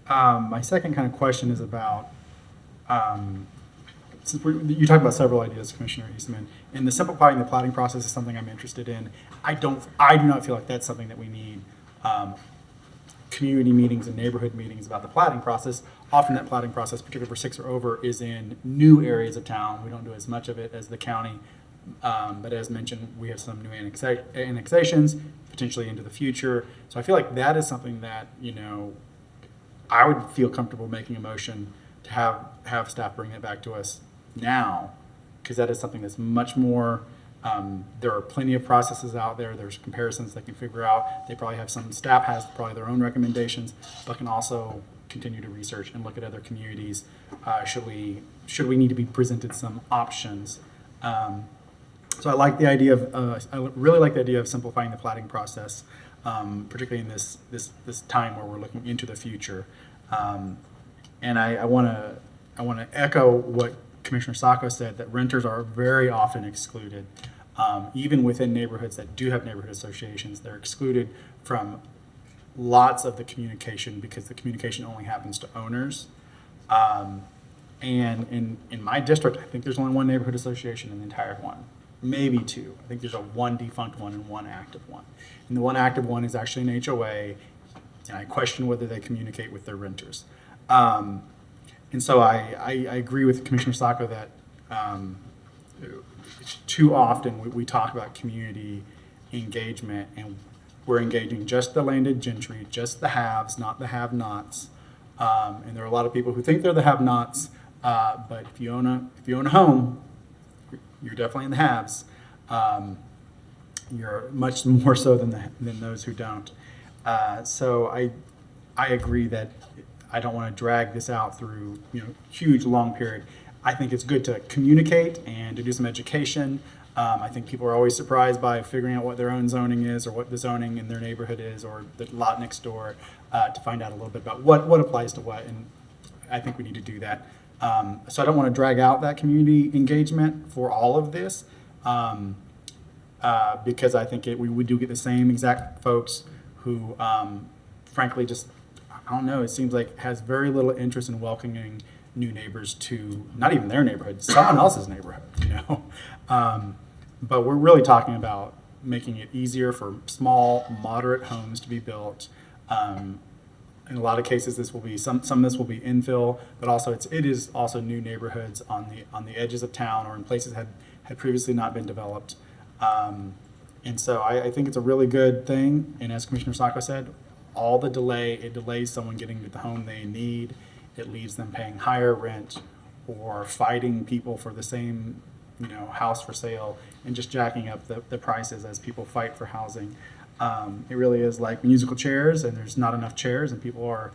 D: My second kind of question is about, since you talked about several ideas, Commissioner Eastman, and the simplifying the plotting process is something I'm interested in. I do not feel like that's something that we need community meetings and neighborhood meetings about the plotting process. Often that plotting process, particularly for 6 or over, is in new areas of town. We don't do as much of it as the county. But as mentioned, we have some new annexations, potentially into the future. So I feel like that is something that, I would feel comfortable making a motion to have staff bring it back to us now, because that is something that's much more, there are plenty of processes out there. There's comparisons they can figure out. They probably have staff has probably their own recommendations, but can also continue to research and look at other communities. Should we need to be presented some options? So I like the idea of, I really like the idea of simplifying the platting process, particularly in this time where we're looking into the future. And I want to echo what Commissioner Sacco said, that renters are very often excluded. Even within neighborhoods that do have neighborhood associations, they're excluded from lots of the communication because the communication only happens to owners. And in my district, I think there's only one neighborhood association in the entire one, maybe 2. I think there's one defunct one and one active one. And the one active one is actually an HOA, and I question whether they communicate with their renters. And so I agree with Commissioner Sacco that too often we talk about community engagement, and we're engaging just the landed gentry, just the haves, not the have-nots. And there are a lot of people who think they're the have-nots, but if you own a home, you're definitely in the haves. You're much more so than those who don't. So I agree that I don't want to drag this out through huge long period. I think it's good to communicate and to do some education. I think people are always surprised by figuring out what their own zoning is, or what the zoning in their neighborhood is, or the lot next door, to find out a little bit about what applies to what. And I think we need to do that. So I don't want to drag out that community engagement for all of this, because I think we do get the same exact folks who, frankly, just, I don't know, it seems like has very little interest in welcoming new neighbors to not even their neighborhood, someone else's neighborhood, But we're really talking about making it easier for small, moderate homes to be built. In a lot of cases, this will be some of this will be infill, but also it is also new neighborhoods on the edges of town or in places had previously not been developed. And so I think it's a really good thing. And as Commissioner Sacco said, all the delay, it delays someone getting to the home they need. It leaves them paying higher rent or fighting people for the same, house for sale, and just jacking up the prices as people fight for housing. It really is like musical chairs, and there's not enough chairs, and people are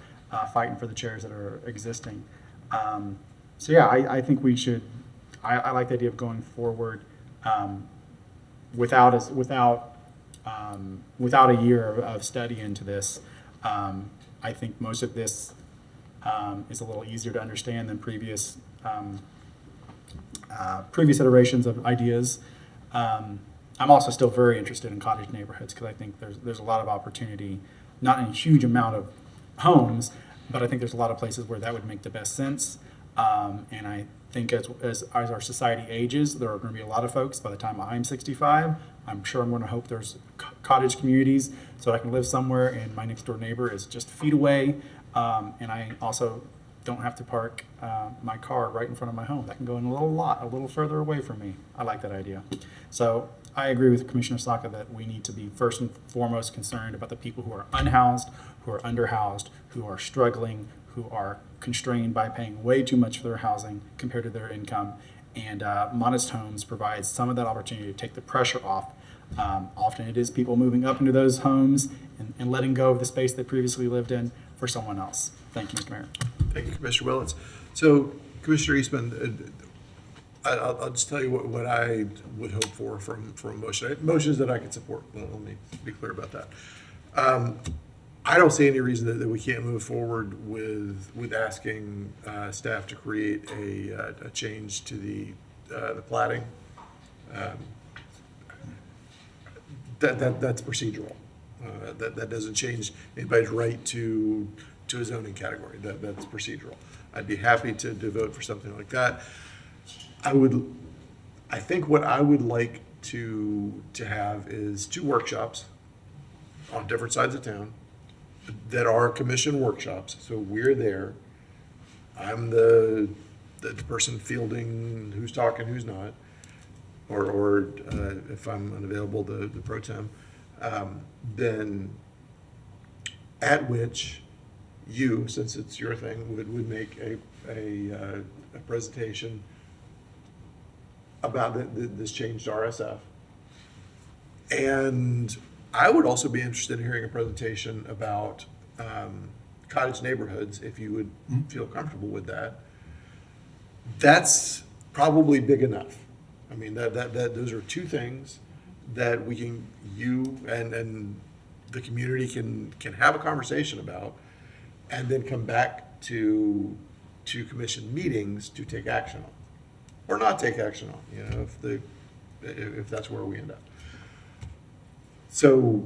D: fighting for the chairs that are existing. So yeah, I think we should. I like the idea of going forward without a year of study into this. I think most of this is a little easier to understand than previous iterations of ideas. I'm also still very interested in cottage neighborhoods because I think there's a lot of opportunity, not in a huge amount of homes, but I think there's a lot of places where that would make the best sense. And I think as our society ages, there are going to be a lot of folks by the time I'm 65. I'm sure I'm going to hope there's cottage communities so that I can live somewhere and my next door neighbor is just feet away. And I also don't have to park my car right in front of my home. That can go in a little lot, a little further away from me. I like that idea. So I agree with Commissioner Sacco that we need to be first and foremost concerned about the people who are unhoused, who are underhoused, who are struggling, who are constrained by paying way too much for their housing compared to their income. And modest homes provide some of that opportunity to take the pressure off. Often it is people moving up into those homes and letting go of the space they previously lived in for someone else. Thank you, Mr. Mayor.
A: Thank you, Commissioner Willens. So, Commissioner Eastman, I'll just tell you what I would hope for from a motion. Motions that I can support. Let me be clear about that. I don't see any reason that we can't move forward with asking staff to create a change to the plating. That's procedural. That doesn't change anybody's right to a zoning category. That's procedural. I'd be happy to vote for something like that. I think what I would like to have is 2 workshops on different sides of town that are commission workshops. So we're there. I'm the person fielding who's talking, who's not, or if I'm unavailable, the pro tem. Then at which you, since it's your thing, would make a presentation about this changed RSF. And I would also be interested in hearing a presentation about cottage neighborhoods, if you would feel comfortable with that. That's probably big enough. I mean, those are 2 things that you and the community can have a conversation about, and then come back to commission meetings to take action on, or not take action on, if that's where we end up. So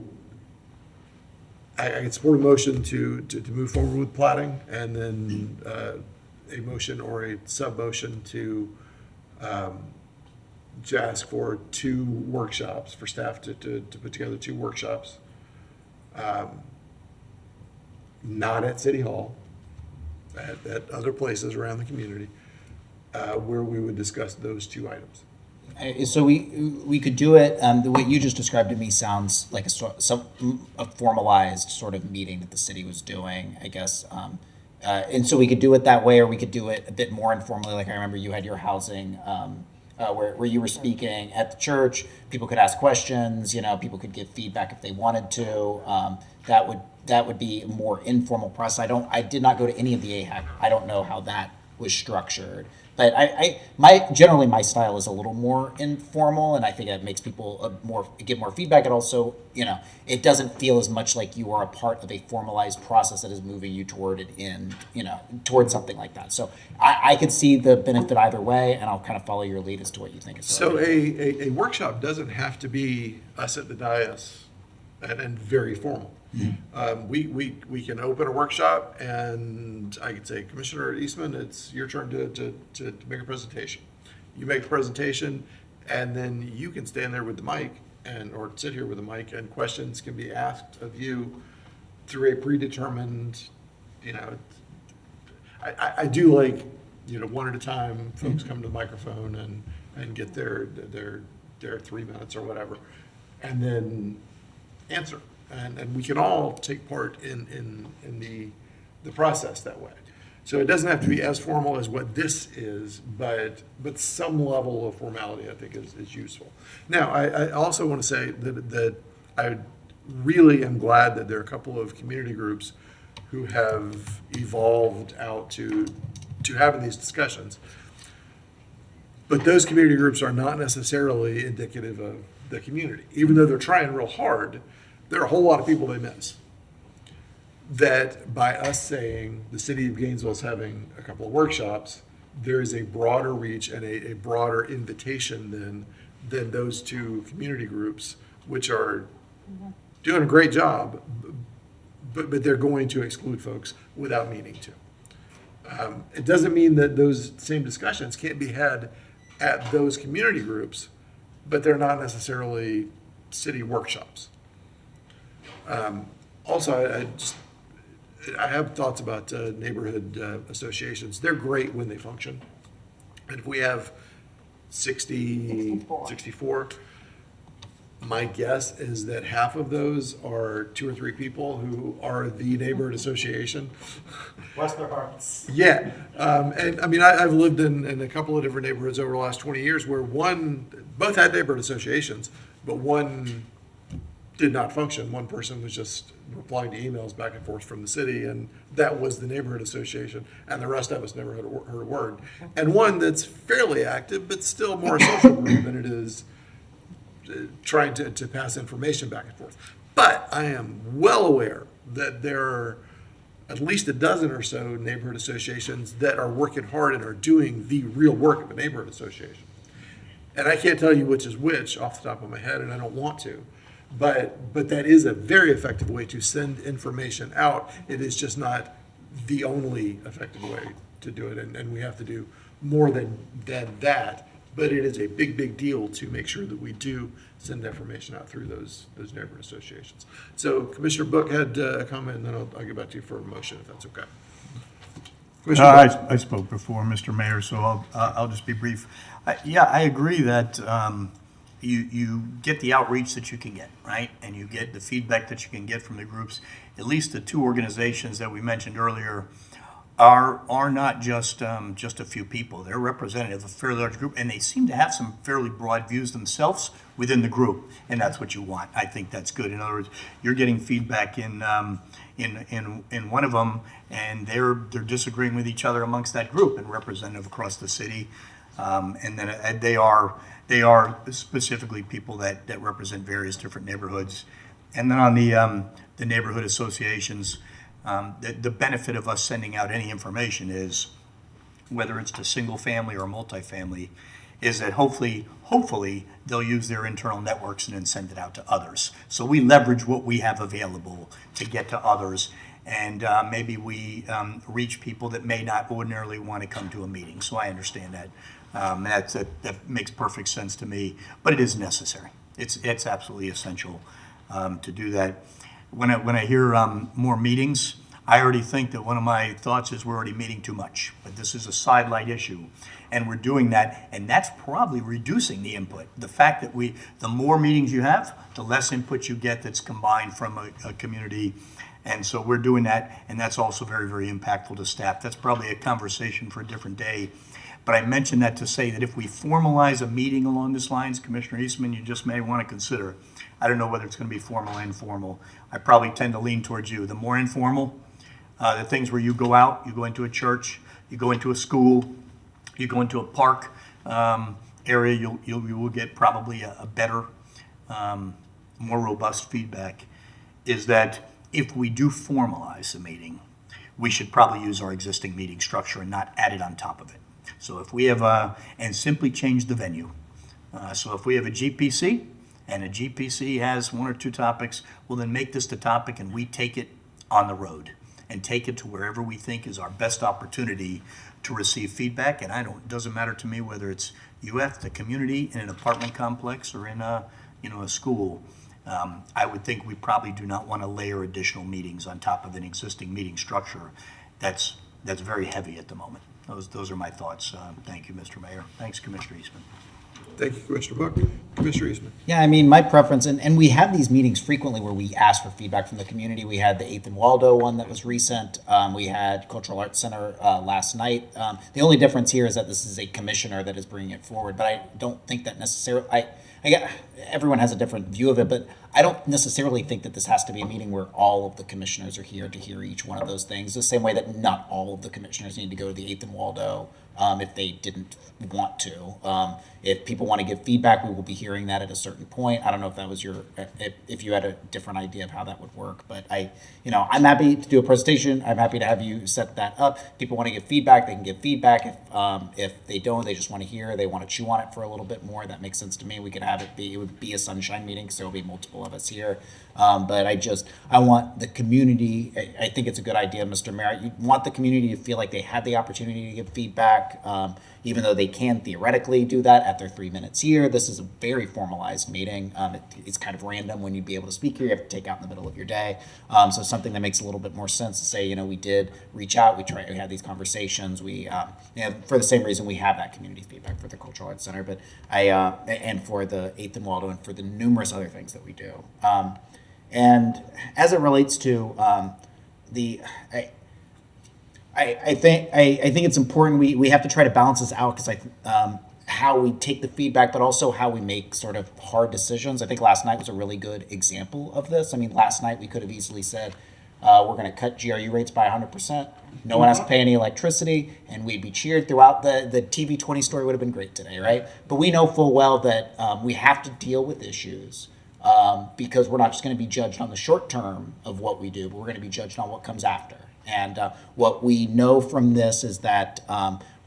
A: I can support a motion to move forward with plating, and then a motion or a sub-motion to ask for 2 workshops, for staff to put together 2 workshops, not at City Hall, at other places around the community, where we would discuss those 2 items.
F: So we could do it, the way you just described to me sounds like a formalized sort of meeting that the city was doing, I guess. And so we could do it that way, or we could do it a bit more informally. Like I remember you had your housing, where you were speaking at the church. People could ask questions, people could give feedback if they wanted to. That would be a more informal process. I did not go to any of the AHAC. I don't know how that was structured. But generally my style is a little more informal, and I think it makes people give more feedback. It also, it doesn't feel as much like you are a part of a formalized process that is moving you towards something like that. So I could see the benefit either way, and I'll kind of follow your lead as to what you think is.
A: So a workshop doesn't have to be us at the dais and very formal. Mm-hmm. We can open a workshop, and I could say, Commissioner Eastman, it's your turn to make a presentation. You make the presentation, and then you can stand there with the mic or sit here with the mic, and questions can be asked of you through a predetermined, I do like, 1 at a time, folks come to the microphone and get their 3 minutes or whatever, and then answer. And we can all take part in the process that way. So it doesn't have to be as formal as what this is, but some level of formality, I think, is useful. Now, I also want to say that I really am glad that there are a couple of community groups who have evolved out to having these discussions. But those community groups are not necessarily indicative of the community. Even though they're trying real hard, there are a whole lot of people they miss. That by us saying the city of Gainesville is having a couple of workshops, there is a broader reach and a broader invitation than those 2 community groups, which are doing a great job, but they're going to exclude folks without meaning to. It doesn't mean that those same discussions can't be had at those community groups, but they're not necessarily city workshops. Also, I have thoughts about neighborhood associations. They're great when they function. And if we have 64, my guess is that half of those are 2 or 3 people who are the neighborhood association.
R: Bless their hearts.
A: Yeah. And I mean, I've lived in a couple of different neighborhoods over the last 20 years where both had neighborhood associations, but one did not function. One person was just replying to emails back and forth from the city, and that was the neighborhood association, and the rest of us never heard a word. And one that's fairly active, but still more a social group than it is trying to pass information back and forth. But I am well aware that there are at least a dozen or so neighborhood associations that are working hard and are doing the real work of a neighborhood association. And I can't tell you which is which off the top of my head, and I don't want to. But that is a very effective way to send information out. It is just not the only effective way to do it, and we have to do more than that. But it is a big, big deal to make sure that we do send information out through those neighborhood associations. So Commissioner Book had a comment, and then I'll get back to you for a motion, if that's okay. Commissioner Book.
J: I spoke before, Mr. Mayor, so I'll just be brief. Yeah, I agree that you get the outreach that you can get, right? And you get the feedback that you can get from the groups. At least the two organizations that we mentioned earlier are not just a few people. They're representative of a fairly large group, and they seem to have some fairly broad views themselves within the group, and that's what you want. I think that's good. In other words, you're getting feedback in one of them, and they're disagreeing with each other amongst that group and representative across the city, and then they are specifically people that represent various different neighborhoods. And then on the neighborhood associations, the benefit of us sending out any information is, whether it's to single family or multifamily, is that hopefully they'll use their internal networks and then send it out to others. So we leverage what we have available to get to others, and maybe we reach people that may not ordinarily want to come to a meeting. So I understand that. That makes perfect sense to me, but it is necessary. It's absolutely essential to do that. When I hear more meetings, I already think that one of my thoughts is we're already meeting too much, but this is a sidelight issue, and we're doing that, and that's probably reducing the input. The fact that the more meetings you have, the less input you get that's combined from a community, and so we're doing that, and that's also very, very impactful to staff. That's probably a conversation for a different day. But I mentioned that to say that if we formalize a meeting along these lines, Commissioner Eastman, you just may want to consider. I don't know whether it's going to be formal or informal. I probably tend to lean towards you. The more informal, the things where you go out, you go into a church, you go into a school, you go into a park area, you will get probably a better, more robust feedback, is that if we do formalize the meeting, we should probably use our existing meeting structure and not add it on top of it. So if we have and simply change the venue. So if we have a GPC and a GPC has one or two topics, well then make this the topic and we take it on the road and take it to wherever we think is our best opportunity to receive feedback. And it doesn't matter to me whether it's UF, the community, in an apartment complex, or in a school. I would think we probably do not want to layer additional meetings on top of an existing meeting structure that's very heavy at the moment. Those are my thoughts. Thank you, Mr. Mayor. Thanks, Commissioner Eastman.
A: Thank you, Commissioner Book. Commissioner Eastman.
F: Yeah, I mean, my preference, and we have these meetings frequently where we ask for feedback from the community. We had the 8th and Waldo one that was recent. We had Cultural Arts Center last night. The only difference here is that this is a commissioner that is bringing it forward, but I don't think that necessarily, I get, everyone has a different view of it, but I don't necessarily think that this has to be a meeting where all of the commissioners are here to hear each one of those things, the same way that not all of the commissioners need to go to the 8th and Waldo if they didn't want to. If people want to give feedback, we will be hearing that at a certain point. I don't know if that was if you had a different idea of how that would work, but I'm happy to do a presentation. I'm happy to have you set that up. People want to give feedback, they can give feedback. If they don't, they just want to hear, they want to chew on it for a little bit more. That makes sense to me. We could have it would be a sunshine meeting, so there'll be multiple of us here. But I want the community, I think it's a good idea, Mr. Mayor. You want the community to feel like they had the opportunity to give feedback, even though they can theoretically do that at their 3 minutes here. This is a very formalized meeting. It's kind of random when you'd be able to speak here. You have to take out in the middle of your day. So something that makes a little bit more sense to say, we did reach out, we had these conversations. We, for the same reason we have that community feedback for the Cultural Arts Center, but and for the 8th and Waldo and for the numerous other things that we do. And as it relates to I think it's important we have to try to balance this out, because how we take the feedback, but also how we make sort of hard decisions. I think last night was a really good example of this. I mean, last night we could have easily said, we're going to cut GRU rates by 100%. No one has to pay any electricity, and we'd be cheered throughout. The TV 20 story would have been great today, right? But we know full well that we have to deal with issues because we're not just going to be judged on the short term of what we do, but we're going to be judged on what comes after. And what we know from this is that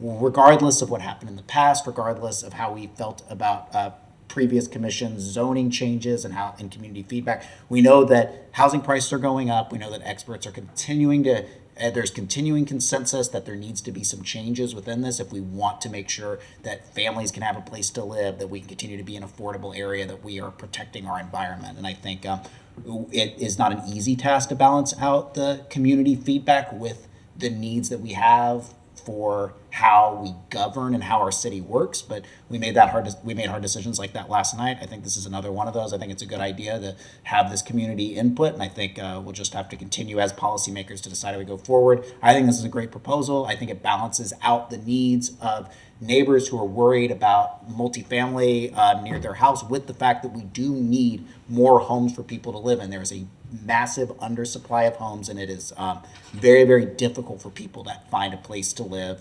F: regardless of what happened in the past, regardless of how we felt about previous commission's zoning changes and community feedback, we know that housing prices are going up. We know that experts are continuing to, there's continuing consensus that there needs to be some changes within this if we want to make sure that families can have a place to live, that we can continue to be an affordable area, that we are protecting our environment. And I think it is not an easy task to balance out the community feedback with the needs that we have for how we govern and how our city works, but we made hard decisions like that last night. I think this is another one of those. I think it's a good idea to have this community input, and I think we'll just have to continue as policymakers to decide how we go forward. I think this is a great proposal. I think it balances out the needs of neighbors who are worried about multifamily near their house with the fact that we do need more homes for people to live in. There is a massive undersupply of homes, and it is very, very difficult for people to find a place to live.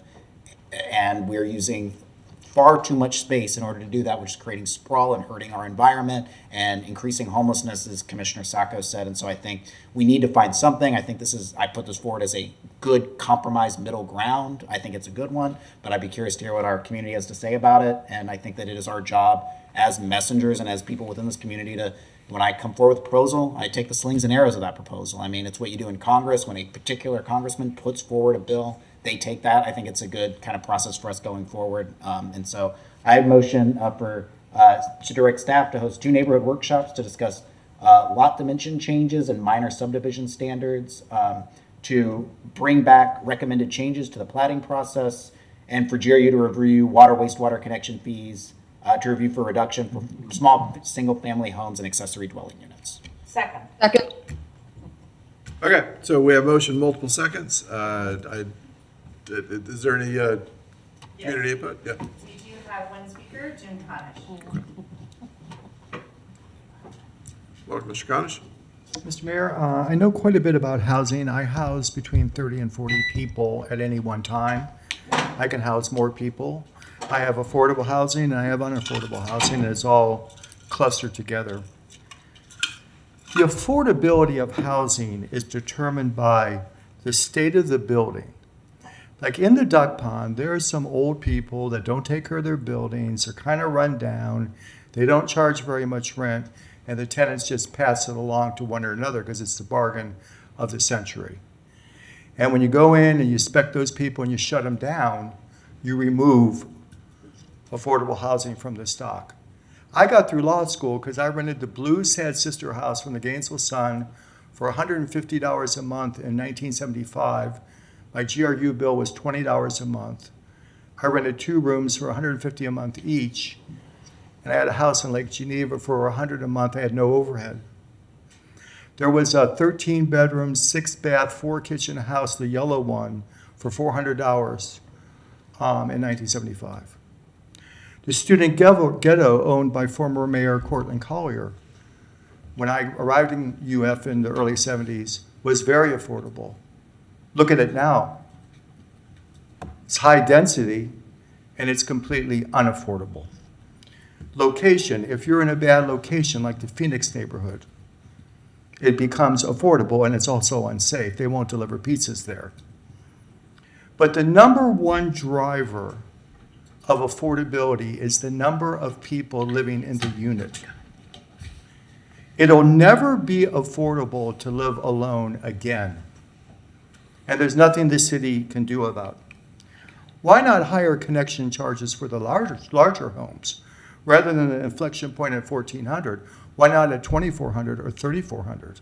F: And we're using far too much space in order to do that, which is creating sprawl and hurting our environment and increasing homelessness, as Commissioner Sacco said. And so I think we need to find something. I put this forward as a good compromise middle ground. I think it's a good one, but I'd be curious to hear what our community has to say about it. And I think that it is our job as messengers and as people within this community to, when I come forward with a proposal, I take the slings and arrows of that proposal. I mean, it's what you do in Congress. When a particular congressman puts forward a bill, they take that. I think it's a good kind of process for us going forward. And so I motion to direct staff to host 2 neighborhood workshops to discuss lot dimension changes and minor subdivision standards, to bring back recommended changes to the platting process, and for GRU to review water, wastewater connection fees, to review for reduction for small single-family homes and accessory dwelling units.
B: Second.
A: Okay, so we have motion, multiple seconds. Is there any community input? Yeah.
B: We do have one speaker, Jim Conish.
A: Welcome, Mr. Conish.
Q: Mr. Mayor, I know quite a bit about housing. I house between 30 and 40 people at any one time. I can house more people. I have affordable housing and I have unaffordable housing, and it's all clustered together. The affordability of housing is determined by the state of the building. Like in the duck pond, there are some old people that don't take care of their buildings, they're kind of run down, they don't charge very much rent, and the tenants just pass it along to one or another because it's the bargain of the century. And when you go in and you inspect those people and you shut them down, you remove affordable housing from the stock. I got through law school because I rented the Blue Sad Sister house from the Gainesville Sun for $150 a month in 1975. My GRU bill was $20 a month. I rented 2 rooms for $150 a month each, and I had a house in Lake Geneva for $100 a month. I had no overhead. There was a 13-bedroom, 6-bath, 4-kitchen house, the yellow one, for $400 in 1975. The student ghetto owned by former Mayor Cortland Collier, when I arrived in UF in the early 70s, was very affordable. Look at it now. It's high density and it's completely unaffordable. Location, if you're in a bad location like the Phoenix neighborhood, it becomes affordable and it's also unsafe. They won't deliver pizzas there. But the number one driver of affordability is the number of people living in the unit. It'll never be affordable to live alone again. And there's nothing the city can do about it. Why not higher connection charges for the larger homes? Rather than an inflection point at $1,400, why not at $2,400 or $3,400?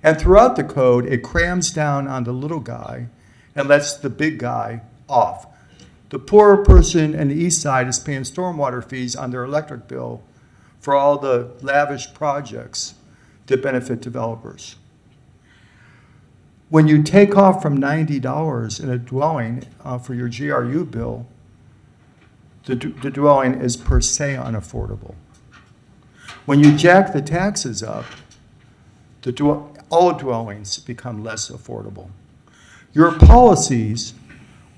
Q: And throughout the code, it crams down on the little guy and lets the big guy off. The poorer person in the east side is paying stormwater fees on their electric bill for all the lavish projects that benefit developers. When you take off from $90 in a dwelling for your GRU bill, the dwelling is per se unaffordable. When you jack the taxes up, all dwellings become less affordable. Your policies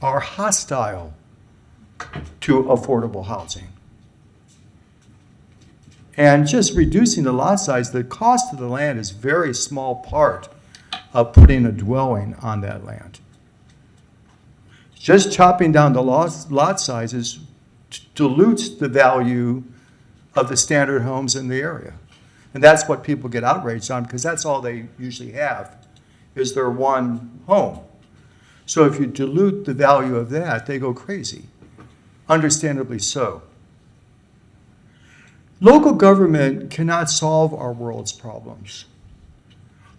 Q: are hostile to affordable housing. And just reducing the lot size, the cost of the land is a very small part of putting a dwelling on that land. Just chopping down the lot sizes dilutes the value of the standard homes in the area. And that's what people get outraged on, because that's all they usually have, is their one home. So if you dilute the value of that, they go crazy, understandably so. Local government cannot solve our world's problems.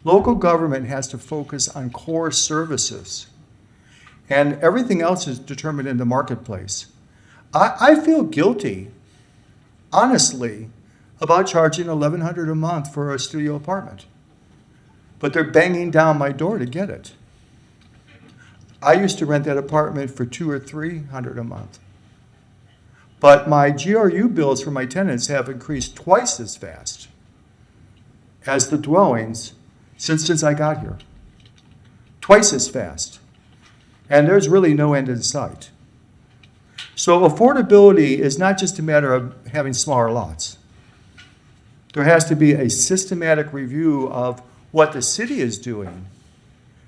Q: Local government has to focus on core services, and everything else is determined in the marketplace. I feel guilty, honestly, about charging $1,100 a month for a studio apartment, but they're banging down my door to get it. I used to rent that apartment for $200 or $300 a month. But my GRU bills for my tenants have increased twice as fast as the dwellings since I got here. Twice as fast. And there's really no end in sight. So affordability is not just a matter of having smaller lots. There has to be a systematic review of what the city is doing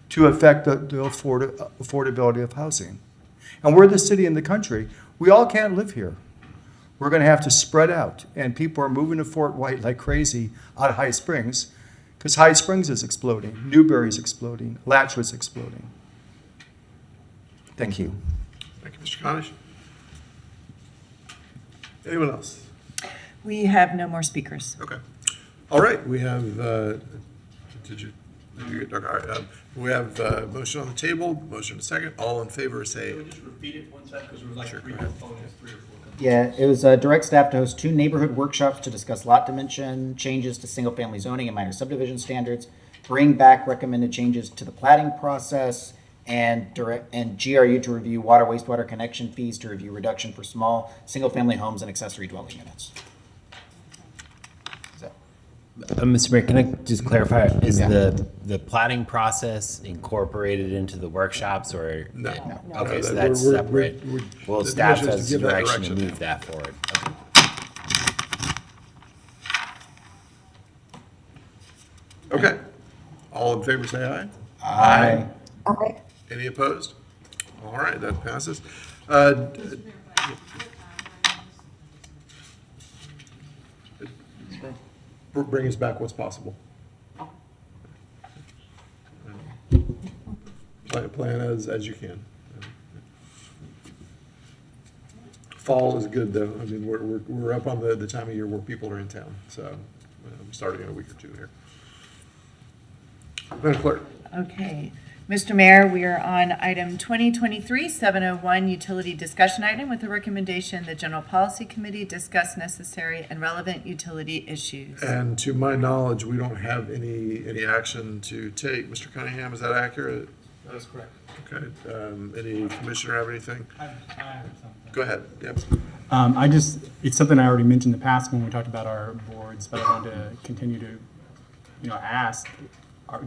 Q: to affect the affordability of housing. And we're the city in the country. We all can't live here. We're going to have to spread out. And people are moving to Fort White like crazy out of High Springs, because High Springs is exploding, Newberry's exploding, Latchwood's exploding. Thank you.
A: Thank you, Mr. Conish. Anyone else?
B: We have no more speakers.
A: Okay. All right, we have, did you get, all right, we have motion on the table, motion and second. All in favor, say.
D: Just repeat it one second, because we're like
A: Sure,
D: three
A: go ahead.
D: proponents, 3 or 4.
F: Yeah, it was direct staff to host 2 neighborhood workshops to discuss lot dimension, changes to single-family zoning and minor subdivision standards, bring back recommended changes to the plating process, and GRU to review water wastewater connection fees to review reduction for small single-family homes and accessory dwelling units.
K: Mr. Mayor, can I just clarify, is
F: Yeah.
K: the plating process incorporated into the workshops, or?
A: No.
K: Okay, so
A: No,
K: that's
A: we're-
K: separate.
A: we're-
K: Well,
A: the
K: staff
A: mission is to
K: has
A: give that
K: direction to
A: direction.
K: move that forward. Okay.
A: Okay. All in favor, say aye.
F: Aye.
C: Okay.
A: Any opposed? All right, that passes. Bring us back what's possible. Plan as you can. Fall is good, though. I mean, we're up on the time of year where people are in town, so starting in a week or two here. Madam Clerk.
B: Okay. Mr. Mayor, we are on item 2023-701, utility discussion item with a recommendation the General Policy Committee discuss necessary and relevant utility issues.
A: And to my knowledge, we don't have any action to take. Mr. Cunningham, is that accurate?
D: That is correct.
A: Okay. Any commissioner have anything?
D: I have something.
A: Go ahead. Yep.
D: It's something I already mentioned in the past when we talked about our boards, but I wanted to continue to, ask,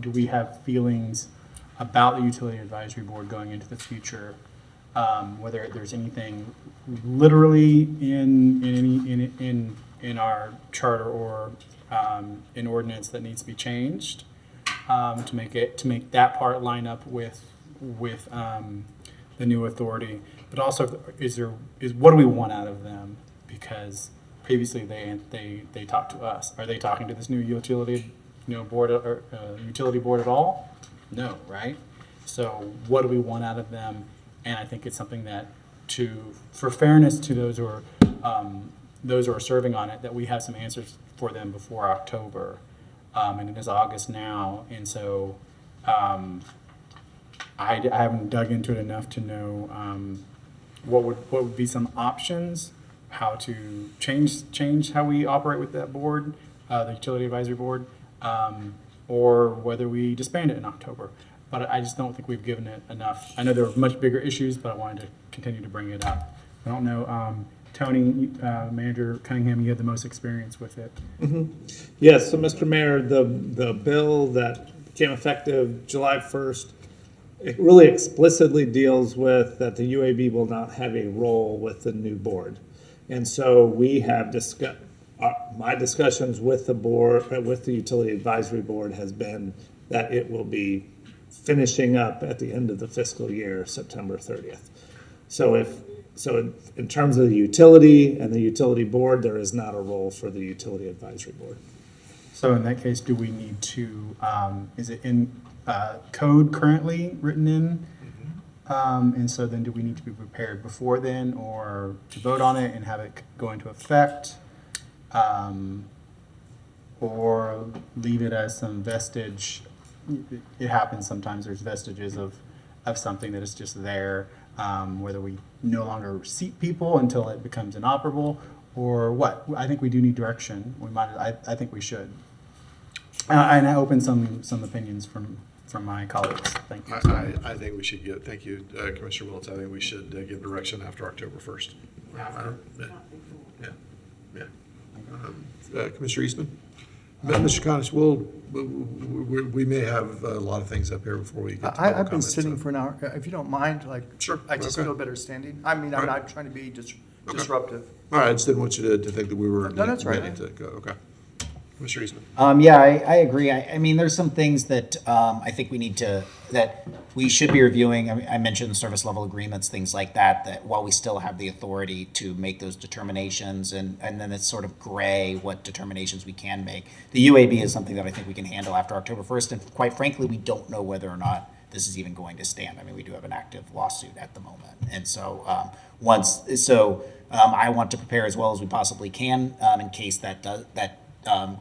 D: do we have feelings about the utility advisory board going into the future? Whether there's anything literally in our charter or in ordinance that needs to be changed to make that part line up with the new authority, but also is what do we want out of them? Because previously they talked to us. Are they talking to this new utility board or utility board at all? No, right? So what do we want out of them? And I think it's something that for fairness to those who are serving on it, that we have some answers for them before October. And it is August now, and so I haven't dug into it enough to know what would be some options, how to change how we operate with that board, the utility advisory board, or whether we disband it in October. But I just don't think we've given it enough. I know there are much bigger issues, but I wanted to continue to bring it up. I don't know, Tony, Manager Cunningham, you had the most experience with it.
R: Yes, so Mr. Mayor, the bill that became effective July 1st, it really explicitly deals with that the UAB will not have a role with the new board. And so we have discussed, my discussions with the board, with the Utility Advisory Board has been that it will be finishing up at the end of the fiscal year, September 30th. So in terms of the utility and the utility board, there is not a role for the Utility Advisory Board.
D: So in that case, do we need to, is it in code currently written in? And so then do we need to be prepared before then or to vote on it and have it go into effect? Or leave it as some vestige? It happens sometimes, there's vestiges of something that is just there, whether we no longer seat people until it becomes inoperable or what. I think we do need direction. I think we should. And I open some opinions from my colleagues. Thank you.
A: I think we should give, thank you, Commissioner Willetts, I think we should give direction after October 1st. Commissioner Eastman? Mr. Connors, we may have a lot of things up here before we get to public
Q: I've been
A: comments,
Q: sitting
A: so-
Q: for an hour. If you don't mind,
A: Sure.
Q: I just
A: Okay.
Q: feel better standing. I mean, I'm
A: All right.
Q: not trying to be disruptive.
A: All right, I just didn't want you to think that we were
Q: No, that's right.
A: ready to go. Okay. Commissioner Eastman?
F: Yeah, I agree. I mean, there's some things that I think that we should be reviewing. I mentioned service level agreements, things like that while we still have the authority to make those determinations, and then it's sort of gray what determinations we can make. The UAB is something that I think we can handle after October 1st, and quite frankly, we don't know whether or not this is even going to stand. I mean, we do have an active lawsuit at the moment. And so I want to prepare as well as we possibly can in case that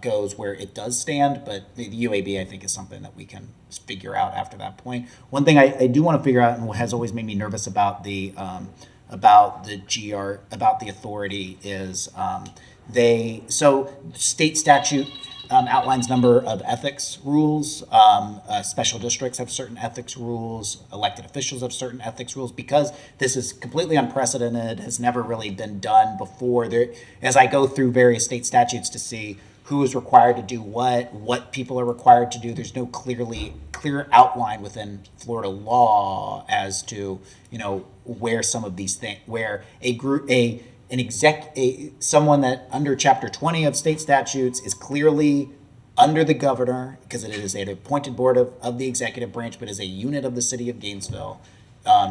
F: goes where it does stand, but the UAB I think is something that we can figure out after that point. One thing I do want to figure out and has always made me nervous about the authority is state statute outlines number of ethics rules. Special districts have certain ethics rules. Elected officials have certain ethics rules. Because this is completely unprecedented, has never really been done before. As I go through various state statutes to see who is required to do what people are required to do, there's no clear outline within Florida law as to where some of these things, where someone that under Chapter 20 of state statutes is clearly under the governor because it is an appointed board of the executive branch, but is a unit of the city of Gainesville.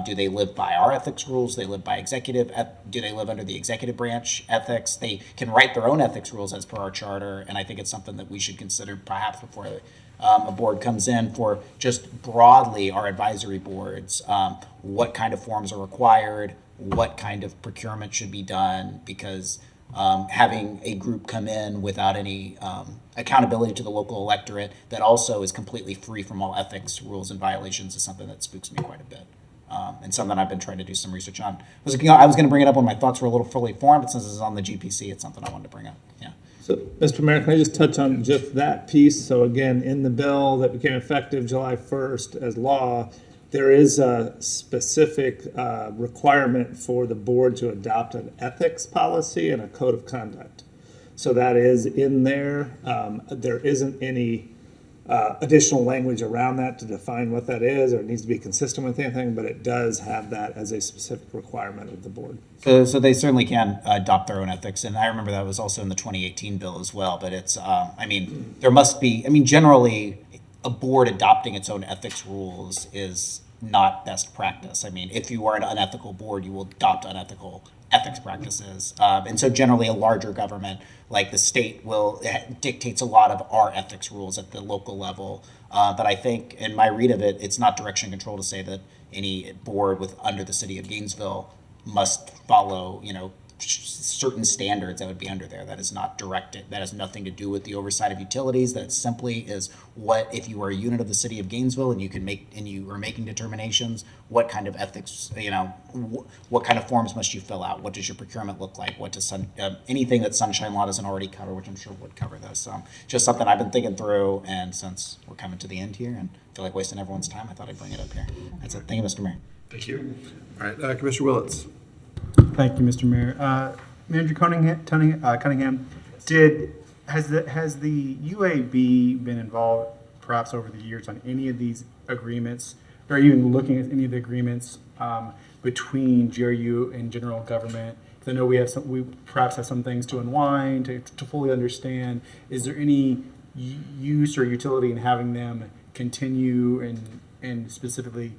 F: Do they live by our ethics rules? Do they live by do they live under the executive branch ethics? They can write their own ethics rules as per our charter, and I think it's something that we should consider perhaps before a board comes in for just broadly our advisory boards. What kind of forms are required? What kind of procurement should be done? Because having a group come in without any accountability to the local electorate that also is completely free from all ethics rules and violations is something that spooks me quite a bit. And something I've been trying to do some research on. I was going to bring it up when my thoughts were a little fully formed, but since this is on the GPC, it's something I wanted to bring up. Yeah.
R: So, Mr. Mayor, can I just touch on just that piece? So again, in the bill that became effective July 1st as law, there is a specific requirement for the board to adopt an ethics policy and a code of conduct. So that is in there. There isn't any additional language around that to define what that is, or it needs to be consistent with anything, but it does have that as a specific requirement of the board.
F: So they certainly can adopt their own ethics, and I remember that was also in the 2018 bill as well, but it's, there must be, generally, a board adopting its own ethics rules is not best practice. If you are an unethical board, you will adopt unethical ethics practices. And so generally a larger government like the state dictates a lot of our ethics rules at the local level. But I think in my read of it, it's not direction control to say that any board under the city of Gainesville must follow, certain standards that would be under there. That is not directed. That has nothing to do with the oversight of utilities. That simply is what, if you are a unit of the city of Gainesville and you are making determinations, what kind of ethics, what kind of forms must you fill out? What does your procurement look like? What does anything that Sunshine Law doesn't already cover, which I'm sure would cover this. Just something I've been thinking through, and since we're coming to the end here and I feel like wasting everyone's time, I thought I'd bring it up here. That's it. Thank you, Mr. Mayor.
A: Thank you. All right, Commissioner Willetts.
D: Thank you, Mr. Mayor. Manager Cunningham, has the UAB been involved perhaps over the years on any of these agreements, or even looking at any of the agreements between GRU and general government? 'Cause I know we perhaps have some things to unwind, to fully understand. Is there any use or utility in having them continue and specifically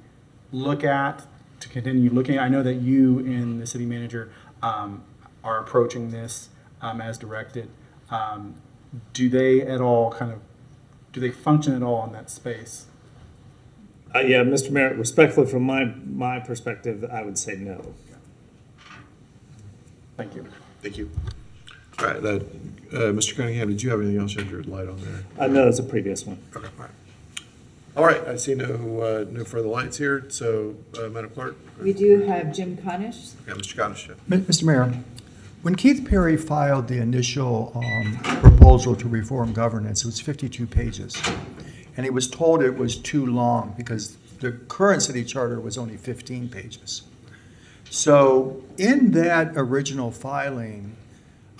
D: continue looking? I know that you and the city manager are approaching this as directed. Do they at all do they function at all in that space?
R: Yeah, Mr. Mayor, respectfully, from my perspective, I would say no.
D: Thank you.
A: Thank you. All right, Mr. Cunningham, did you have anything else you had your light on there?
R: No, it's a previous one.
A: Okay, all right. All right, I see no further lights here, so Madam Clerk?
B: We do have Jim Conish.
A: Okay, Mr. Conish.
Q: Mr. Mayor, when Keith Perry filed the initial proposal to reform governance, it was 52 pages. And he was told it was too long because the current city charter was only 15 pages. So in that original filing,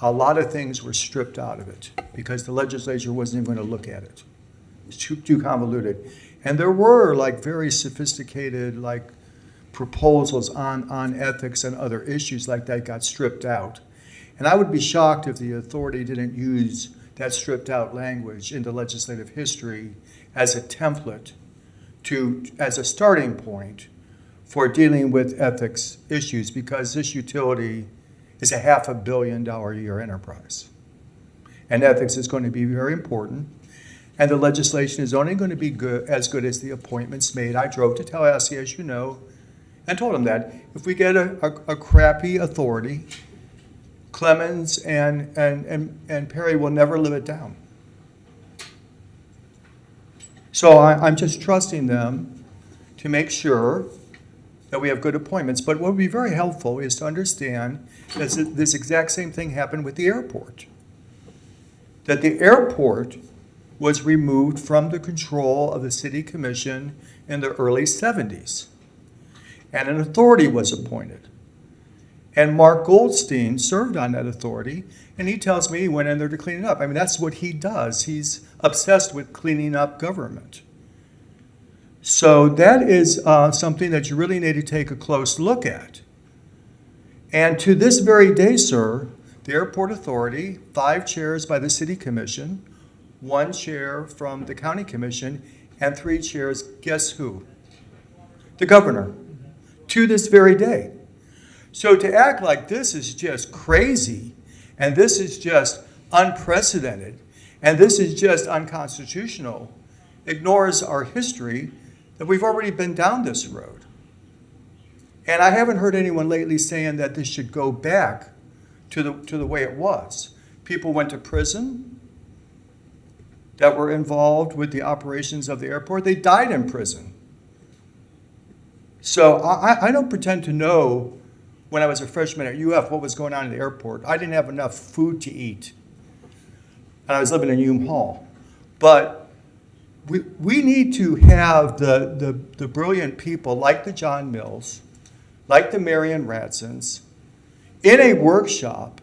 Q: a lot of things were stripped out of it because the legislature wasn't even going to look at it. It's too convoluted. And there were very sophisticated proposals on ethics and other issues like that got stripped out. And I would be shocked if the authority didn't use that stripped out language into legislative history as a template as a starting point for dealing with ethics issues, because this utility is a $500 million a year enterprise. And ethics is going to be very important. And the legislation is only going to be as good as the appointments made. I drove to Tallahassee, as you know, and told them that if we get a crappy authority, Clemens and Perry will never live it down. So I'm just trusting them to make sure that we have good appointments. But what would be very helpful is to understand that this exact same thing happened with the airport. That the airport was removed from the control of the city commission in the early 70s. And an authority was appointed. And Mark Goldstein served on that authority, and he tells me he went in there to clean it up. I mean, that's what he does. He's obsessed with cleaning up government. So that is something that you really need to take a close look at. And to this very day, sir, the airport authority, 5 chairs by the city commission, 1 chair from the county commission, and 3 chairs, guess who? The governor, to this very day. So to act like this is just crazy, and this is just unprecedented, and this is just unconstitutional, ignores our history that we've already been down this road. And I haven't heard anyone lately saying that this should go back to the way it was. People went to prison that were involved with the operations of the airport. They died in prison. So I don't pretend to know when I was a freshman at UF what was going on in the airport. I didn't have enough food to eat. And I was living in Hume Hall. But we need to have the brilliant people like the John Mills, like the Marion Ratsons, in a workshop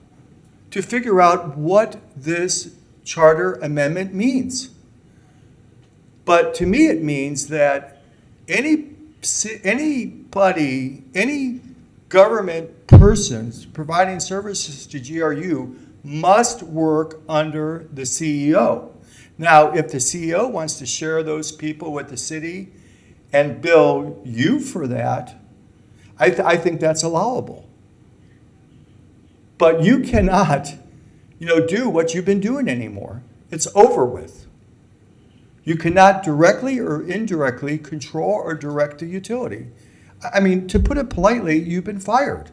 Q: to figure out what this charter amendment means. But to me, it means that anybody, any government persons providing services to GRU must work under the CEO. Now, if the CEO wants to share those people with the city and bill you for that, I think that's allowable. But you cannot, do what you've been doing anymore. It's over with. You cannot directly or indirectly control or direct the utility. I mean, to put it politely, you've been fired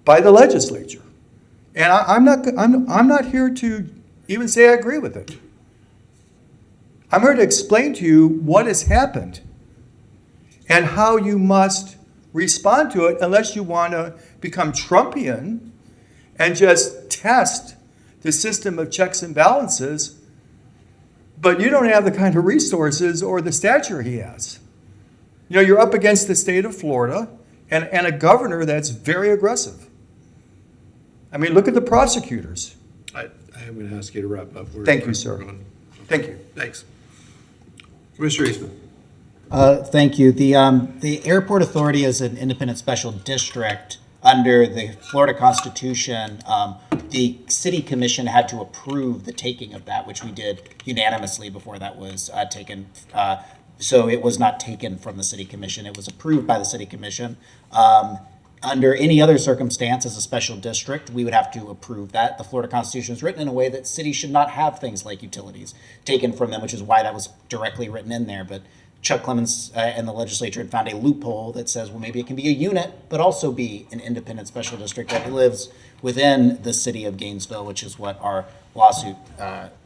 Q: by the legislature. And I'm not here to even say I agree with it. I'm here to explain to you what has happened and how you must respond to it unless you want to become Trumpian and just test the system of checks and balances, but you don't have the kind of resources or the stature he has. You're up against the state of Florida and a governor that's very aggressive. I mean, look at the prosecutors.
A: I am going to ask you to wrap up.
Q: Thank you, sir. Thank you.
A: Thanks. Commissioner Eastman.
F: Thank you. The Airport Authority is an independent special district under the Florida Constitution. The City Commission had to approve the taking of that, which we did unanimously before that was taken. So it was not taken from the City Commission. It was approved by the City Commission. Under any other circumstance, as a special district, we would have to approve that. The Florida Constitution is written in a way that cities should not have things like utilities taken from them, which is why that was directly written in there. But Chuck Clemens and the legislature had found a loophole that says, well, maybe it can be a unit, but also be an independent special district that lives within the city of Gainesville, which is what our lawsuit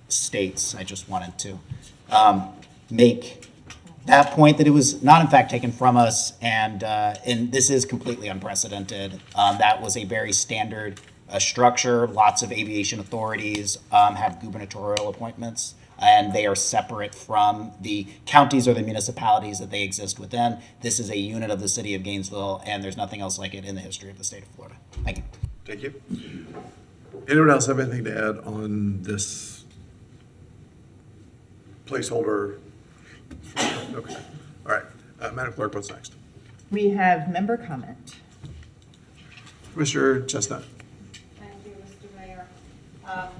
F: states. I just wanted to make that point that it was not in fact taken from us, and this is completely unprecedented. That was a very standard structure. Lots of aviation authorities have gubernatorial appointments, and they are separate from the counties or the municipalities that they exist within. This is a unit of the city of Gainesville, and there's nothing else like it in the history of the state of Florida. Thank you.
A: Thank you. Anyone else have anything to add on this placeholder? Okay. All right. Madam Clerk, what's next?
B: We have member comment.
A: Commissioner Chestnut.
S: Thank you, Mr. Mayor. Pass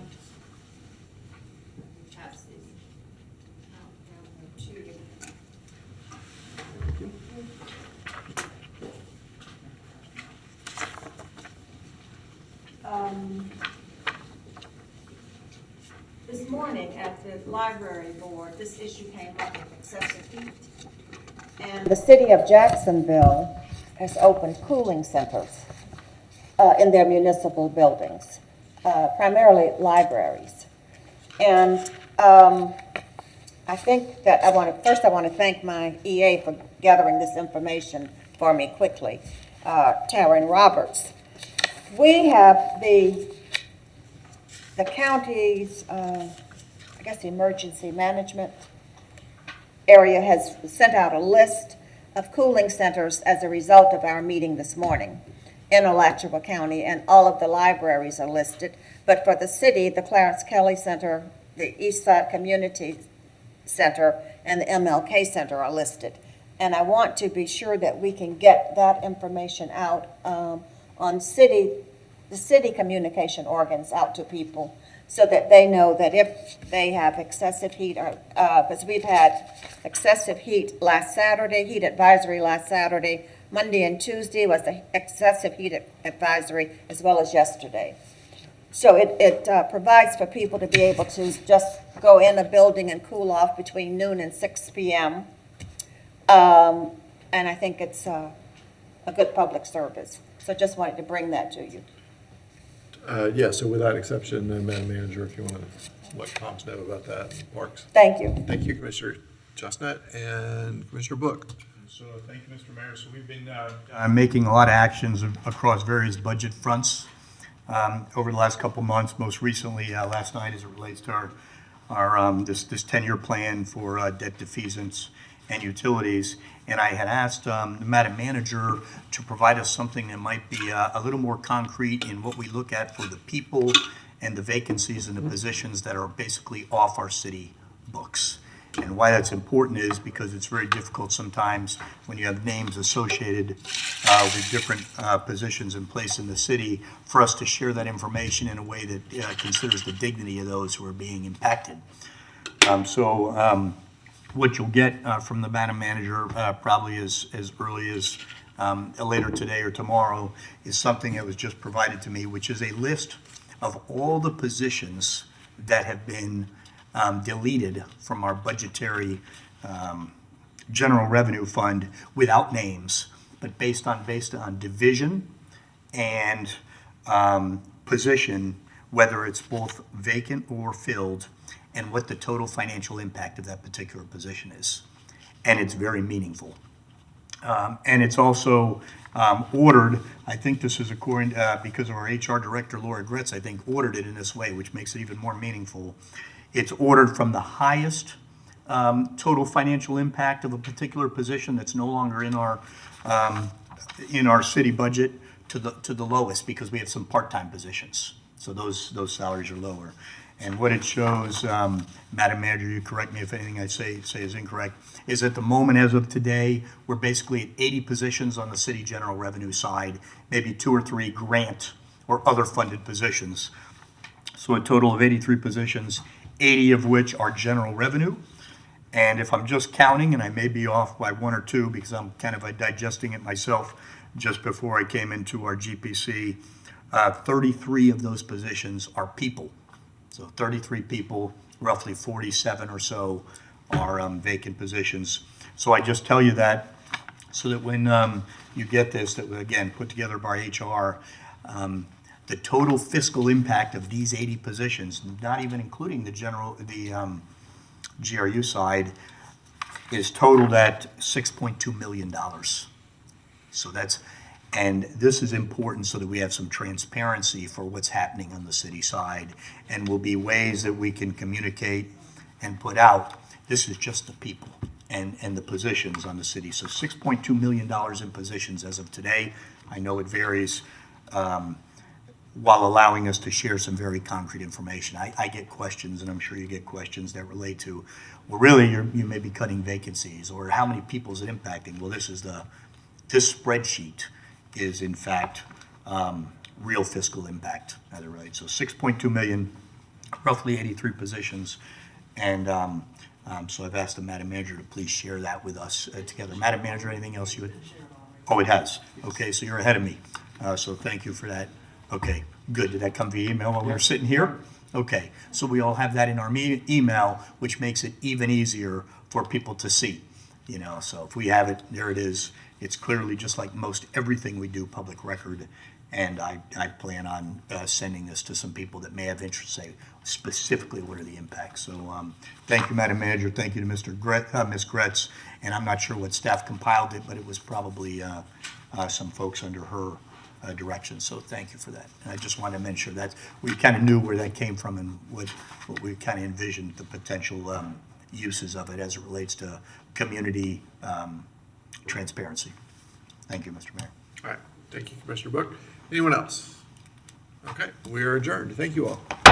S: these out to you. This morning at the library board, this issue came up with excessive heat. And
C: The city of Jacksonville has opened cooling centers in their municipal buildings, primarily libraries. And I think that I want to thank my EA for gathering this information for me quickly, Taryn Roberts. We have the county's, I guess, the emergency management area has sent out a list of cooling centers as a result of our meeting this morning in Alachua County, and all of the libraries are listed. But for the city, the Clarence Kelly Center, the Eastside Community Center, and the MLK Center are listed. And I want to be sure that we can get that information out on the city communication organs out to people, so that they know that if they have excessive heat, or because we've had excessive heat last Saturday, heat advisory last Saturday, Monday and Tuesday was the excessive heat advisory, as well as yesterday. So it provides for people to be able to just go in a building and cool off between noon and 6 p.m. And I think it's a good public service. So just wanted to bring that to you.
A: Yeah, so with that exception, Madam Manager, if you want to let comms know about that, Parks.
C: Thank you.
A: Thank you, Commissioner Chestnut and Commissioner Book.
J: So thank you, Mr. Mayor. So we've been making a lot of actions across various budget fronts over the last couple months. Most recently, last night, as it relates to our this 10-year plan for debt defeasance and utilities. And I had asked the Madam Manager to provide us something that might be a little more concrete in what we look at for the people and the vacancies and the positions that are basically off our city books. And why that's important is because it's very difficult sometimes when you have names associated with different positions in place in the city for us to share that information in a way that considers the dignity of those who are being impacted. What you'll get from the Madam Manager probably as early as later today or tomorrow is something that was just provided to me, which is a list of all the positions that have been deleted from our budgetary general revenue fund without names, but based on division and position, whether it's both vacant or filled, and what the total financial impact of that particular position is. And it's very meaningful. And it's also ordered, I think this is according, because of our HR director, Laura Gretz, I think ordered it in this way, which makes it even more meaningful. It's ordered from the highest total financial impact of a particular position that's no longer in our city budget to the lowest because we have some part-time positions. So those salaries are lower. And what it shows, Madam Manager, you correct me if anything I say is incorrect, is at the moment as of today, we're basically at 80 positions on the city general revenue side, maybe 2 or 3 grant or other funded positions. So a total of 83 positions, 80 of which are general revenue. And if I'm just counting, and I may be off by 1 or 2 because I'm kind of digesting it myself just before I came into our GPC, 33 of those positions are people. So 33 people, roughly 47 or so are vacant positions. So I just tell you that so that when you get this, that was again put together by HR, the total fiscal impact of these 80 positions, not even including the GRU side, is totaled at $6.2 million. So that's, and this is important so that we have some transparency for what's happening on the city side, and will be ways that we can communicate and put out. This is just the people and the positions on the city. So $6.2 million in positions as of today. I know it varies, while allowing us to share some very concrete information. I get questions, and I'm sure you get questions that relate to, well, really, you may be cutting vacancies, or how many people is it impacting? Well, this spreadsheet is in fact real fiscal impact as it relates. So 6.2 million, roughly 83 positions, and so I've asked the Madam Manager to please share that with us together. Madam Manager, anything else you would? Oh, it has. Okay, so you're ahead of me. So thank you for that. Okay, good. Did that come via email while we were sitting here? Okay, so we all have that in our email, which makes it even easier for people to see. You know, so if we have it, there it is. It's clearly just like most everything we do, public record. And I plan on sending this to some people that may have interest, say specifically what are the impacts. So thank you, Madam Manager. Thank you to Ms. Gretz. And I'm not sure what staff compiled it, but it was probably some folks under her direction. So thank you for that. And I just wanted to mention that we kind of knew where that came from and what we kind of envisioned the potential uses of it as it relates to community transparency. Thank you, Mr. Mayor.
A: All right. Thank you, Commissioner Book. Anyone else? Okay, we are adjourned. Thank you all.